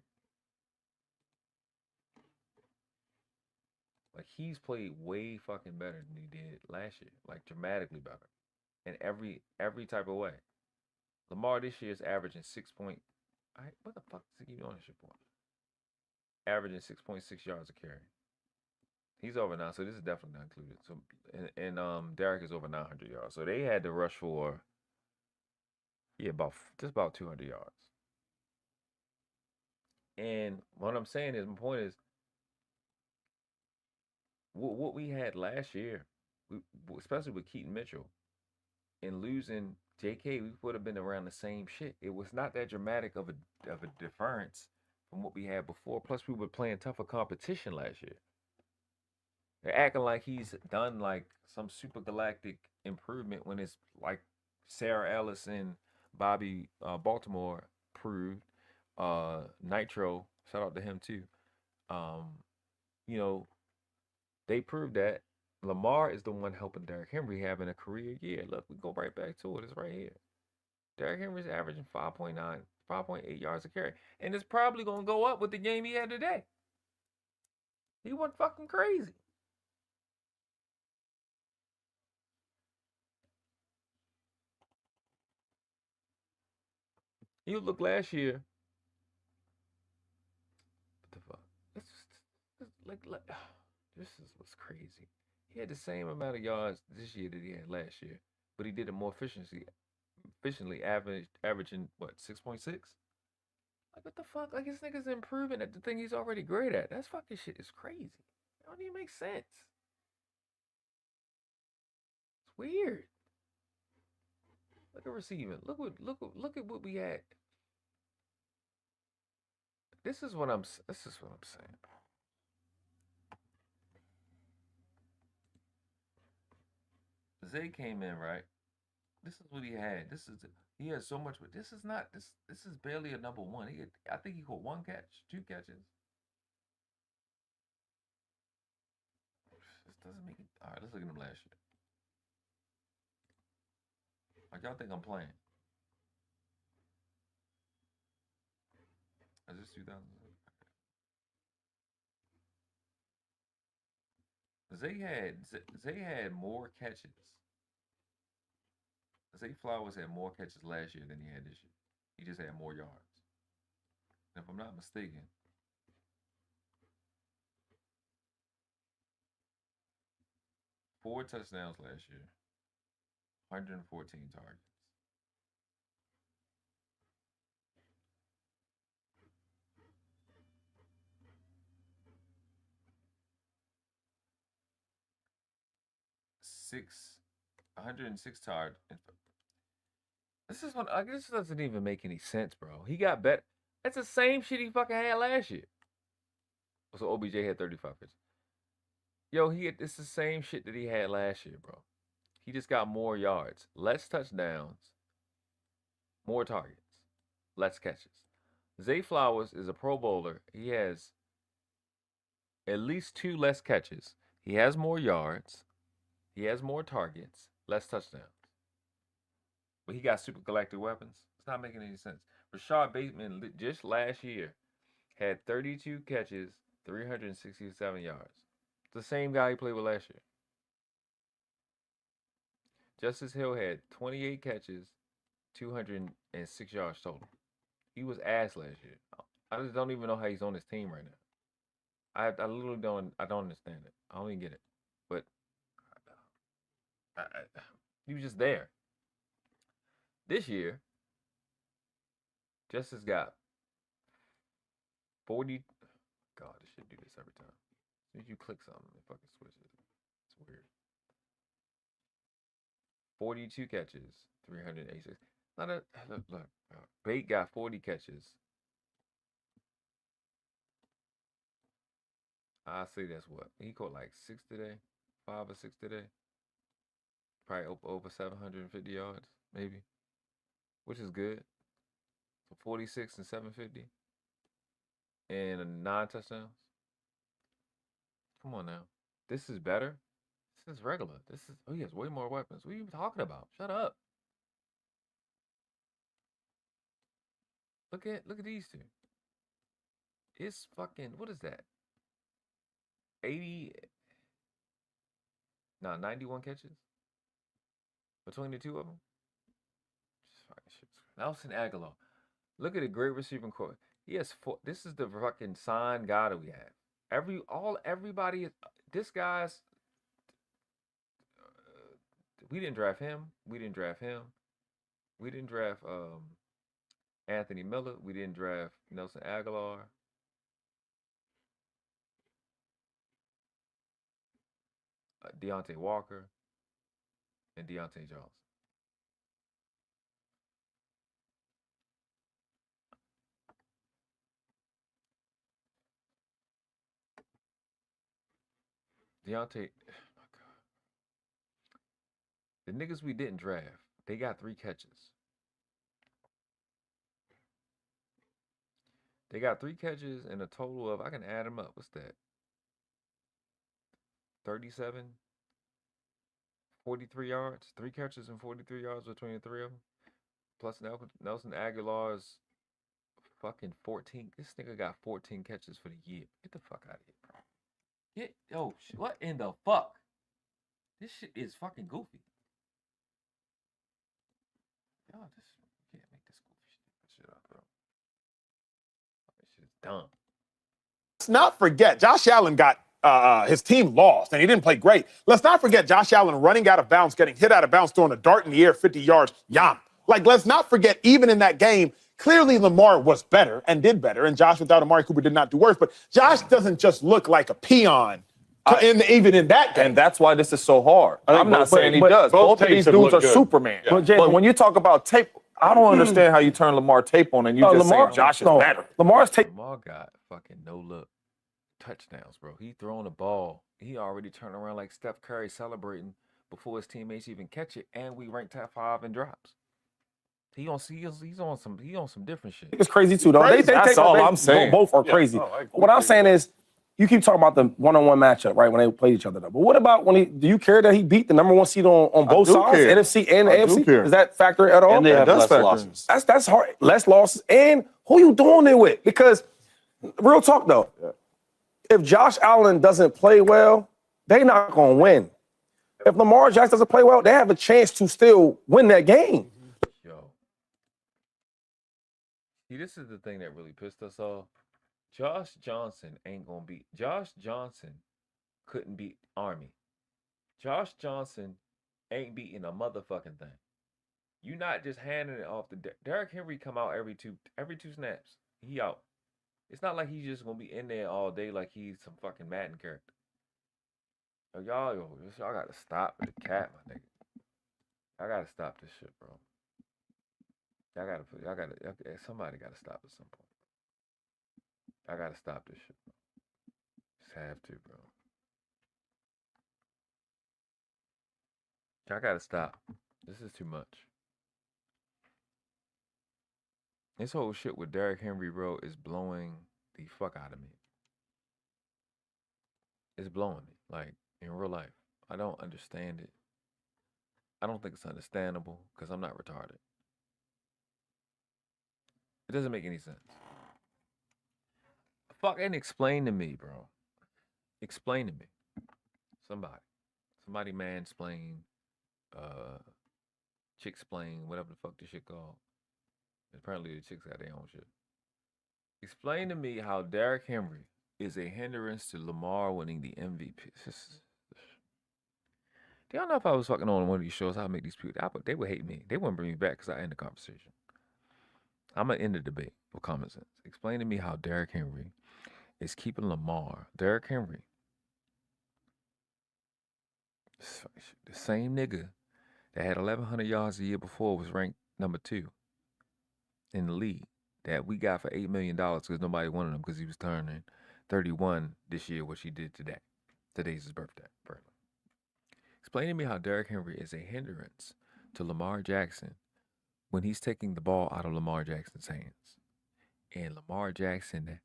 Like, he's played way fucking better than he did last year. Like, dramatically better. In every type of way. Lamar this year is averaging 6 point. What the fuck is he doing this shit for? Averaging 6.6 yards a carry. He's over now, so this is definitely not included. So and Derrick is over 900 yards. So they had to rush for just about 200 yards. And what I'm saying is, my point is, what we had last year, especially with Keaton Mitchell, and losing J.K., we would have been around the same shit. It was not that dramatic of a difference from what we had before. Plus, we were playing tougher competition last year. They're acting like he's done like some super galactic improvement when it's like Sarah Ellis and Bobby Baltimore proved. Nitro, shout out to him too. You know, they proved that Lamar is the one helping Derrick Henry having a career year. Look, we go right back to it. It's right here. Derrick Henry's averaging 5.9, 5.8 yards a carry. And it's probably going to go up with the game he had today. He went fucking crazy. You look last year. What the fuck? This is what's crazy. He had the same amount of yards this year that he had last year, but he did it more efficiently, averaging what, 6.6? Like, what the fuck? Like, this nigga's improving at the thing he's already great at. That's fucking shit is crazy. It don't even make sense. It's weird. Look at receiving. Look at what we had. This is what I'm saying. Zay came in, right? This is what he had. He has so much, but this is not this is barely a number one. I think he caught 1 catch, 2 catches. This doesn't make it. All right, let's look at him last year. Like, y'all think I'm playing? Is this 2000? Zay had more catches. Zay Flowers had more catches last year than he had this year. He just had more yards. And if I'm not mistaken, four touchdowns last year, 114 targets. Six 106 targets. This doesn't even make any sense, bro. He got better. That's the same shit he fucking had last year. So OBJ had 35 pitches. Yo, it's the same shit that he had last year, bro. He just got more yards, less touchdowns, more targets, less catches. Zay Flowers is a Pro Bowler. He has at least 2 less catches. He has more yards. He has more targets, less touchdowns. But he got super galactic weapons. It's not making any sense. Rashad Bateman just last year had 32 catches, 367 yards. It's the same guy he played with last year. Justice Hill had 28 catches, 206 yards total. He was ass last year. I just don't even know how he's on this team right now. I literally don't understand it. I don't even get it. But he was just there. This year, Justice got 40. God, this should do this every time. As soon as you click something, it fucking switches. It's weird. 42 catches, 386. Look. Bate got 40 catches. I say that's what he caught, like 6 today, 5 or 6 today. Probably over 750 yards, maybe, which is good. So 46 and 750, and 9 touchdowns. Come on now, this is better. This is regular. He has way more weapons. What are you talking about? Shut up. Look at these two. It's fucking, what is that? 91 catches between the two of them. Nelson Aguilar. Look at the great receiving core. He has 4. This is the fucking sign guy that we have. Everybody. This guy's. We didn't draft him. We didn't draft Anthony Miller. We didn't draft Nelson Aguilar. Deontay Walker and Deontay Johnson. Deontay, oh my God. The niggas we didn't draft, they got 3 catches. They got 3 catches and a total of, I can add them up. What's that? 37, 43 yards. 3 catches and 43 yards between the 3 of them. Plus Nelson Aguilar's fucking 14. This nigga got 14 catches for the year. Get the fuck out of here, bro. What in the fuck? This shit is fucking goofy. Y'all just can't make this goofy shit up, bro. This shit is dumb. Let's not forget, Josh Allen got his team lost, and he didn't play great. Let's not forget Josh Allen running out of bounds, getting hit out of bounds, throwing a dart in the air 50 yards. Yum. Like, let's not forget, even in that game, clearly Lamar was better and did better, and Josh without Amari Cooper did not do worse. But Josh doesn't just look like a peon even in that game. And that's why this is so hard. I'm not saying he does. Both of these dudes are Superman. Yeah. But when you talk about tape, I don't understand how you turn Lamar tape on and you just say Josh is better. Lamar got fucking no-look touchdowns, bro. He throwing the ball. He already turned around like Steph Curry celebrating before his teammates even catch it, and we ranked top 5 in drops. He's on some different shit. It's crazy too, though. That's all I'm saying. Both are crazy. What I'm saying is, you keep talking about the one-on-one matchup, right, when they played each other, though. But what about do you care that he beat the number 1 seed on both sides, NFC and the AFC? Does that factor at all? And they have less losses. That's hard. Less losses. And who you doing it with? Because, real talk, though, if Josh Allen doesn't play well, they're not going to win. If Lamar Jackson doesn't play well, they have a chance to still win that game. Yo. See, this is the thing that really pissed us off. Josh Johnson couldn't beat Army. Josh Johnson ain't beating a motherfucking thing. You not just handing it off to Derrick Henry. Come out every two snaps. He out. It's not like he's just gonna be in there all day like he's some fucking Madden character. Y'all gotta stop with the cat, my nigga. I gotta stop this shit, bro. Somebody gotta stop at some point. I gotta stop this shit, bro. Just have to, bro. I gotta stop. This is too much. This whole shit with Derrick Henry, bro, is blowing the fuck out of me. It's blowing me, like, in real life. I don't understand it. I don't think it's understandable because I'm not retarded. It doesn't make any sense. Fucking explain to me, bro. Explain to me. Somebody mansplain, chick-splain, whatever the fuck this shit called. Apparently the chicks got their own shit. Explain to me how Derrick Henry is a hindrance to Lamar winning the MVP. Do y'all know if I was fucking on one of these shows, I'd make these people, they would hate me. They wouldn't bring me back because I end the conversation. I'm going to end the debate with common sense. Explain to me how Derrick Henry is keeping Lamar. Derrick Henry, the same nigga that had 1,100 yards a year before, was ranked number 2 in the league, that we got for $8 million because nobody wanted him because he was turning 31 this year, which he did today. Today's his birthday. Explain to me how Derrick Henry is a hindrance to Lamar Jackson when he's taking the ball out of Lamar Jackson's hands. And Lamar Jackson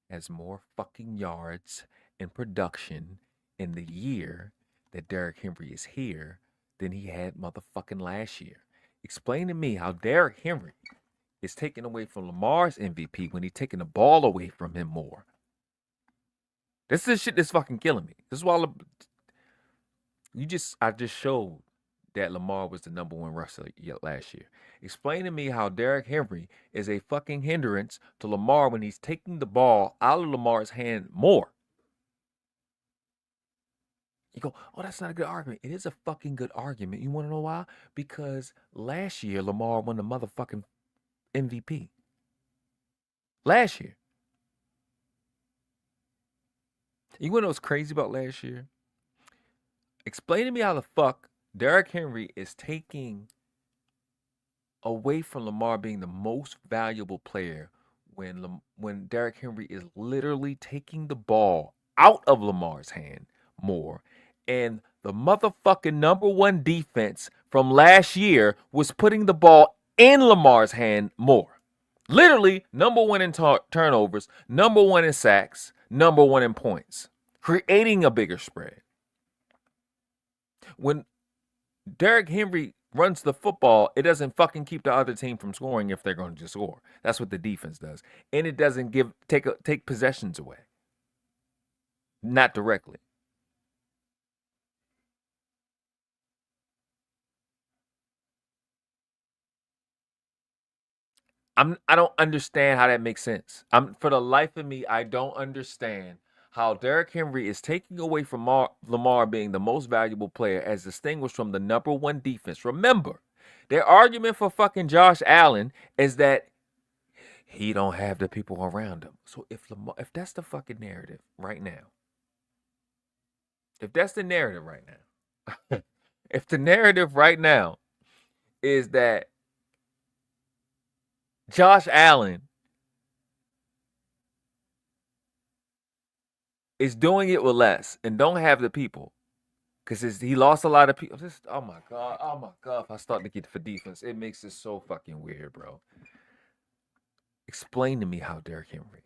has more fucking yards and production in the year that Derrick Henry is here than he had motherfucking last year. Explain to me how Derrick Henry is taken away from Lamar's MVP when he's taking the ball away from him more. This is shit that's fucking killing me. This is why I just showed that Lamar was the number 1 rusher last year. Explain to me how Derrick Henry is a fucking hindrance to Lamar when he's taking the ball out of Lamar's hand more. You go, oh, that's not a good argument. It is a fucking good argument. You want to know why? Because last year, Lamar won the motherfucking MVP. Last year. You want to know what's crazy about last year? Explain to me how the fuck Derrick Henry is taking away from Lamar being the most valuable player when Derrick Henry is literally taking the ball out of Lamar's hand more And the motherfucking number one defense from last year was putting the ball in Lamar's hand more. Literally, number one in turnovers, number one in sacks, number one in points, creating a bigger spread. When Derrick Henry runs the football, it doesn't fucking keep the other team from scoring if they're going to score. That's what the defense does. And it doesn't take possessions away. Not directly. I don't understand how that makes sense. For the life of me, I don't understand how Derrick Henry is taking away from Lamar being the most valuable player as distinguished from the number one defense. Remember, their argument for fucking Josh Allen is that he don't have the people around him. So if that's the fucking narrative right now, if that's the narrative right now, if the narrative right now is that Josh Allen is doing it with less and don't have the people because he lost a lot of people. Oh my God. If I start to get for defense, it makes it so fucking weird, bro. Explain to me how Derrick Henry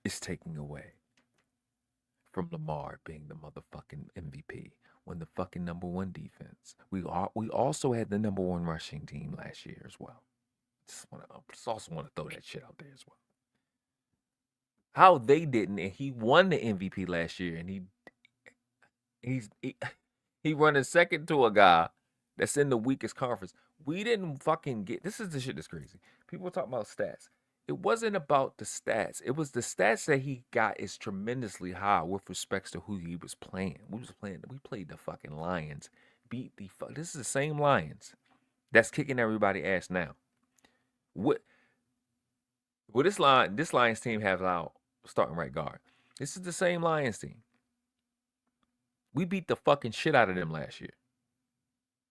is taking away from Lamar being the motherfucking MVP when the fucking number one defense. We also had the number one rushing team last year as well. Just also want to throw that shit out there as well. How they didn't, and he won the MVP last year, and he running second to a guy that's in the weakest conference. We didn't fucking get. This is the shit that's crazy. People talk about stats. It wasn't about the stats. It was the stats that he got is tremendously high with respects to who he was playing. We played the fucking Lions. This is the same Lions that's kicking everybody ass now. What this Lions team has out starting right guard. This is the same Lions team. We beat the fucking shit out of them last year.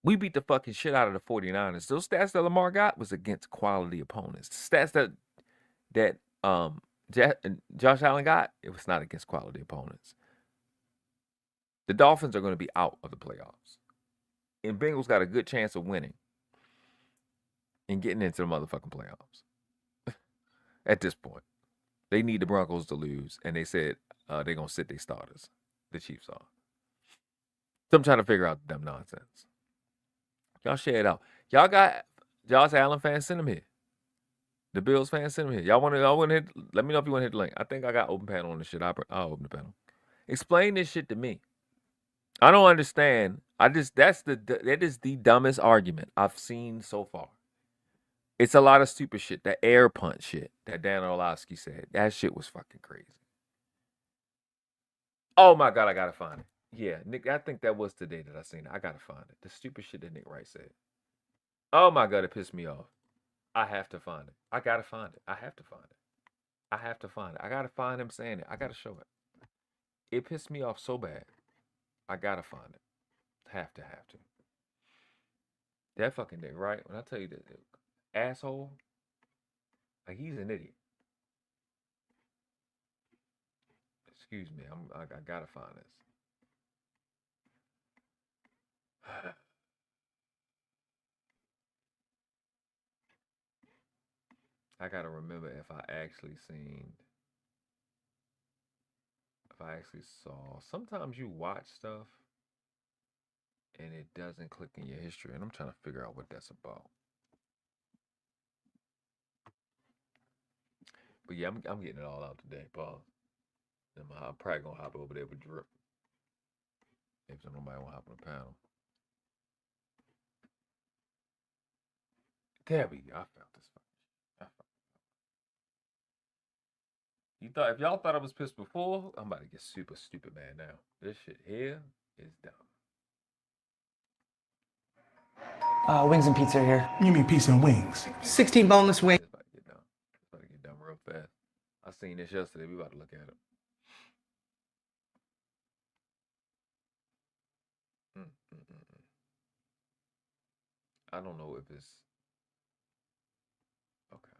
We beat the fucking shit out of the 49ers. Those stats that Lamar got was against quality opponents. The stats that Josh Allen got, it was not against quality opponents. The Dolphins are going to be out of the playoffs. And Bengals got a good chance of winning and getting into the motherfucking playoffs. At this point. They need the Broncos to lose, and they said they're going to sit their starters. The Chiefs are. So I'm trying to figure out the dumb nonsense. Y'all share it out. Y'all got Josh Allen fans, send them here. The Bills fans, send them here. Y'all want to hit? Let me know if you want to hit the link. I think I got open panel on this shit. I'll open the panel. Explain this shit to me. I don't understand. That is the dumbest argument I've seen so far. It's a lot of stupid shit. That air punch shit that Dan Orlovsky said. That shit was fucking crazy. Oh my God, I gotta find it. Yeah, Nick, I think that was today that I seen it. I gotta find it. The stupid shit that Nick Wright said. Oh my God, it pissed me off. I have to find it. I gotta find it. I have to find it. I have to find it. I gotta find him saying it. I gotta show it. It pissed me off so bad. I gotta find it. Have to. That fucking Nick Wright, when I tell you that asshole, like he's an idiot. Excuse me, I gotta find this. I gotta remember if I actually saw. Sometimes you watch stuff and it doesn't click in your history, and I'm trying to figure out what that's about. But yeah, I'm getting it all out today, Paul. I'm probably gonna hop over there with Drip. If nobody won't hop on the panel. There we go. I found this. You thought if y'all thought I was pissed before, I'm about to get super stupid mad now. This shit here is dumb. Wings and pizza here. You mean pizza and wings? 16 boneless wings. It's about to get dumb. It's about to get dumb real fast. I seen this yesterday. We about to look at it. I don't know if it's okay.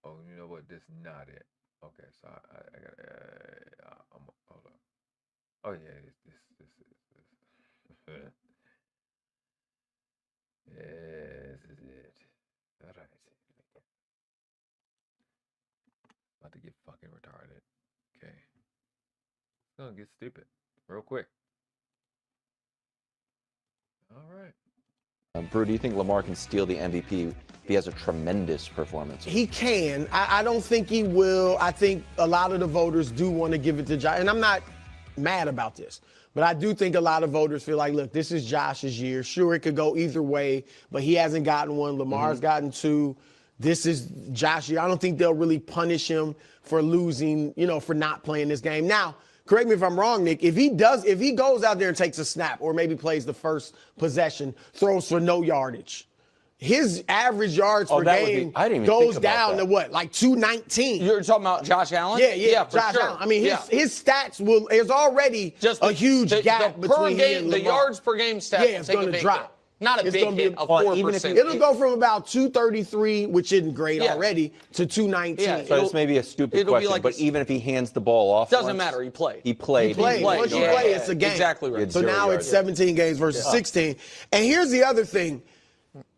Oh, you know what? This not it. Okay, so I got. Hold on. Oh yeah, this. This is it. All right. About to get fucking retarded. Okay. It's gonna get stupid real quick. All right. Brew, do you think Lamar can steal the MVP? He has a tremendous performance. He can. I don't think he will. I think a lot of the voters do want to give it to Josh. And I'm not mad about this. But I do think a lot of voters feel like, look, this is Josh's year. Sure, it could go either way, but he hasn't gotten one. Lamar's gotten two. This is Josh's year. I don't think they'll really punish him for losing, for not playing this game. Now, correct me if I'm wrong, Nick. If he goes out there and takes a snap or maybe plays the first possession, throws for no yardage, his average yards per game goes down to what, like 219? You're talking about Josh Allen? Yeah, for Josh sure. Allen. I mean, his stats there's already just a huge gap between him and the Lamar. yards per game stats. Yeah, it's going to drop. Not a big hit, of 4%. It'll go from about 233, which isn't great already, to 219. Yeah, so this may be a stupid question, but even if he hands the ball off, doesn't matter. He played. He played. Once you play, it's a game. Exactly right. So now it's 17 games versus 16. And here's the other thing.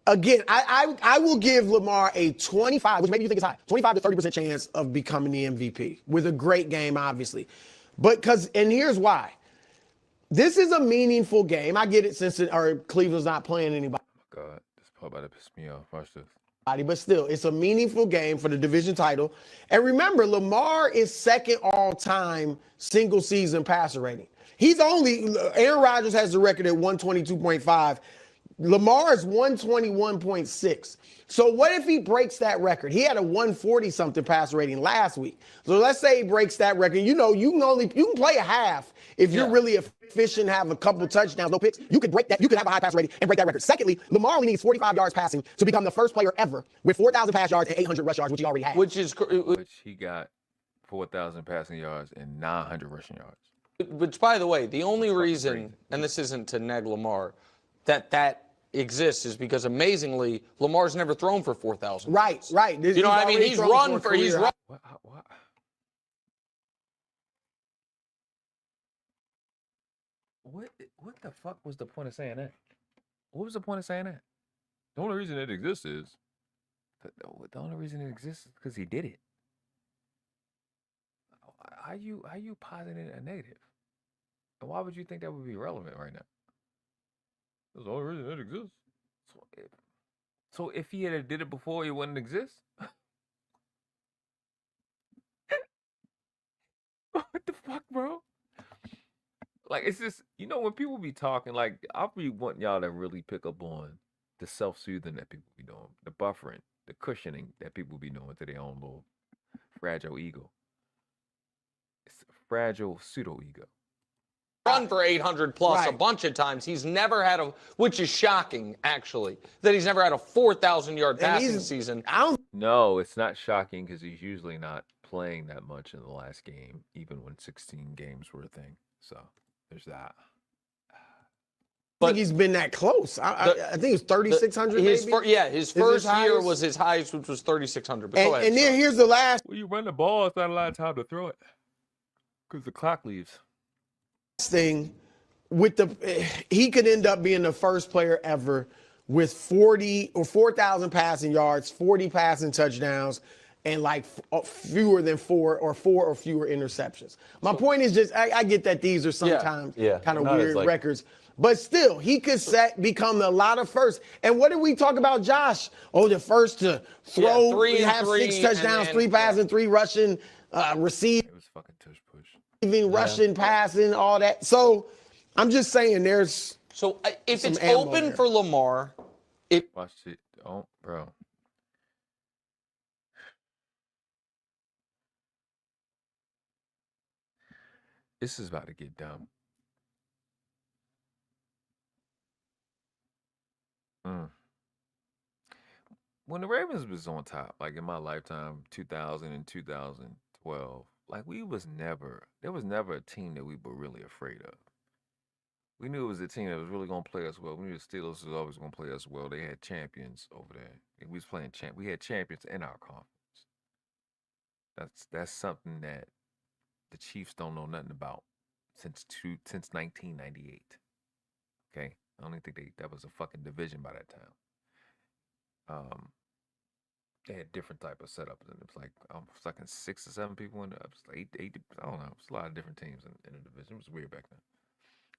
Again, I will give Lamar a 25, which maybe you think is high, 25 to 30% chance of becoming the MVP with a great game, obviously. And here's why. This is a meaningful game. I get it since Cleveland's not playing anybody. Oh my God, this part about to piss me off. Watch this. But still, it's a meaningful game for the division title. And remember, Lamar is second all-time single-season passer rating. Aaron Rodgers has the record at 122.5. Lamar is 121.6. So what if he breaks that record? He had a 140-something passer rating last week. So let's say he breaks that record. You can play a half if you're really efficient, have a couple touchdowns, no picks. You could break that. You could have a high passer rating and break that record. Secondly, Lamar only needs 45 yards passing to become the first player ever with 4,000 pass yards and 800 rush yards, which he already had. Which he got 4,000 passing yards and 900 rushing yards. Which, by the way, the only reason, and this isn't to neg Lamar, that exists is because amazingly Lamar's never thrown for 4,000. Right. You know what I mean? He's run. What the fuck was the point of saying that? What was the point of saying that? The only reason it exists is because he did it. How you positive and negative? And why would you think that would be relevant right now? That's the only reason it exists. So if he had did it before, it wouldn't exist? What the fuck, bro? Like, it's just, when people be talking, like, I really want y'all to really pick up on the self-soothing that people be doing, the buffering, the cushioning that people be doing to their own little fragile ego. It's a fragile pseudo-ego. Run for 800 plus a bunch of times. He's never had which is shocking, actually, that he's never had a 4,000-yard passing season. No, it's not shocking because he's usually not playing that much in the last game, even when 16 games were a thing. So there's that. I think he's been that close. I think it was 3,600 maybe. His first year was his highest, which was 3,600. And then here's the last. Well, you run the ball, it's not a lot of time to throw it because the clock leaves. Thing with he could end up being the first player ever with 40 or 4,000 passing yards, 40 passing touchdowns, and like fewer than four or fewer interceptions. My point is just I get that these are sometimes kind of weird records, but still he could become a lot of firsts. And what did we talk about, Josh? Oh, the first to throw, have 6 touchdowns, 3 passing, 3 rushing, receive. It was fucking tush push. Rushing, passing, all that. So I'm just saying there's. So if it's open for Lamar, watch it. Oh, bro. This is about to get dumb. When the Ravens was on top, like in my lifetime, 2000 and 2012. Like there was never a team that we were really afraid of. We knew it was a team that was really going to play us well. We knew the Steelers was always going to play us well. They had champions over there. And we was playing we had champions in our conference. That's something that the Chiefs don't know nothing about since 1998. Okay, I don't even think that was a fucking division by that time. They had different type of setups, and it was like fucking 6 or 7 people in there. It was like eight. I don't know. It was a lot of different teams in the division. It was weird back then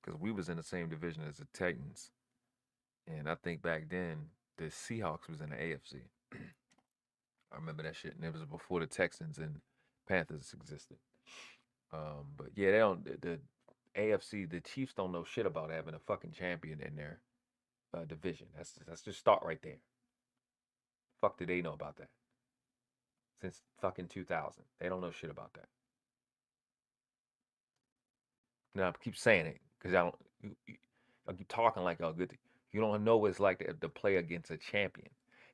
because we was in the same division as the Titans, and I think back then the Seahawks was in the AFC. I remember that shit, and it was before the Texans and Panthers existed. But yeah, they don't. The AFC, the Chiefs don't know shit about having a fucking champion in their division. That's just start right there. Fuck did they know about that? Since fucking 2000. They don't know shit about that. Now, I keep saying it because I keep talking like y'all good. You don't know what it's like to play against a champion.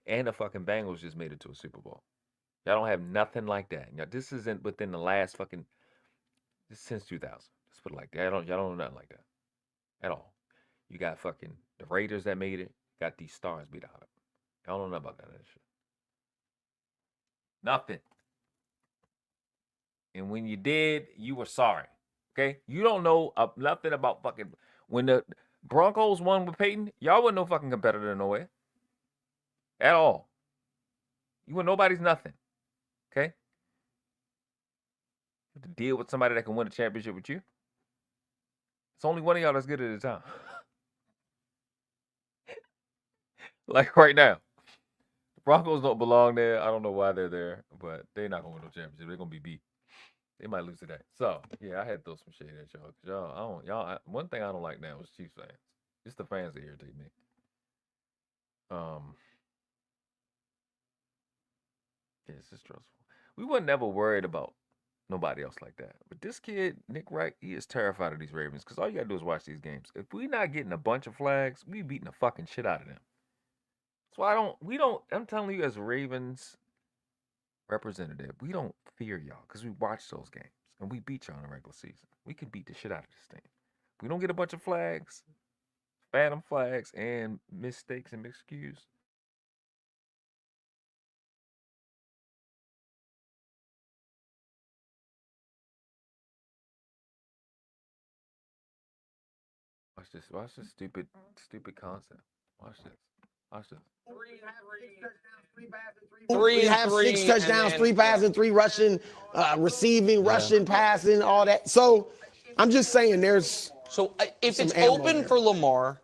And the fucking Bengals just made it to a Super Bowl. Y'all don't have nothing like that. Now, this isn't within the last fucking, since 2000. Let's put it like that. Y'all don't know nothing like that. At all. You got fucking the Raiders that made it. Got these stars beat out of them. Y'all don't know about that shit. Nothing. And when you did, you were sorry. Okay? You don't know nothing about fucking... When the Broncos won with Peyton, y'all wasn't no fucking competitor nowhere. At all. You were nobody's nothing. Okay? You have to deal with somebody that can win a championship with you. It's only one of y'all that's good at the time. Like right now. The Broncos don't belong there. I don't know why they're there, but they're not going to win no championship. They're going to be beat. They might lose today. So, yeah, I had to throw some shade at y'all. One thing I don't like now is Chiefs fans. It's the fans that irritate me. Yeah, it's just stressful. We were never worried about nobody else like that. But this kid, Nick Wright, he is terrified of these Ravens because all you got to do is watch these games. If we're not getting a bunch of flags, we beating the fucking shit out of them. So I'm telling you as a Ravens representative, we don't fear y'all because we watch those games and we beat y'all in the regular season. We can beat the shit out of this thing. If we don't get a bunch of flags, phantom flags, and mistakes and miscues, Watch this stupid concept. Watch this. 6 touchdowns, 3 passing, 3 rushing, receiving, rushing, passing, all that. So I'm just saying there's. So if it's open for Lamar,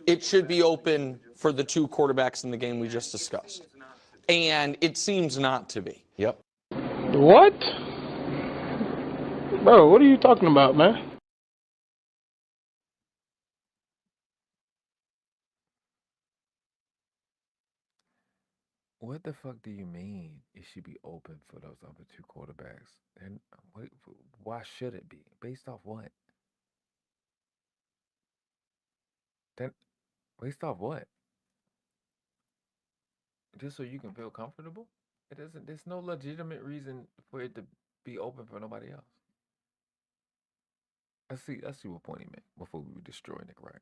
it should be open for the 2 quarterbacks in the game we just discussed. And it seems not to be. Yep. What? Bro, what are you talking about, man? What the fuck do you mean it should be open for those other 2 quarterbacks? And why should it be? Based off what? Then, based off what? Just so you can feel comfortable? There's no legitimate reason for it to be open for nobody else. Let's see what point he meant before we destroy Nick Wright.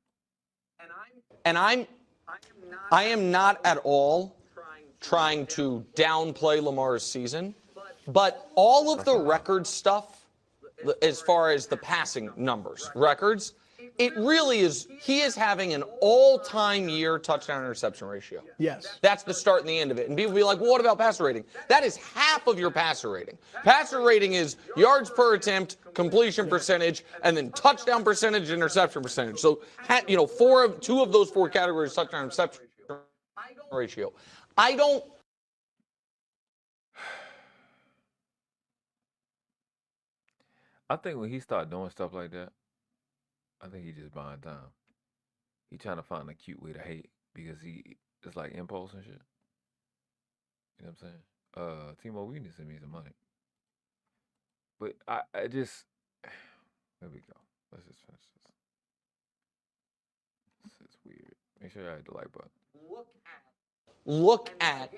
I am not at all trying to downplay Lamar's season, but all of the record stuff, as far as the passing numbers, records, it really is, he is having an all-time year touchdown interception ratio. Yes. That's the start and the end of it. And people be like, well, what about passer rating? That is half of your passer rating. Passer rating is yards per attempt, completion percentage, and then touchdown percentage, interception percentage. So, 2 of those 4 categories, touchdown interception ratio. I think when he start doing stuff like that, I think he just buying time. He trying to find a cute way to hate because it's like impulse and shit. You know what I'm saying? Timo, we need to send me some money. But I just, there we go. Let's just finish this. This is weird. Make sure you hit the like button. look at,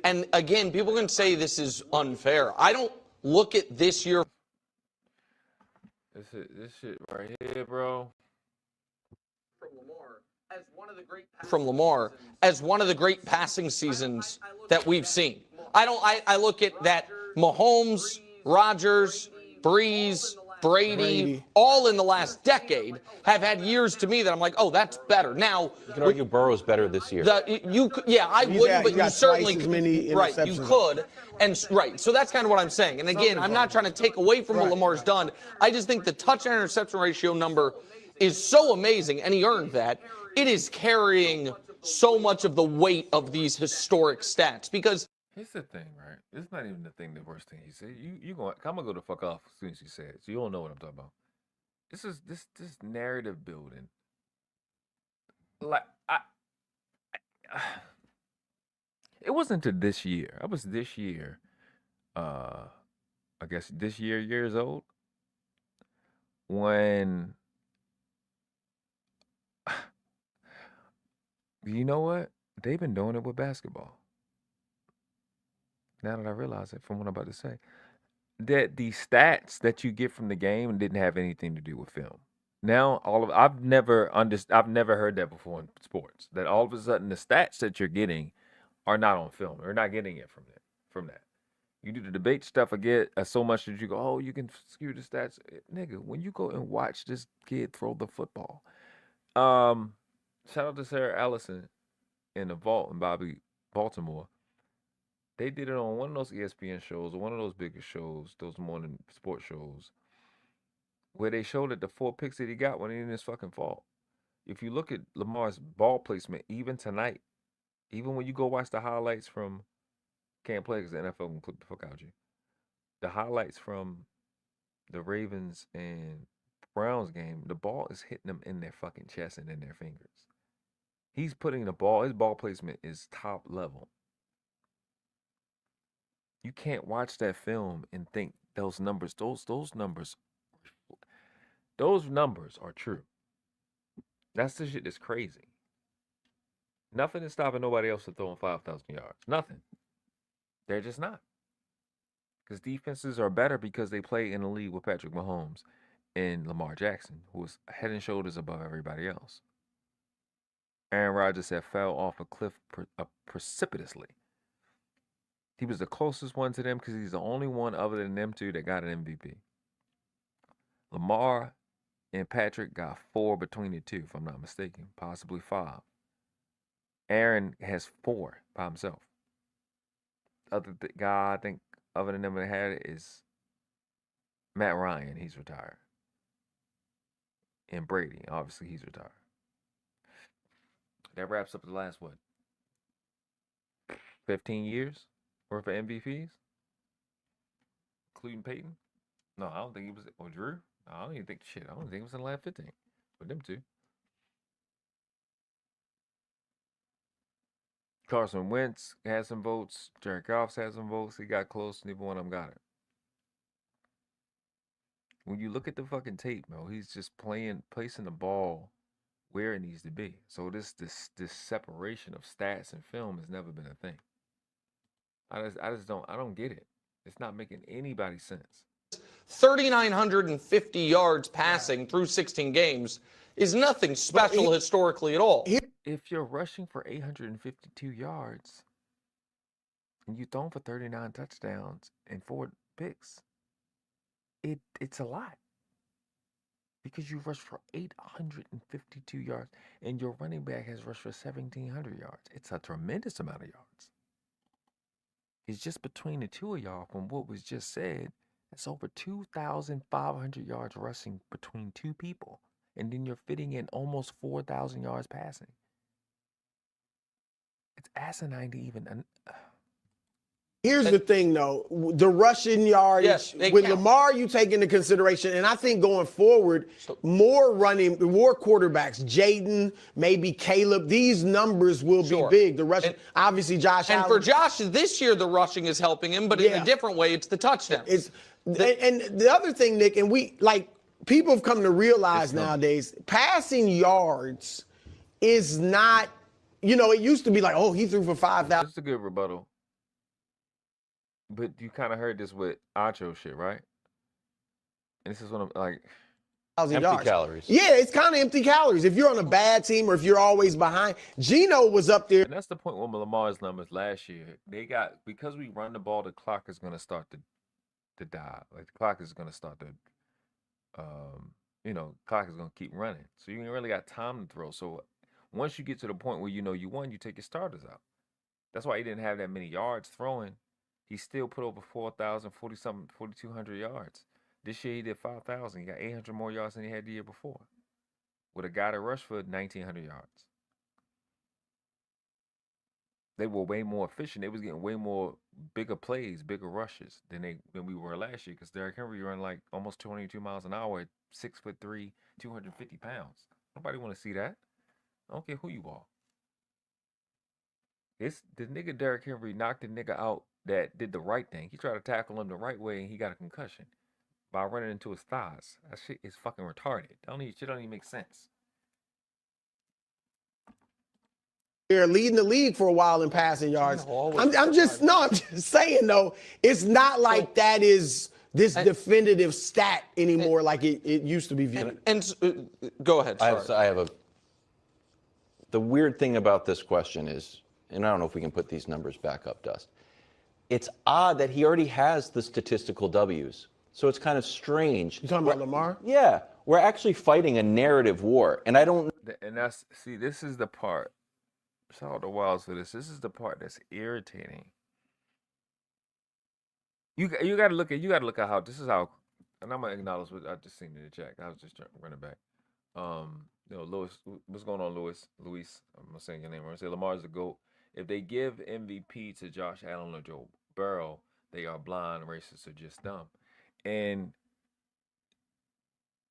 and again, people can say this is unfair. I don't look at this year. This shit right here, bro. From Lamar as one of the great passing seasons that we've seen. I look at that Mahomes, Rodgers, Breeze, Brady, all in the last decade have had years to me that I'm like, oh, that's better. Now, You can argue Burrow's better this year. I wouldn't, but you certainly as many right. You interceptions. could, and right. So that's kind of what I'm saying. And again, I'm not trying to take away from what Lamar's done. I just think the touchdown interception ratio number is so amazing, and he earned that. It is carrying so much of the weight of these historic stats because. Here's the thing, right? It's not even the worst thing he said. I'm gonna go the fuck off as soon as he said it. So you don't know what I'm talking about. This is this narrative building. Like it wasn't to this year. I was this year, I guess this years old when you know what? They've been doing it with basketball. Now that I realize it from what I'm about to say, that the stats that you get from the game didn't have anything to do with film. Now I've never heard that before in sports. That all of a sudden the stats that you're getting are not on film. You're not getting it from that. You do the debate stuff again so much that you go, oh, you can skew the stats, nigga. When you go and watch this kid throw the football, shout out to Sarah Allison in the vault in Baltimore. They did it on one of those ESPN shows or one of those bigger shows, those morning sports shows, where they showed that the 4 picks that he got when he in his fucking fault. If you look at Lamar's ball placement, even tonight, even when you go watch the highlights from, can't play because the NFL can clip the fuck out of you. The highlights from the Ravens and Browns game, the ball is hitting them in their fucking chest and in their fingers. He's putting the ball, his ball placement is top level. You can't watch that film and think those numbers are true. That's the shit that's crazy. Nothing is stopping nobody else from throwing 5,000 yards. Nothing. They're just not. Because defenses are better because they play in the league with Patrick Mahomes and Lamar Jackson, who is head and shoulders above everybody else. Aaron Rodgers had fell off a cliff precipitously. He was the closest one to them because he's the only one other than them two that got an MVP. Lamar and Patrick got 4 between the two, if I'm not mistaken, possibly 5. Aaron has 4 by himself. Other guy I think other than them that had it is Matt Ryan. He's retired. And Brady, obviously he's retired. That wraps up the last, 15 years worth of MVPs? Including Peyton? No, I don't think he was, or Drew? No, I don't even think, I don't think it was in the last 15 for them two. Carson Wentz had some votes. Jared Goff had some votes. He got close. Neither one of them got it. When you look at the fucking tape, bro, he's just placing the ball where it needs to be. So this separation of stats and film has never been a thing. I don't get it. It's not making anybody sense. 3,950 yards passing through 16 games is nothing special historically at all. If you're rushing for 852 yards and you throw for 39 touchdowns and 4 picks, it's a lot. Because you rushed for 852 yards and your running back has rushed for 1,700 yards. It's a tremendous amount of yards. It's just between the two of y'all from what was just said. It's over 2,500 yards rushing between 2 people. And then you're fitting in almost 4,000 yards passing. It's asinine to even... Here's the thing, though. The rushing yardage, with Lamar, you take into consideration, and I think going forward, more quarterbacks, Jaden, maybe Caleb, these numbers will be big. The rushing, obviously, Josh Allen. And for Josh, this year, the rushing is helping him, but in a different way, it's the touchdown. And the other thing, Nick, and people have come to realize nowadays, passing yards is not, it used to be like, oh, he threw for 5,000. That's a good rebuttal. But you kind of heard this with Acho shit, right? And this is what I'm like. Empty yards. calories. Yeah, it's kind of empty calories. If you're on a bad team or if you're always behind. Geno was up there. And that's the point with Lamar's numbers last year. Because we run the ball, the clock is going to start to die. Like the clock is going to start to, clock is going to keep running. So you ain't really got time to throw. So once you get to the point where you know you won, you take your starters out. That's why he didn't have that many yards throwing. He still put over 4,200 yards. This year he did 5,000. He got 800 more yards than he had the year before. With a guy that rushed for 1,900 yards. They were way more efficient. They was getting way more bigger plays, bigger rushes than we were last year. Because Derrick Henry ran like almost 22 miles an hour at 6'3", 250 pounds. Nobody want to see that. I don't care who you are. It's the nigga Derrick Henry knocked the nigga out that did the right thing. He tried to tackle him the right way and he got a concussion by running into his thighs. That shit is fucking retarded. Shit don't even make sense. They're leading the league for a while in passing yards. I'm just saying though, it's not like that is this definitive stat anymore like it used to be viewed. And go ahead. Sorry. The weird thing about this question is, and I don't know if we can put these numbers back up, Dust. It's odd that he already has the statistical W's. So it's kind of strange. You talking about Lamar? Yeah. We're actually fighting a narrative war. And I don't... And this is the part. Shout out to Wilds for this. This is the part that's irritating. You got to look at how this is how, and I'm gonna acknowledge what I just seen in the chat. I was just running back. Lewis, what's going on, Luis? I'm not saying your name wrong. Say Lamar's the GOAT. If they give MVP to Josh Allen or Joe Burrow, they are blind, racist, or just dumb. And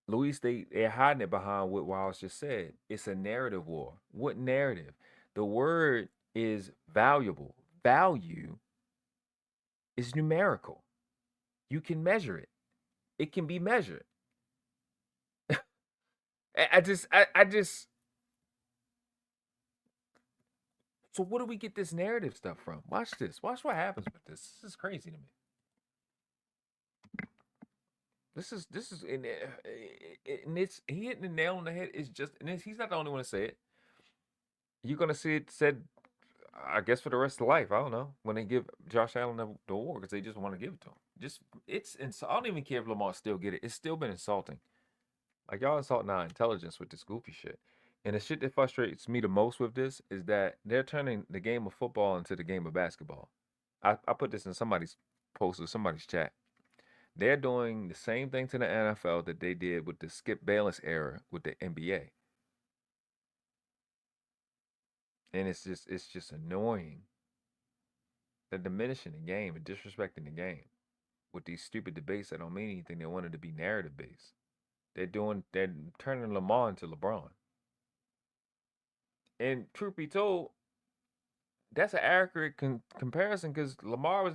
Luis, they're hiding it behind what Wiles just said. It's a narrative war. What narrative? The word is valuable. Value is numerical. You can measure it. It can be measured. I just. So where do we get this narrative stuff from? Watch this. Watch what happens with this. This is crazy to me. This is and it's he hitting the nail on the head. It's just, and he's not the only one to say it. You're gonna see it said, I guess, for the rest of life. I don't know when they give Josh Allen the award because they just want to give it to him. I don't even care if Lamar still get it. It's still been insulting. Like, y'all insulting our intelligence with this goofy shit. And the shit that frustrates me the most with this is that they're turning the game of football into the game of basketball. I put this in somebody's post or somebody's chat. They're doing the same thing to the NFL that they did with the Skip Bayless era with the NBA. And it's just annoying. They're diminishing the game and disrespecting the game with these stupid debates that don't mean anything. They want it to be narrative based. They're turning Lamar into LeBron. And truth be told, that's an accurate comparison because LeBron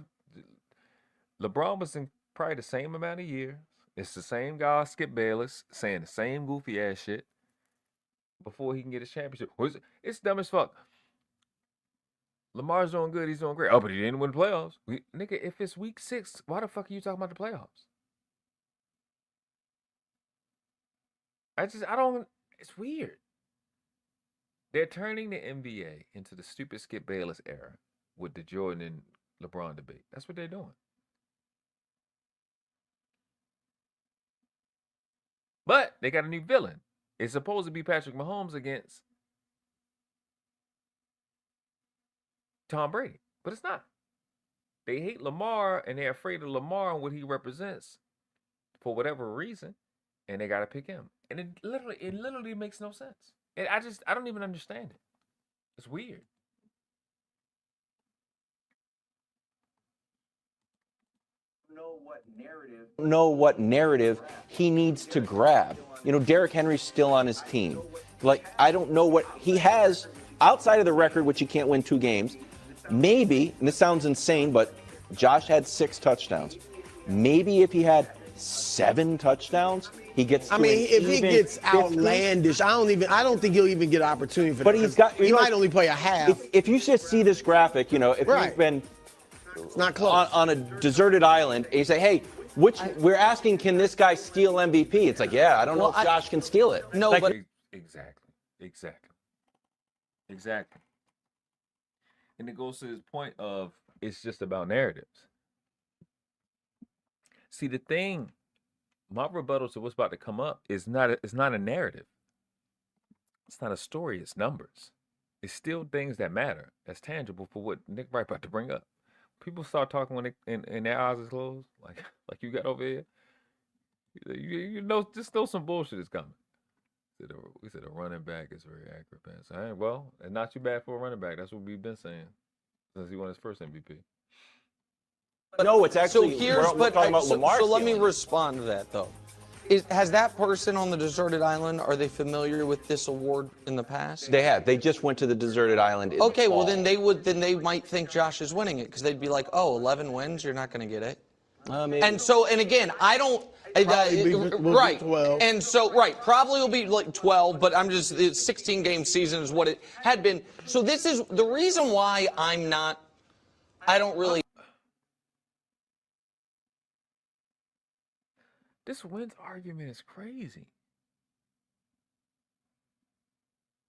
was in probably the same amount of years. It's the same guy, Skip Bayless, saying the same goofy ass shit before he can get his championship. It's dumb as fuck. Lamar's doing good. He's doing great. Oh, but he didn't win the playoffs. Nigga, if it's week 6, why the fuck are you talking about the playoffs? It's weird. They're turning the NBA into the stupid Skip Bayless era with the Jordan and LeBron debate. That's what they're doing. But they got a new villain. It's supposed to be Patrick Mahomes against Tom Brady, but it's not. They hate Lamar and they're afraid of Lamar and what he represents for whatever reason, and they got to pick him. And it literally makes no sense. I don't even understand it. It's weird. Know what narrative he needs to grab. Derrick Henry's still on his team. Like, I don't know what he has outside of the record, which he can't win 2 games. Maybe, and this sounds insane, but Josh had 6 touchdowns. Maybe if he had 7 touchdowns, he gets. If he gets outlandish, I don't think he'll even get an opportunity for that. But he might only play a half. If you just see this graphic, if you've been it's not close on a deserted island, and you say, hey, We're asking, can this guy steal MVP? It's like, yeah, I don't know if Josh can steal it. No, like, but Exactly. And it goes to his point of it's just about narratives. See, the thing, my rebuttal to what's about to come up is not a narrative. It's not a story. It's numbers. It's still things that matter. That's tangible for what Nick Wright about to bring up. People start talking when and their eyes is closed, like you got over here. You know, just know some bullshit is coming. We said a running back is very accurate pass. All right, well, it's not too bad for a running back. That's what we've been saying since he won his first MVP. No, it's actually. So here's, we're talking about Lamar. So let me respond to that though. Has that person on the deserted island? Are they familiar with this award in the past? They have. They just went to the deserted island. Okay, well then they might think Josh is winning it because they'd be like, oh, 11 wins, you're not going to get it. And again, I don't. Right. 12. And so, probably will be like 12, but I'm just, the 16-game season is what it had been. So this is the reason why I don't really. This wins argument is crazy.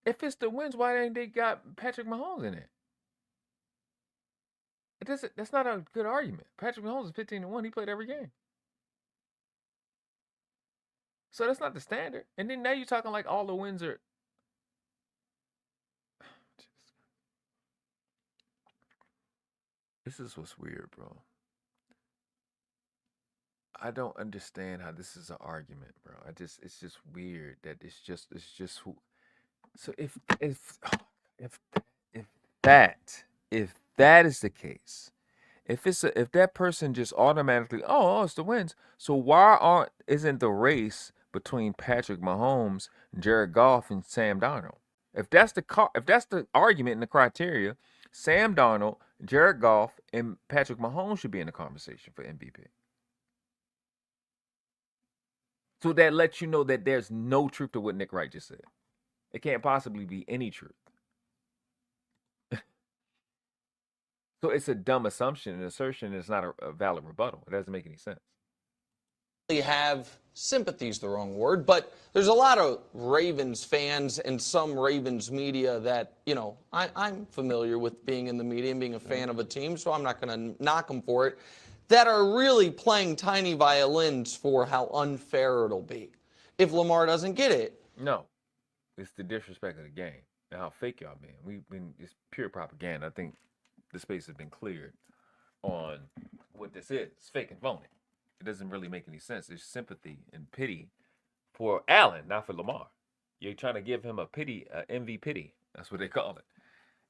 If it's the wins, why ain't they got Patrick Mahomes in it? That's not a good argument. Patrick Mahomes is 15-1. He played every game. So that's not the standard. And then now you're talking like all the wins are. This is what's weird, bro. I don't understand how this is an argument, bro. It's just weird that it's just who. So if that is the case, if that person just automatically, it's the wins. So why isn't the race between Patrick Mahomes, Jared Goff, and Sam Darnold? If that's the argument and the criteria, Sam Darnold, Jared Goff, and Patrick Mahomes should be in the conversation for MVP. So that lets you know that there's no truth to what Nick Wright just said. It can't possibly be any truth. So it's a dumb assumption, an assertion. It's not a valid rebuttal. It doesn't make any sense. Have sympathy is the wrong word, but there's a lot of Ravens fans and some Ravens media that, I'm familiar with being in the media and being a fan of a team, so I'm not going to knock them for it, that are really playing tiny violins for how unfair it'll be if Lamar doesn't get it. No, it's the disrespect of the game and how fake y'all been. It's pure propaganda. I think the space has been cleared on what this is. It's fake and phony. It doesn't really make any sense. There's sympathy and pity for Allen, not for Lamar. You're trying to give him a MV pity. That's what they call it.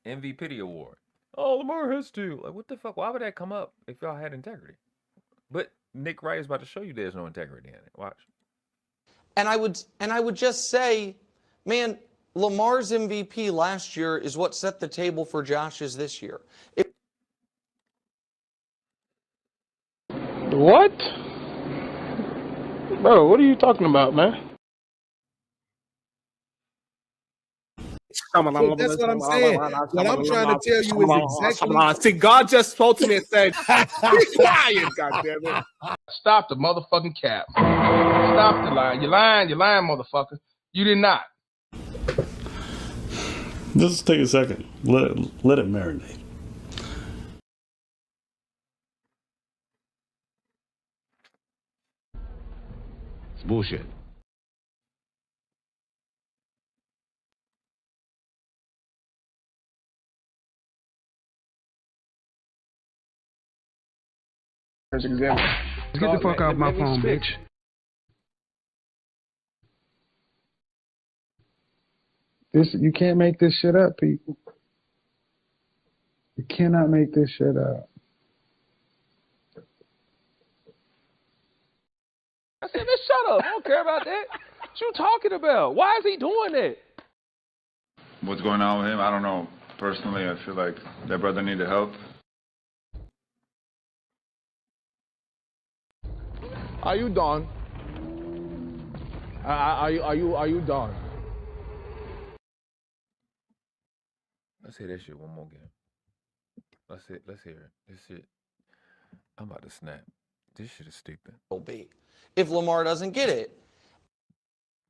MV pity award. Oh, Lamar has to. Like, what the fuck? Why would that come up if y'all had integrity? But Nick Wright is about to show you there's no integrity in it. Watch. And I would just say, man, Lamar's MVP last year is what set the table for Josh's this year. What? Bro, what are you talking about, man? So that's what I'm saying. What I'm trying to tell you is exactly. See, God just spoke to me and said, "Be quiet, goddammit." Stop the motherfucking cap. Stop the line. You're lying, motherfucker. You did not. Just take a second. Let it marinate. It's bullshit. Example. Get the fuck off my phone, bitch. You can't make this shit up, people. You cannot make this shit up. I said, man, shut up. I don't care about that. What you talking about? Why is he doing that? What's going on with him? I don't know. Personally, I feel like that brother needed help. Are you done? Are you done? Let's hear that shit one more game. Let's hear it. This shit. I'm about to snap. This shit is stupid. It'll be if Lamar doesn't get it.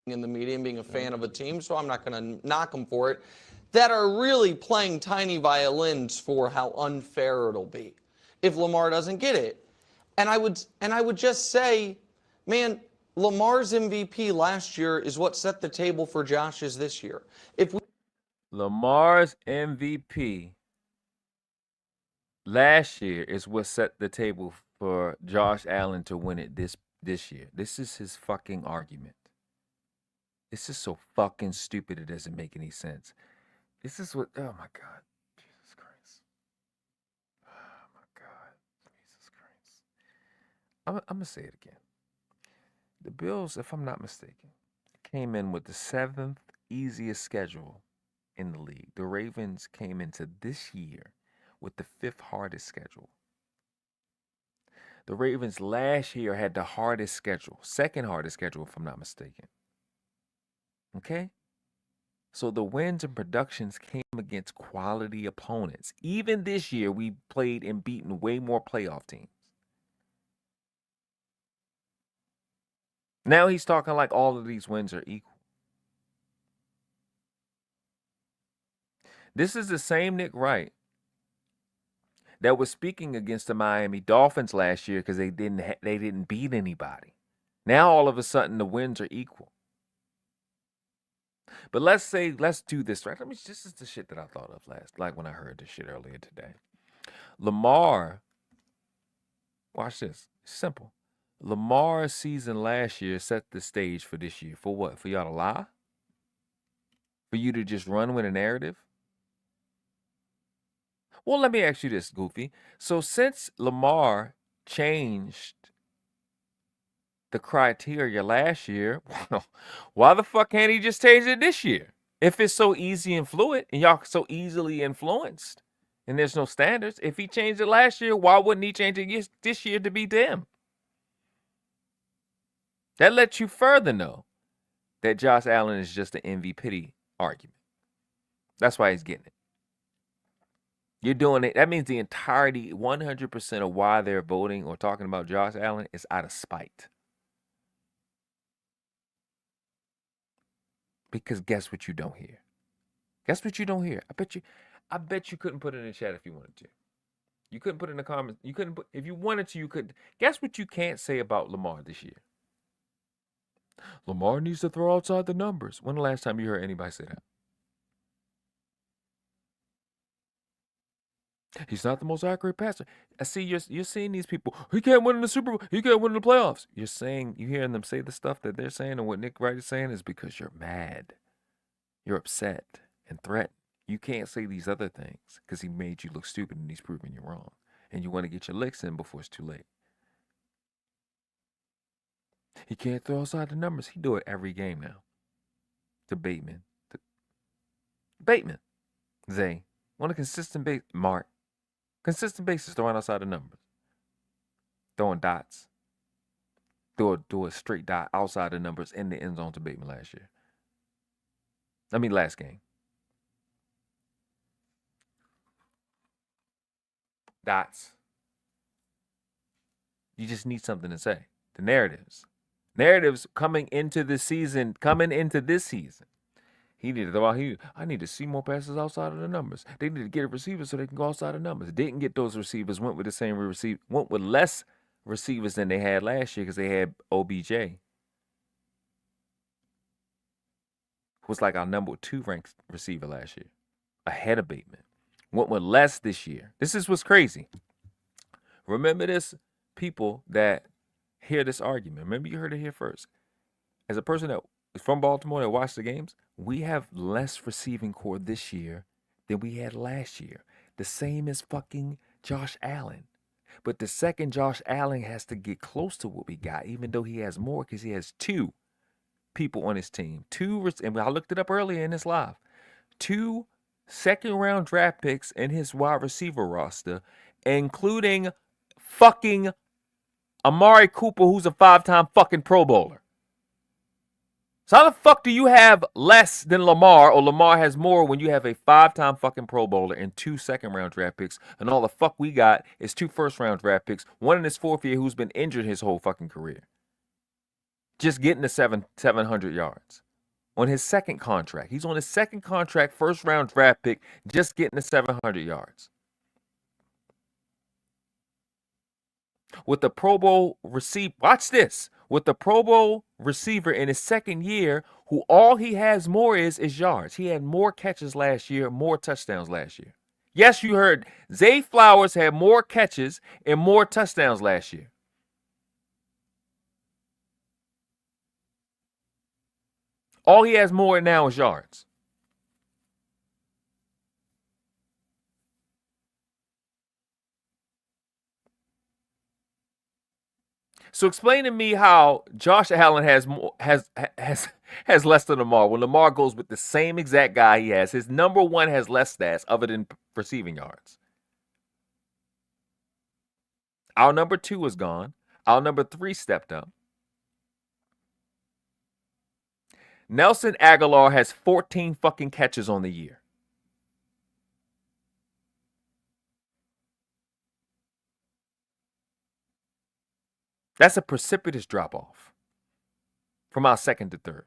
In the media and being a fan of a team, so I'm not going to knock them for it, that are really playing tiny violins for how unfair it'll be if Lamar doesn't get it. And I would just say, man, Lamar's MVP last year is what set the table for Josh's this year. Lamar's MVP last year is what set the table for Josh Allen to win it this year. This is his fucking argument. This is so fucking stupid it doesn't make any sense. This is what, oh my God. Jesus Christ. Oh my God. Jesus Christ. I'm going to say it again. The Bills, if I'm not mistaken, came in with the 7th easiest schedule in the league. The Ravens came into this year with the 5th hardest schedule. The Ravens last year had the hardest schedule, 2nd hardest schedule, if I'm not mistaken. Okay? So the wins and productions came against quality opponents. Even this year, we played and beaten way more playoff teams. Now he's talking like all of these wins are equal. This is the same Nick Wright that was speaking against the Miami Dolphins last year because they didn't beat anybody. Now all of a sudden the wins are equal. But let's do this, right? This is the shit that I thought of like when I heard this shit earlier today. Lamar, watch this. It's simple. Lamar's season last year set the stage for this year. For what? For y'all to lie? For you to just run with a narrative? Well, let me ask you this, Goofy. So since Lamar changed the criteria last year, why the fuck can't he just change it this year? If it's so easy and fluid and y'all so easily influenced and there's no standards, if he changed it last year, why wouldn't he change it this year to be them? That lets you further know that Josh Allen is just an MVP argument. That's why he's getting it. You're doing it. That means the entirety, 100% of why they're voting or talking about Josh Allen is out of spite. Because guess what you don't hear? Guess what you don't hear? I bet you couldn't put it in the chat if you wanted to. You couldn't put it in the comments. You couldn't put, if you wanted to, you could. Guess what you can't say about Lamar this year? Lamar needs to throw outside the numbers. When the last time you heard anybody say that? He's not the most accurate passer. I see you're seeing these people. He can't win in the Super Bowl. He can't win in the playoffs. You're hearing them say the stuff that they're saying, and what Nick Wright is saying is because you're mad. You're upset and threatened. You can't say these other things because he made you look stupid and he's proving you wrong. And you want to get your licks in before it's too late. He can't throw outside the numbers. He do it every game now. To Bateman. Zay. On a consistent basis. Mark. Consistent basis throwing outside the numbers. Throwing dots. Do a straight dot outside the numbers in the end zone to Bateman last game. Dots. You just need something to say. The narratives coming into this season. He needed to throw out. I need to see more passes outside of the numbers. They need to get a receiver so they can go outside of numbers. Didn't get those receivers. Went with the same receiver. Went with less receivers than they had last year because they had OBJ. Was like our number 2 ranked receiver last year, ahead of Bateman. Went with less this year. This is what's crazy. Remember this, people that hear this argument. Remember, you heard it here first. As a person that is from Baltimore that watched the games, we have less receiving core this year than we had last year. The same as fucking Josh Allen. But the second Josh Allen has to get close to what we got, even though he has more because he has 2 people on his team. And I looked it up earlier in this live. 2 second-round draft picks in his wide receiver roster, including fucking Amari Cooper, who's a 5-time fucking Pro Bowler. So how the fuck do you have less than Lamar, or Lamar has more when you have a 5-time fucking Pro Bowler and 2 second-round draft picks, and all the fuck we got is 2 first-round draft picks, one in his 4th year who's been injured his whole fucking career. Just getting to 700 yards. On his second contract. He's on his second contract, first-round draft pick, just getting to 700 yards. With the Pro Bowl receiver, watch this. With the Pro Bowl receiver in his second year, who all he has more is yards. He had more catches last year, more touchdowns last year. Yes, you heard. Zay Flowers had more catches and more touchdowns last year. All he has more now is yards. So explain to me how Josh Allen has less than Lamar. When Lamar goes with the same exact guy he has, his number one has less stats other than receiving yards. Our number 2 is gone. Our number 3 stepped up. Nelson Aguilar has 14 fucking catches on the year. That's a precipitous drop-off from our second to third.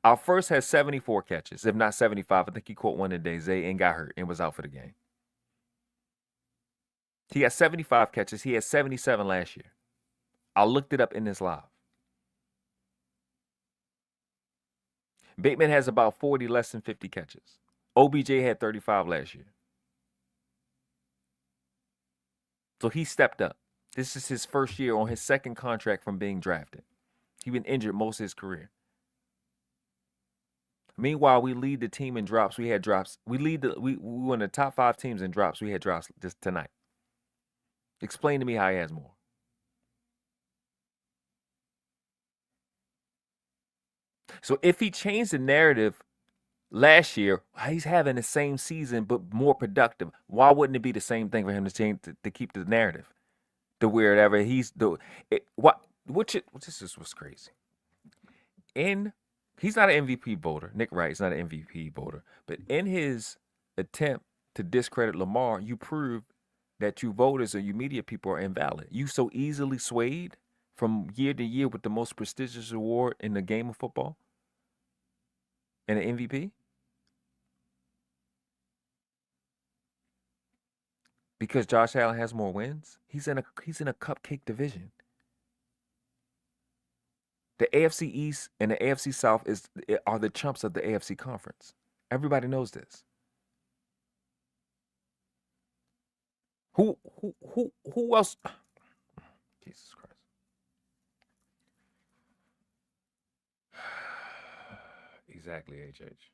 Our first has 74 catches, if not 75. I think he caught one today. Zay and got hurt and was out for the game. He got 75 catches. He had 77 last year. I looked it up in this live. Bateman has about 40 less than 50 catches. OBJ had 35 last year. So he stepped up. This is his first year on his second contract from being drafted. He's been injured most of his career. Meanwhile, we lead the team in drops. We had drops. We won the top 5 teams in drops. We had drops just tonight. Explain to me how he has more. So if he changed the narrative last year, he's having the same season but more productive. Why wouldn't it be the same thing for him to change to keep the narrative? The wherever he's this is what's crazy. He's not an MVP voter. Nick Wright is not an MVP voter. But in his attempt to discredit Lamar, you prove that you voters or you media people are invalid. You so easily swayed from year to year with the most prestigious award in the game of football and an MVP. Because Josh Allen has more wins, he's in a cupcake division. The AFC East and the AFC South are the chumps of the AFC conference. Everybody knows this. Who else? Jesus Christ. Exactly, HH.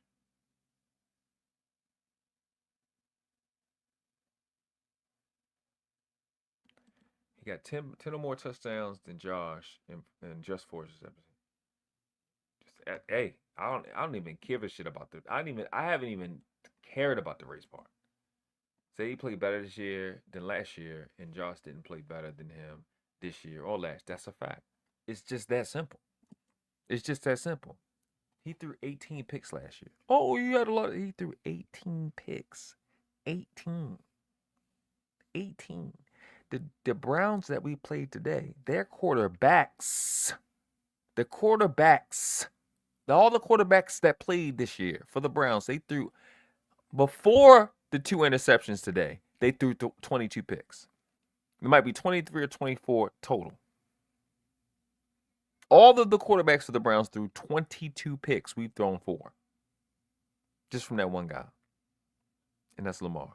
He got 10 or more touchdowns than Josh in Just Forces episode. Hey, I don't even give a shit about the. I haven't even cared about the race part. Say he played better this year than last year, and Josh didn't play better than him this year or last. That's a fact. It's just that simple. It's just that simple. He threw 18 picks last year. Oh, you had a lot. He threw 18 picks. 18. The Browns that we played today, their quarterbacks, all the quarterbacks that played this year for the Browns, they threw, before the 2 interceptions today, they threw 22 picks. It might be 23 or 24 total. All of the quarterbacks for the Browns threw 22 picks. We've thrown 4. Just from that one guy. And that's Lamar.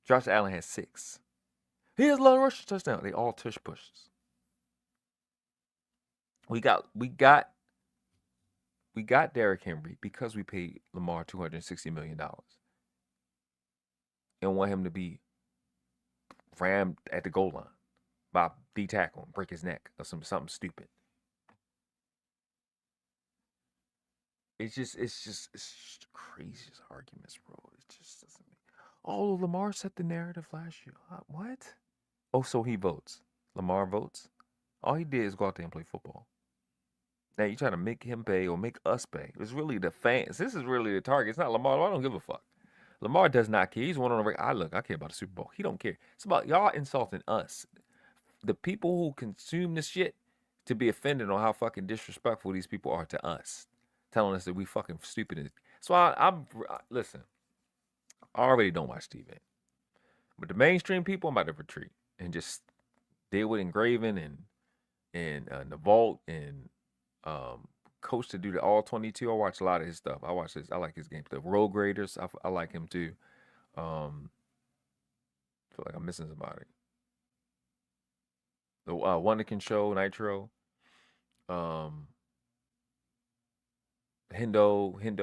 Josh Allen has 6. He has a lot of rushing touchdowns. They all tush pushes. We got Derrick Henry because we paid Lamar $260 million. And want him to be rammed at the goal line by D tackle and break his neck or something stupid. It's just craziest arguments, bro. It just doesn't. Oh, Lamar set the narrative last year. What? Oh, so he votes. Lamar votes. All he did is go out there and play football. Now you trying to make him pay or make us pay. It's really the fans. This is really the target. It's not Lamar. I don't give a fuck. Lamar does not care. He's one on the record. I care about the Super Bowl. He don't care. It's about y'all insulting us. The people who consume this shit to be offended on how fucking disrespectful these people are to us. Telling us that we fucking stupid. So listen, I already don't watch TV. But the mainstream people, I'm about to retreat and just deal with Engraving and the Vault and Coach to do the all 22. I watch a lot of his stuff. I like his games. The Road Graders, I like him too. Feel like I'm missing somebody. The Wonderkin Show, Nitro. Hendo and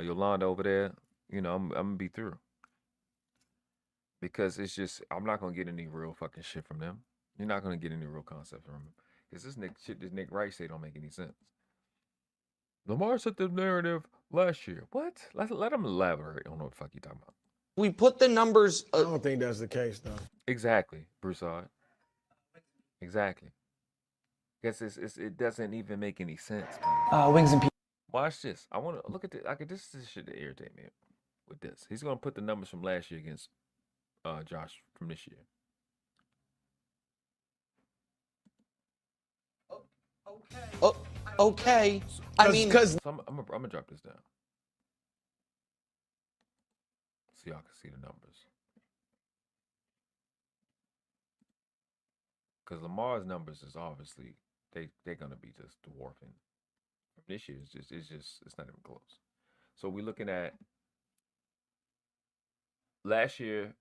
Yolanda over there. You know, I'm gonna be through. Because it's just, I'm not gonna get any real fucking shit from them. You're not gonna get any real concept from them. Because this Nick Rice say don't make any sense. Lamar set the narrative last year. What? Let him elaborate. I don't know what the fuck you talking about. We put the numbers. I don't think that's the case, though. Exactly, Broussard. Exactly. Guess it doesn't even make any sense, man. Wings and pizza. Watch this. I want to look at this. This is shit that irritate me with this. He's gonna put the numbers from last year against Josh from this year. Oh, okay. I mean, so I'm gonna drop this down so y'all can see the numbers. Because Lamar's numbers is obviously they're gonna be just dwarfing. This year it's not even close. So we're looking at last year,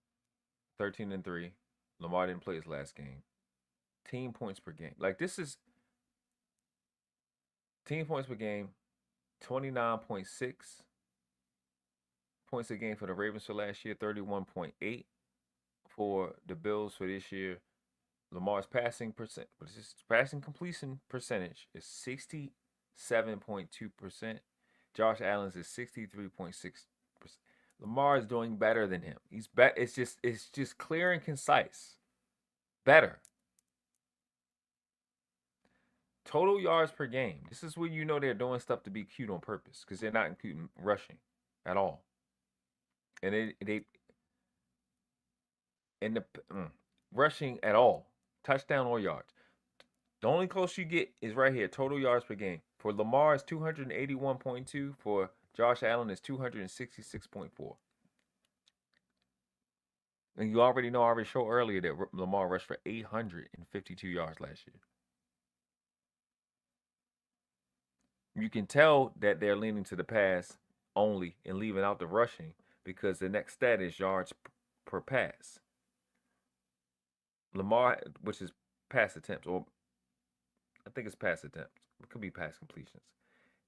13-3. Lamar didn't play his last game. Team points per game. Like this is team points per game, 29.6 points a game for the Ravens for last year, 31.8 for the Bills for this year. Lamar's passing completion percentage is 67.2%. Josh Allen's is 63.6%. Lamar is doing better than him. It's just clear and concise. Better. Total yards per game. This is where you know they're doing stuff to be cute on purpose because they're not including rushing at all. And rushing at all. Touchdown or yards. The only close you get is right here. Total yards per game. For Lamar, it's 281.2. For Josh Allen, it's 266.4. And you already know, I already showed earlier that Lamar rushed for 852 yards last year. You can tell that they're leaning to the pass only and leaving out the rushing because the next stat is yards per pass. Lamar, which is pass attempts, or I think it's pass attempts. It could be pass completions.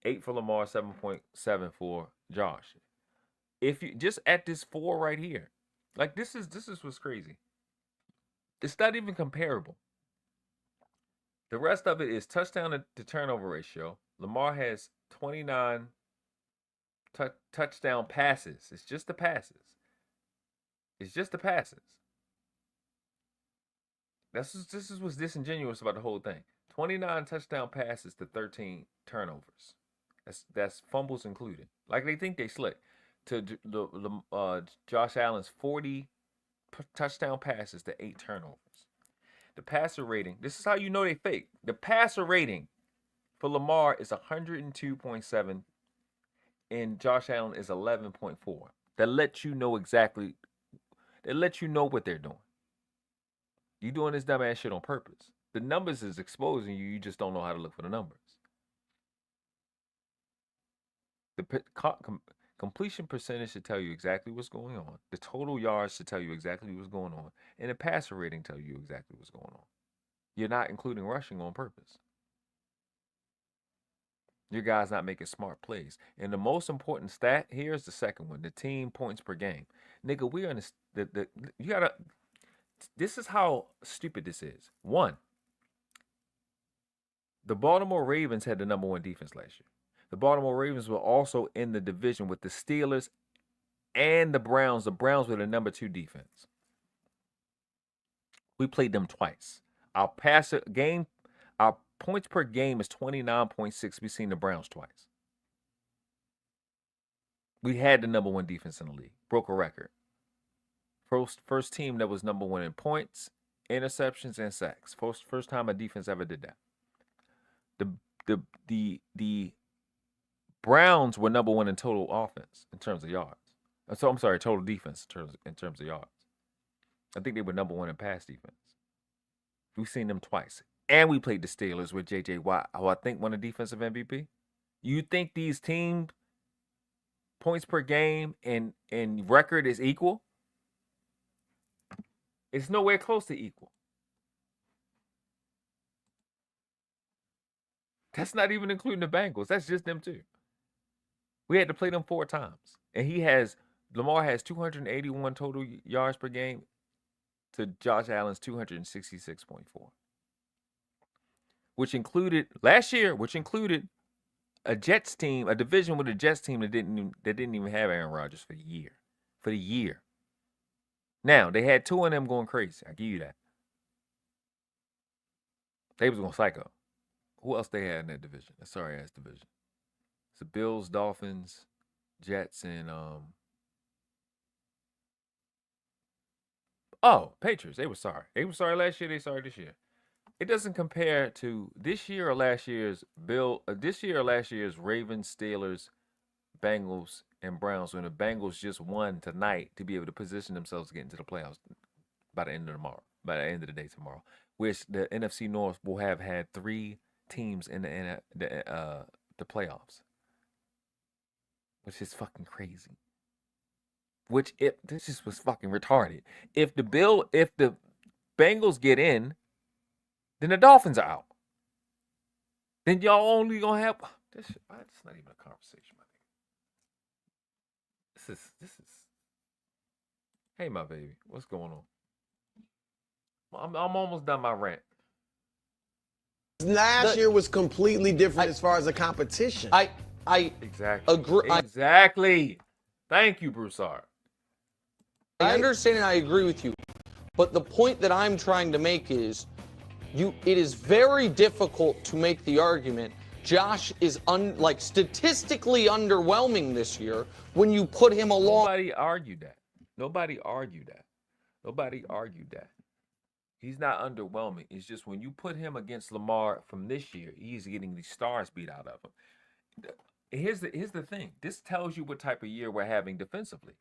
8 for Lamar, 7.7 for Josh. If you just at this 4 right here, like this is what's crazy. It's not even comparable. The rest of it is touchdown to turnover ratio. Lamar has 29 touchdown passes. It's just the passes. It's just the passes. This is what's disingenuous about the whole thing. 29 touchdown passes to 13 turnovers. That's fumbles included. Like they think they slick. To Josh Allen's 40 touchdown passes to 8 turnovers. The passer rating. This is how you know they fake. The passer rating for Lamar is 102.7 and Josh Allen is 11.4. That lets you know exactly. That lets you know what they're doing. You doing this dumbass shit on purpose. The numbers is exposing you. You just don't know how to look for the numbers. The completion percentage should tell you exactly what's going on. The total yards should tell you exactly what's going on. And the passer rating tell you exactly what's going on. You're not including rushing on purpose. Your guy's not making smart plays. And the most important stat here is the second one, the team points per game. Nigga, we are in you gotta. This is how stupid this is. 1, the Baltimore Ravens had the number 1 defense last year. The Baltimore Ravens were also in the division with the Steelers and the Browns. The Browns were the number 2 defense. We played them twice. Our points per game is 29.6. We've seen the Browns twice. We had the number 1 defense in the league. Broke a record. First team that was number 1 in points, interceptions, and sacks. First time a defense ever did that. The Browns were number 1 in total offense in terms of yards. So I'm sorry, total defense in terms of yards. I think they were number 1 in pass defense. We've seen them twice. And we played the Steelers with J.J. Watt, who I think won a defensive MVP. You think these team points per game and record is equal? It's nowhere close to equal. That's not even including the Bengals. That's just them two. We had to play them 4 times. And Lamar has 281 total yards per game to Josh Allen's 266.4. Which included last year, a Jets team, a division with a Jets team that didn't even have Aaron Rodgers for the year. For the year. Now, they had 2 of them going crazy. I give you that. They was going psycho. Who else they had in that division? That sorry-ass division. It's the Bills, Dolphins, Jets, and Patriots. They were sorry. They were sorry last year. They sorry this year. It doesn't compare to this year or last year's Ravens, Steelers, Bengals, and Browns, when the Bengals just won tonight to be able to position themselves to get into the playoffs by the end of the day tomorrow. Which the NFC North will have had 3 teams in the playoffs, which is fucking crazy. This just was fucking retarded. If the Bengals get in, then the Dolphins are out. Then y'all only gonna have this. It's not even a conversation, my nigga. This is. Hey, my baby, what's going on? I'm almost done my rant. Last year was completely different as far as the competition. I exactly agree. Exactly. Thank you, Broussard. I understand and I agree with you. But the point that I'm trying to make is it is very difficult to make the argument Josh is statistically underwhelming this year when you put him along. Nobody argued that. He's not underwhelming. It's just when you put him against Lamar from this year, he's getting the stars beat out of him. Here's the thing. This tells you what type of year we're having defensively.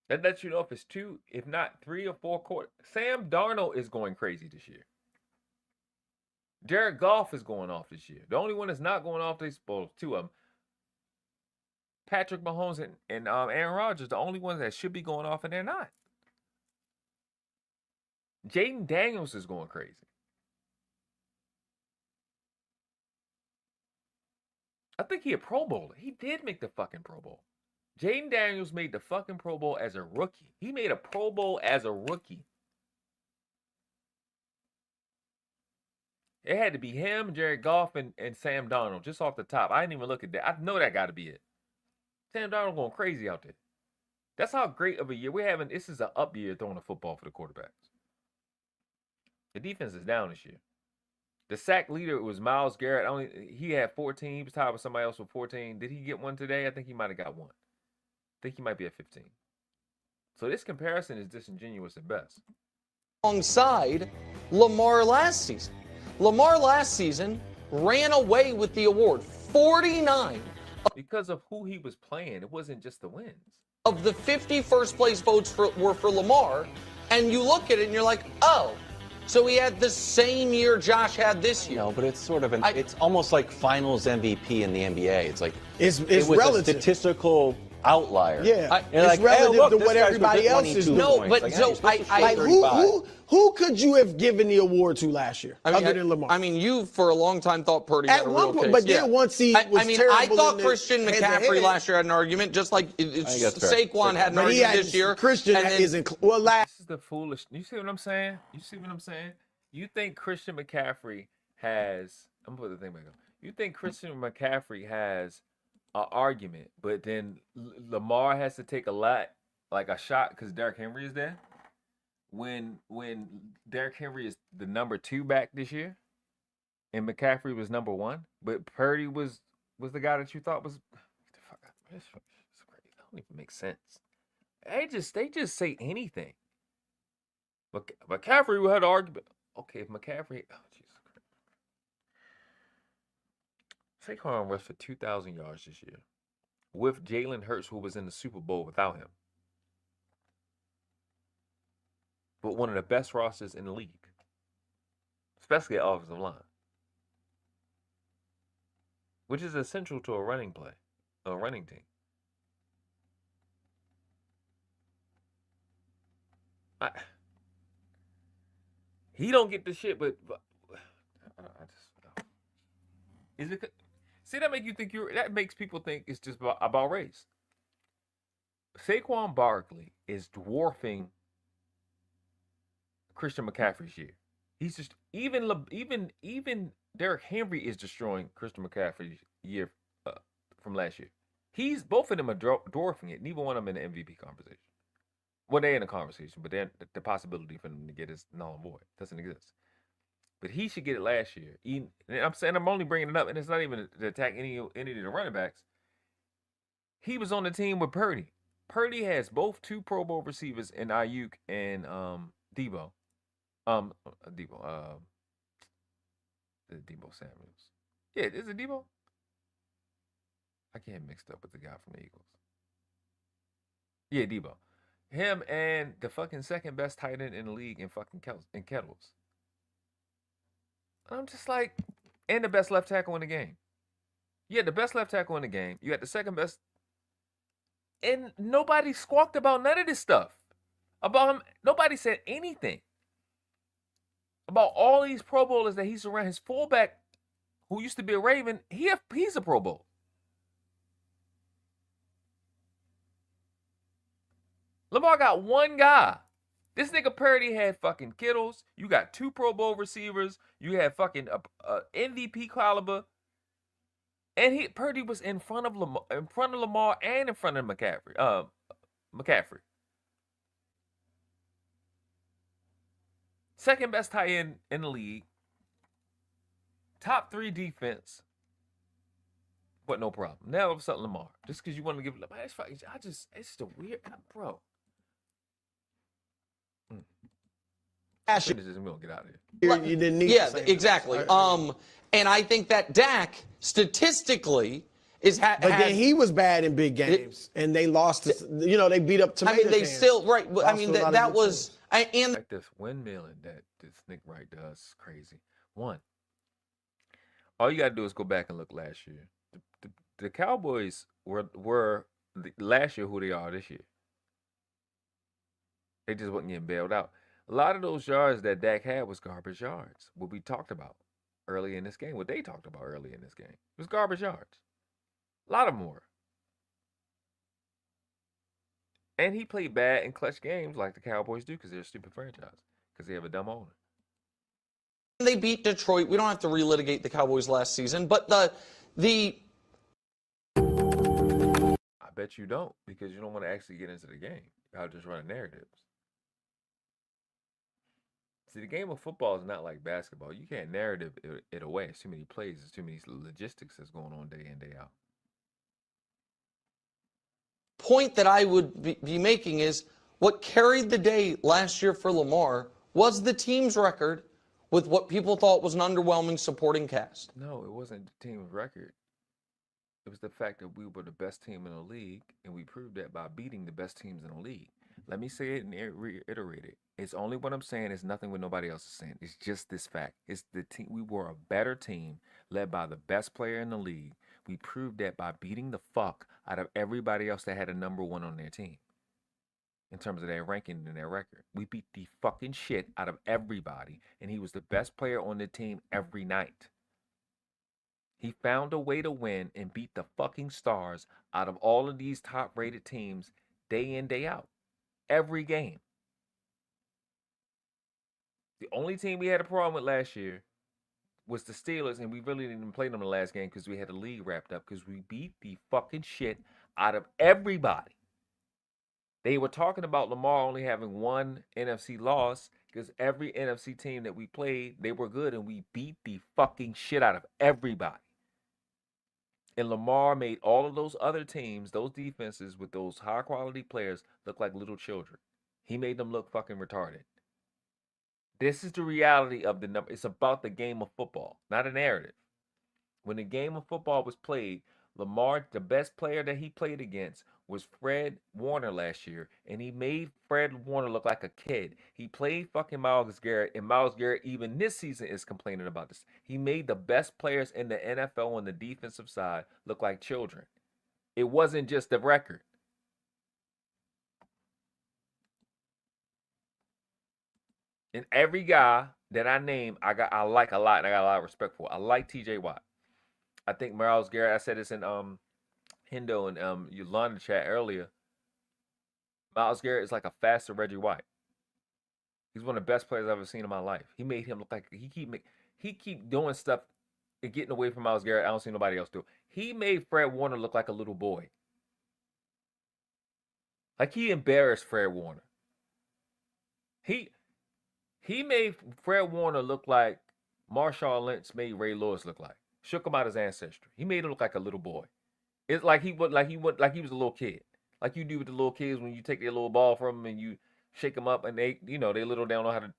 That lets you know if it's 2, if not 3 or 4 quarters. Sam Darnold is going crazy this year. Jared Goff is going off this year. The only one that's not going off, well, 2 of them. Patrick Mahomes and Aaron Rodgers, the only ones that should be going off, and they're not. Jaden Daniels is going crazy. I think he a Pro Bowler. He did make the fucking Pro Bowl. Jaden Daniels made the fucking Pro Bowl as a rookie. He made a Pro Bowl as a rookie. It had to be him, Jared Goff, and Sam Darnold, just off the top. I didn't even look at that. I know that got to be it. Sam Darnold going crazy out there. That's how great of a year we're having. This is an up year throwing the football for the quarterbacks. The defense is down this year. The sack leader was Myles Garrett. He had 14. He was tied with somebody else with 14. Did he get one today? I think he might have got one. I think he might be at 15. So this comparison is disingenuous at best. Alongside Lamar last season. Lamar last season ran away with the award. 49. Because of who he was playing. It wasn't just the wins. Of the 50 first place votes were for Lamar. And you look at it and you're like, oh. So he had the same year Josh had this year. No, but it's sort of it's almost like finals MVP in the NBA. It's like it was relative. A statistical outlier. Yeah, it's relative to what everybody else is doing. No, but who could you have given the award to last year other than Lamar? I mean, you for a long time thought Purdy had a real case. But then once he was terrible. I thought Christian McCaffrey last year had an argument, just like Saquon had an argument this year. Christian isn't. Well, this is the foolish. You see what I'm saying? You think Christian McCaffrey has? I'm gonna put the thing back on. You think Christian McCaffrey has an argument, but then Lamar has to take a shot because Derrick Henry is there? when Derrick Henry is the number 2 back this year, and McCaffrey was number 1, but Purdy was the guy that you thought was. It's crazy. It don't even make sense. They just say anything. McCaffrey had an argument. Okay, if McCaffrey, oh Jesus Christ. Saquon rushed for 2,000 yards this year, with Jalen Hurts, who was in the Super Bowl without him. But one of the best rosters in the league, especially at offensive line, which is essential to a running team. He don't get the shit, but I just is it? See, that makes people think it's just about race. Saquon Barkley is dwarfing Christian McCaffrey's year. He's just even Derrick Henry is destroying Christian McCaffrey's year from last year. Both of them are dwarfing it. Neither one of them in the MVP conversation. Well, they're in a conversation, but then the possibility for them to get is null and void. Doesn't exist. But he should get it last year. I'm saying I'm only bringing it up, and it's not even to attack any of the running backs. He was on the team with Purdy. Purdy has both 2 Pro Bowl receivers in Ayuk and Debo. Debo Samuels. Yeah, is it Debo? I get mixed up with the guy from the Eagles. Yeah, Debo. Him and the fucking second best tight end in the league in fucking Kettles. I'm just like, and the best left tackle in the game. Yeah, the best left tackle in the game. You got the second best. And nobody squawked about none of this stuff. About him. Nobody said anything about all these Pro Bowlers that he's around. His fullback, who used to be a Raven, he's a Pro Bowl. Lamar got one guy. This nigga Purdy had fucking Kittles. You got 2 Pro Bowl receivers. You had fucking MVP caliber. And Purdy was in front of Lamar and in front of McCaffrey. Second best tight end in the league. Top 3 defense. But no problem. Now all of a sudden Lamar. Just because you want to give Lamar, it's just a weird, bro. We don't get out of here. You didn't need yeah, exactly. And I think that Dak statistically but then he was bad in big games, and they lost. They beat up tomato they cans. still right. I mean that was and like this windmilling that this Nick Wright does is crazy. One, all you gotta do is go back and look last year. The Cowboys were last year who they are this year. They just wasn't getting bailed out. A lot of those yards that Dak had was garbage yards. What we talked about early in this game, what they talked about early in this game, it was garbage yards. A lot of them were. And he played bad in clutch games like the Cowboys do because they're a stupid franchise, because they have a dumb owner. They beat Detroit. We don't have to relitigate the Cowboys last season, but the I bet you don't, because you don't want to actually get into the game. I'll just run narratives. See, the game of football is not like basketball. You can't narrative it away. It's too many plays. There's too many logistics that's going on day in, day out. Point that I would be making is what carried the day last year for Lamar was the team's record with what people thought was an underwhelming supporting cast. No, it wasn't the team's record. It was the fact that we were the best team in the league, and we proved that by beating the best teams in the league. Let me say it and reiterate it. It's only what I'm saying. It's nothing what nobody else is saying. It's just this fact. It's the team. We were a better team led by the best player in the league. We proved that by beating the fuck out of everybody else that had a number 1 on their team. In terms of their ranking and their record. We beat the fucking shit out of everybody. And he was the best player on the team every night. He found a way to win and beat the fucking stars out of all of these top-rated teams day in, day out. Every game. The only team we had a problem with last year was the Steelers, and we really didn't play them the last game because we had the league wrapped up because we beat the fucking shit out of everybody. They were talking about Lamar only having one NFC loss because every NFC team that we played, they were good and we beat the fucking shit out of everybody. And Lamar made all of those other teams, those defenses with those high quality players look like little children. He made them look fucking retarded. This is the reality of the number. It's about the game of football, not a narrative. When the game of football was played, Lamar, the best player that he played against was Fred Warner last year, and he made Fred Warner look like a kid. He played fucking Myles Garrett, and Myles Garrett even this season is complaining about this. He made the best players in the NFL on the defensive side look like children. It wasn't just the record. And every guy that I name, I like a lot, and I got a lot of respect for. I like TJ Watt. I think Myles Garrett, I said this in Hendo and Yolanda chat earlier. Myles Garrett is like a faster Reggie White. He's one of the best players I've ever seen in my life. He made him look like he keep doing stuff and getting away from Myles Garrett. I don't see nobody else do. He made Fred Warner look like a little boy. Like he embarrassed Fred Warner. He made Fred Warner look like Marshawn Lynch made Ray Lewis look like. Shook him out his ancestry. He made him look like a little boy. It's like he was a little kid. Like you do with the little kids when you take their little ball from them and you shake them up and they little don't know how to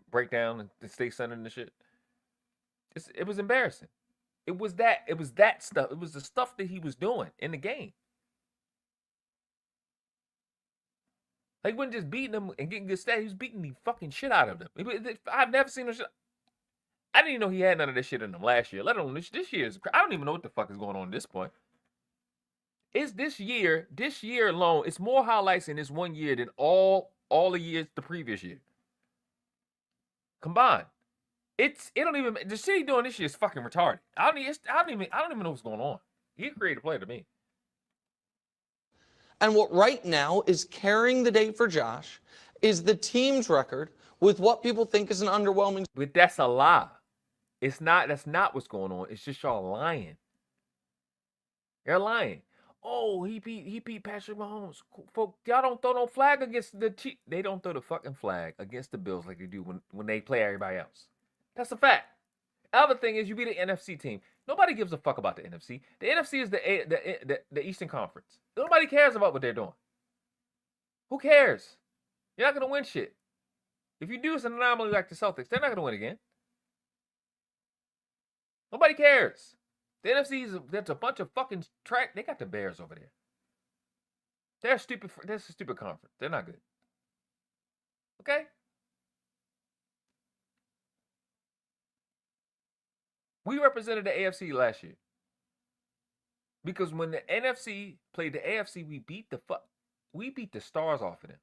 break down and stay centered and shit. It was embarrassing. It was that stuff. It was the stuff that he was doing in the game. Like he wasn't just beating them and getting good stats. He was beating the fucking shit out of them. I've never seen him. I didn't even know he had none of this shit in him last year. Let alone this year. I don't even know what the fuck is going on at this point. It's this year alone, it's more highlights in this 1 year than all the years the previous year combined. The shit he doing this year is fucking retarded. I don't even know what's going on. He a creative player to me. And what right now is carrying the day for Josh is the team's record with what people think is an underwhelming. But that's a lie. That's not what's going on. It's just y'all lying. You're lying. Oh, he beat Patrick Mahomes. Folk, y'all don't throw no flag against the Chiefs. They don't throw the fucking flag against the Bills like they do when they play everybody else. That's a fact. Other thing is you beat an NFC team. Nobody gives a fuck about the NFC. The NFC is the Eastern Conference. Nobody cares about what they're doing. Who cares? You're not gonna win shit. If you do, it's an anomaly like the Celtics. They're not gonna win again. Nobody cares. The NFC that's a bunch of fucking track. They got the Bears over there. They're stupid. That's a stupid conference. They're not good. Okay. We represented the AFC last year because when the NFC played the AFC, we beat the stars off of them.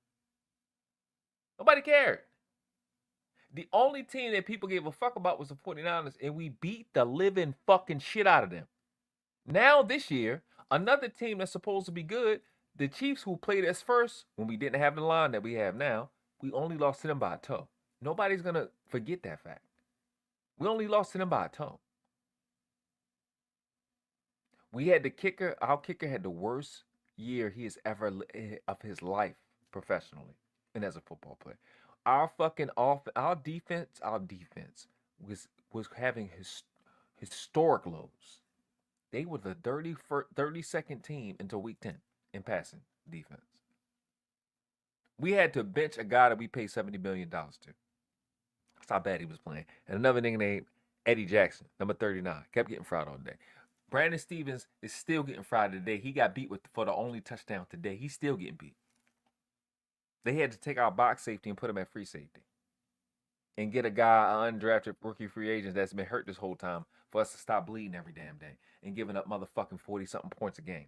Nobody cared. The only team that people gave a fuck about was the 49ers, and we beat the living fucking shit out of them. Now this year, another team that's supposed to be good, the Chiefs, who played us first when we didn't have the line that we have now, we only lost to them by a toe. Nobody's going to forget that fact. We only lost to them by a toe. We had the kicker. Our kicker had the worst year he has ever of his life professionally and as a football player. Our fucking our defense was having historic lows. They were the 32nd team until week 10 in passing defense. We had to bench a guy that we paid $70 million to. That's how bad he was playing. And another nigga named Eddie Jackson, number 39, kept getting fried all day. Brandon Stevens is still getting fried today. He got beat for the only touchdown today. He's still getting beat. They had to take our box safety and put him at free safety. And get a guy, an undrafted rookie free agent that's been hurt this whole time for us to stop bleeding every damn day and giving up motherfucking 40-something points a game.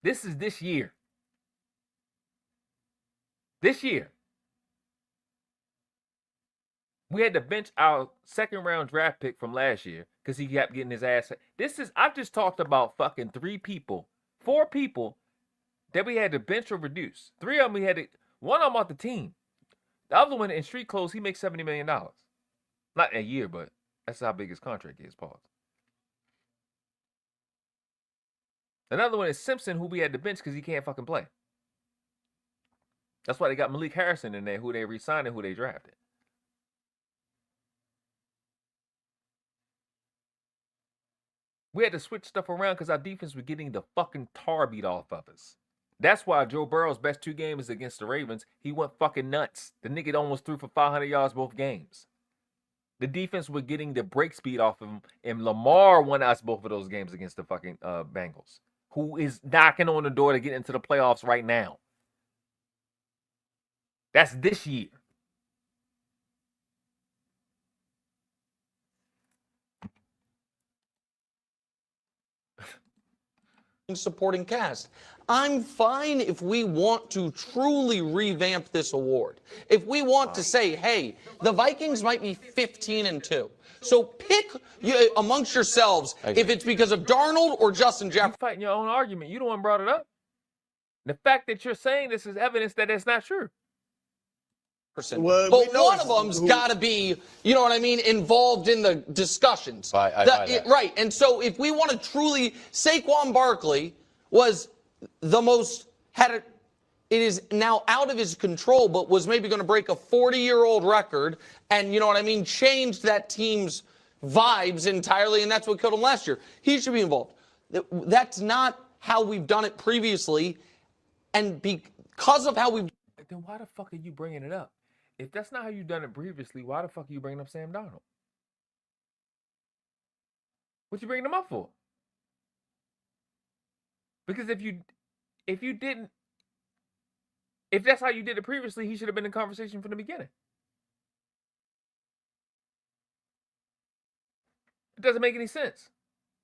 This is this year. This year. We had to bench our second-round draft pick from last year because he kept getting his ass. I've just talked about fucking 4 people that we had to bench or reduce. 3 of them we had to, one of them off the team. The other one in street clothes, he makes $70 million. Not in a year, but that's how big his contract is, pause. Another one is Simpson, who we had to bench because he can't fucking play. That's why they got Malik Harrison in there, who they re-signed and who they drafted. We had to switch stuff around because our defense was getting the fucking tar beat off of us. That's why Joe Burrow's best 2 games against the Ravens, he went fucking nuts. The nigga almost threw for 500 yards both games. The defense was getting the break speed off of him, and Lamar won us both of those games against the fucking Bengals, who is knocking on the door to get into the playoffs right now. That's this year. Supporting cast. I'm fine if we want to truly revamp this award. If we want to say, hey, the Vikings might be 15-2. So pick amongst yourselves if it's because of Darnold or Justin Jefferson. You're fighting your own argument. You the one brought it up. The fact that you're saying this is evidence that it's not true. Well, but one of them's got to be, you know what I mean, involved in the discussions. Right. And so if we want to truly, Saquon Barkley was the most, it is now out of his control, but was maybe going to break a 40-year-old record and, you know what I mean, change that team's vibes entirely, and that's what killed him last year. He should be involved. That's not how we've done it previously, and because of how we've... Then why the fuck are you bringing it up? If that's not how you've done it previously, why the fuck are you bringing up Sam Darnold? What you bringing him up for? Because if that's how you did it previously, he should have been in conversation from the beginning. It doesn't make any sense.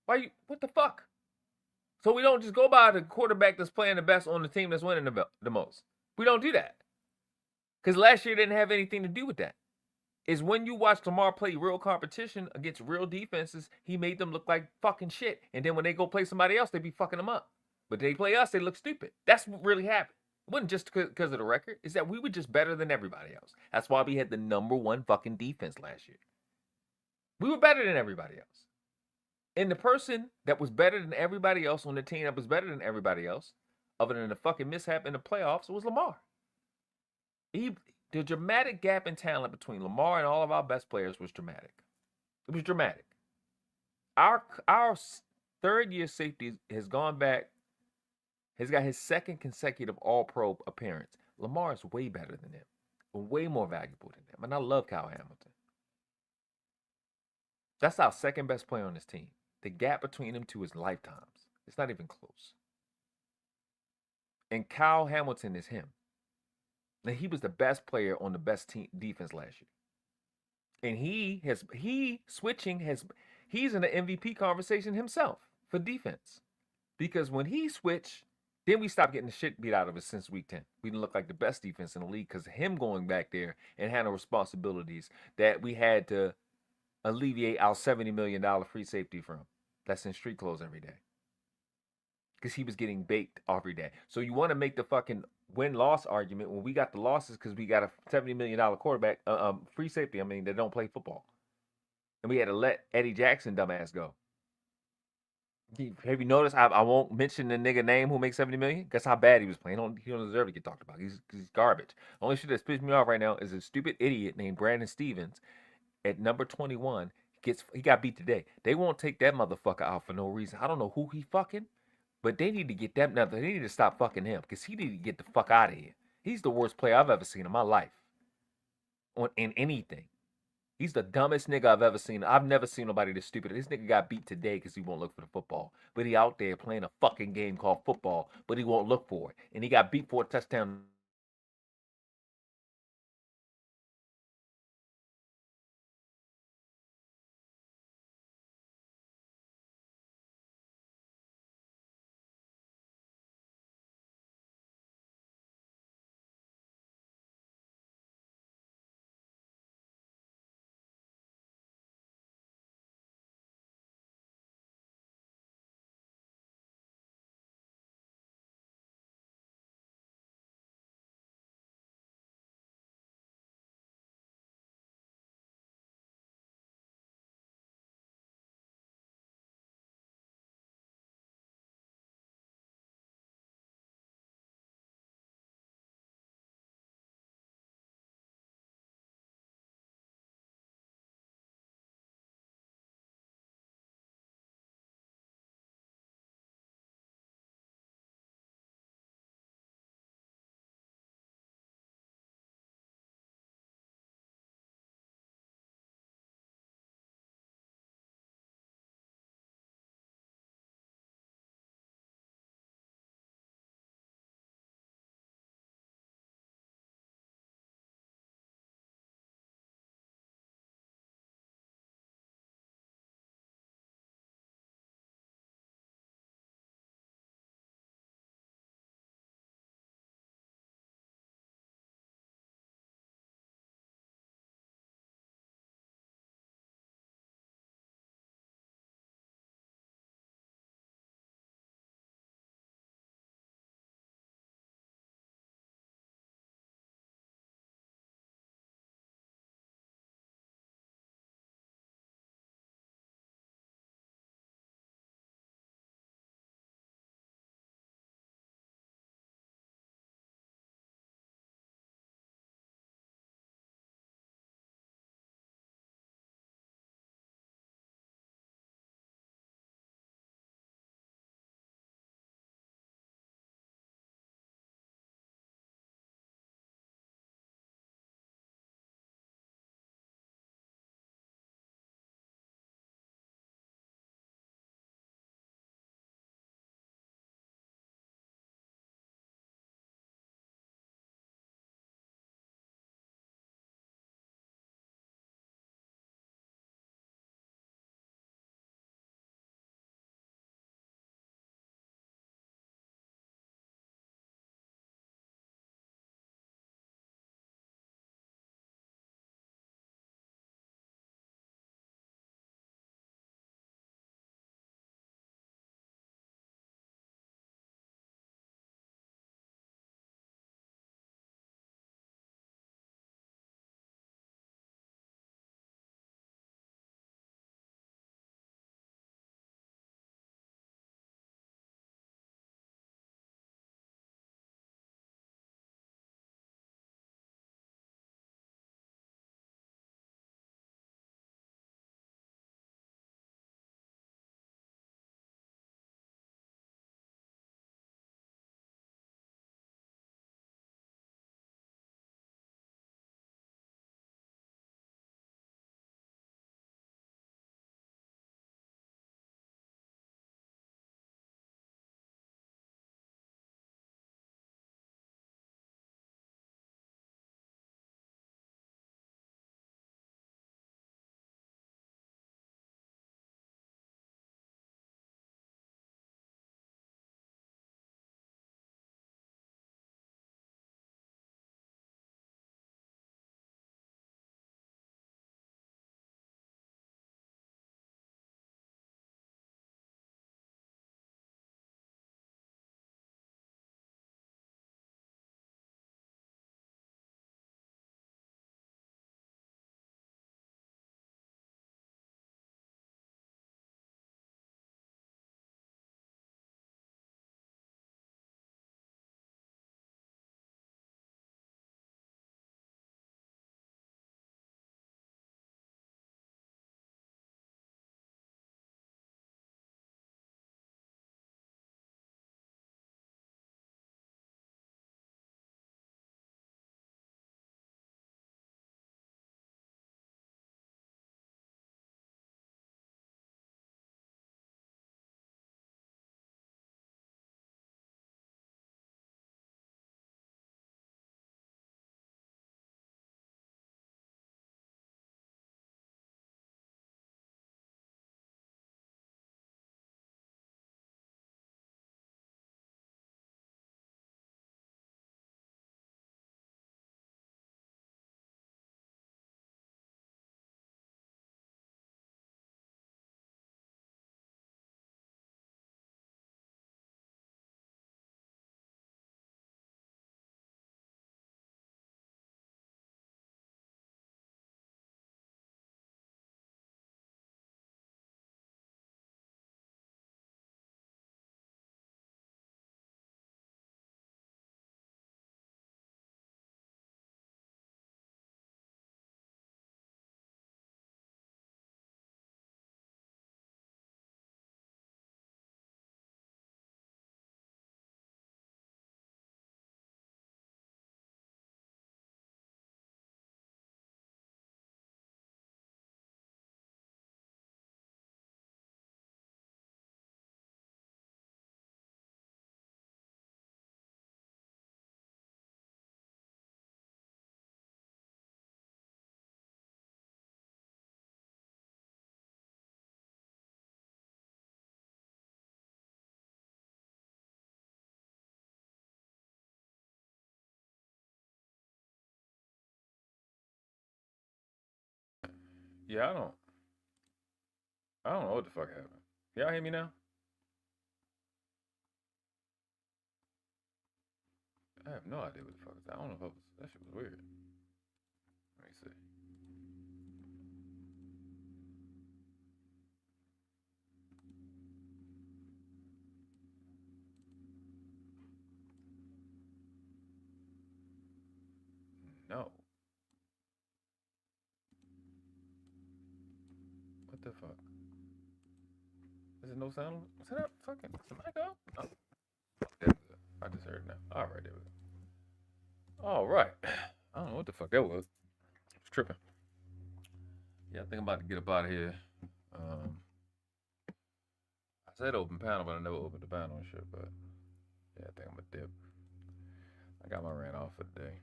What the fuck? So we don't just go by the quarterback that's playing the best on the team that's winning the most. We don't do that. Because last year didn't have anything to do with that. Is when you watch Lamar play real competition against real defenses, he made them look like fucking shit. And then when they go play somebody else, they be fucking them up. But they play us, they look stupid. That's what really happened. It wasn't just because of the record. It's that we were just better than everybody else. That's why we had the #1 fucking defense last year. We were better than everybody else. And the person that was better than everybody else on the team that was better than everybody else, other than the fucking mishap in the playoffs, was Lamar. The dramatic gap in talent between Lamar and all of our best players was dramatic. It was dramatic. Our third-year safety has gone back, has got his 2nd consecutive All-Pro appearance. Lamar is way better than him, way more valuable than him. And I love Kyle Hamilton. That's our 2nd best player on this team. The gap between them two is lifetimes. It's not even close. And Kyle Hamilton is him. Now, he was the best player on the best team defense last year. And he's in the MVP conversation himself for defense. Because when he switched, then we stopped getting the shit beat out of us since week 10. We didn't look like the best defense in the league because of him going back there and handling responsibilities that we had to alleviate our $70 million free safety from. That's in street clothes every day. Because he was getting baked every day. So you want to make the fucking win-loss argument when we got the losses because we got a $70 million quarterback, free safety, that don't play football. And we had to let Eddie Jackson dumbass go. Have you noticed? I won't mention the nigga name who makes $70 million. Guess how bad he was playing. He don't deserve to get talked about. He's garbage. The only shit that's pissed me off right now is a stupid idiot named Brandon Stevens at number 21. He got beat today. They won't take that motherfucker out for no reason. I don't know who he fucking. But they need to get that. They need to stop fucking him because he need to get the fuck out of here. He's the worst player I've ever seen in my life. In anything. He's the dumbest nigga I've ever seen. I've never seen nobody this stupid. This nigga got beat today because he won't look for the football. But he out there playing a fucking game called football, but he won't look for it. And he got beat for a touchdown. Yeah, I don't know what the fuck happened. Y'all hear me now? I have no idea what the fuck is that. I don't know if that shit was weird. Let me see. No. What the fuck? Is it no sound? Is that fucking? Is the mic up? Oh. There we go. I just heard it now. All right, there we go. All right. I don't know what the fuck that was. I was tripping. Yeah, I think I'm about to get up out of here. I said open panel, but I never opened the panel and shit. But yeah, I think I'm a dip. I got my rant off for the day.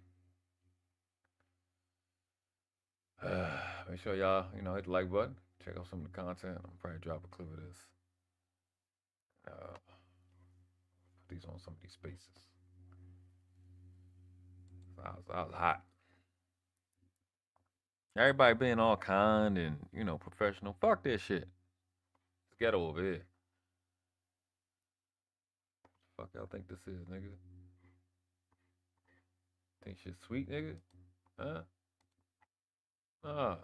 Make sure y'all, hit the like button. Check out some of the content. I'm probably drop a clip of this. Put these on some of these spaces. I was hot. Everybody being all kind and, professional. Fuck that shit. It's ghetto over here. Fuck y'all think this is, nigga? Think shit sweet, nigga? Huh? Nah.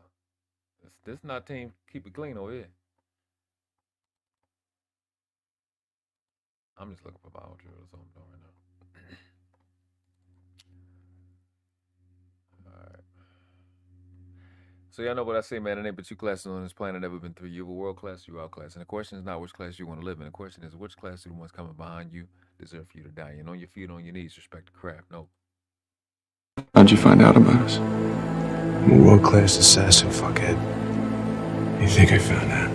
This not team keep it clean over here. I'm just looking for my outro. That's all I'm doing right now. Alright. So y'all know what I say, man. There ain't but two classes on this planet, never been three. You're a world class, you outclass. And the question is not which class you want to live in. The question is which class do the ones coming behind you deserve for you to die in. On your feet, on your knees, respect the craft. No. How'd you find out about us? I'm a world-class assassin, fuckhead. You think I found out?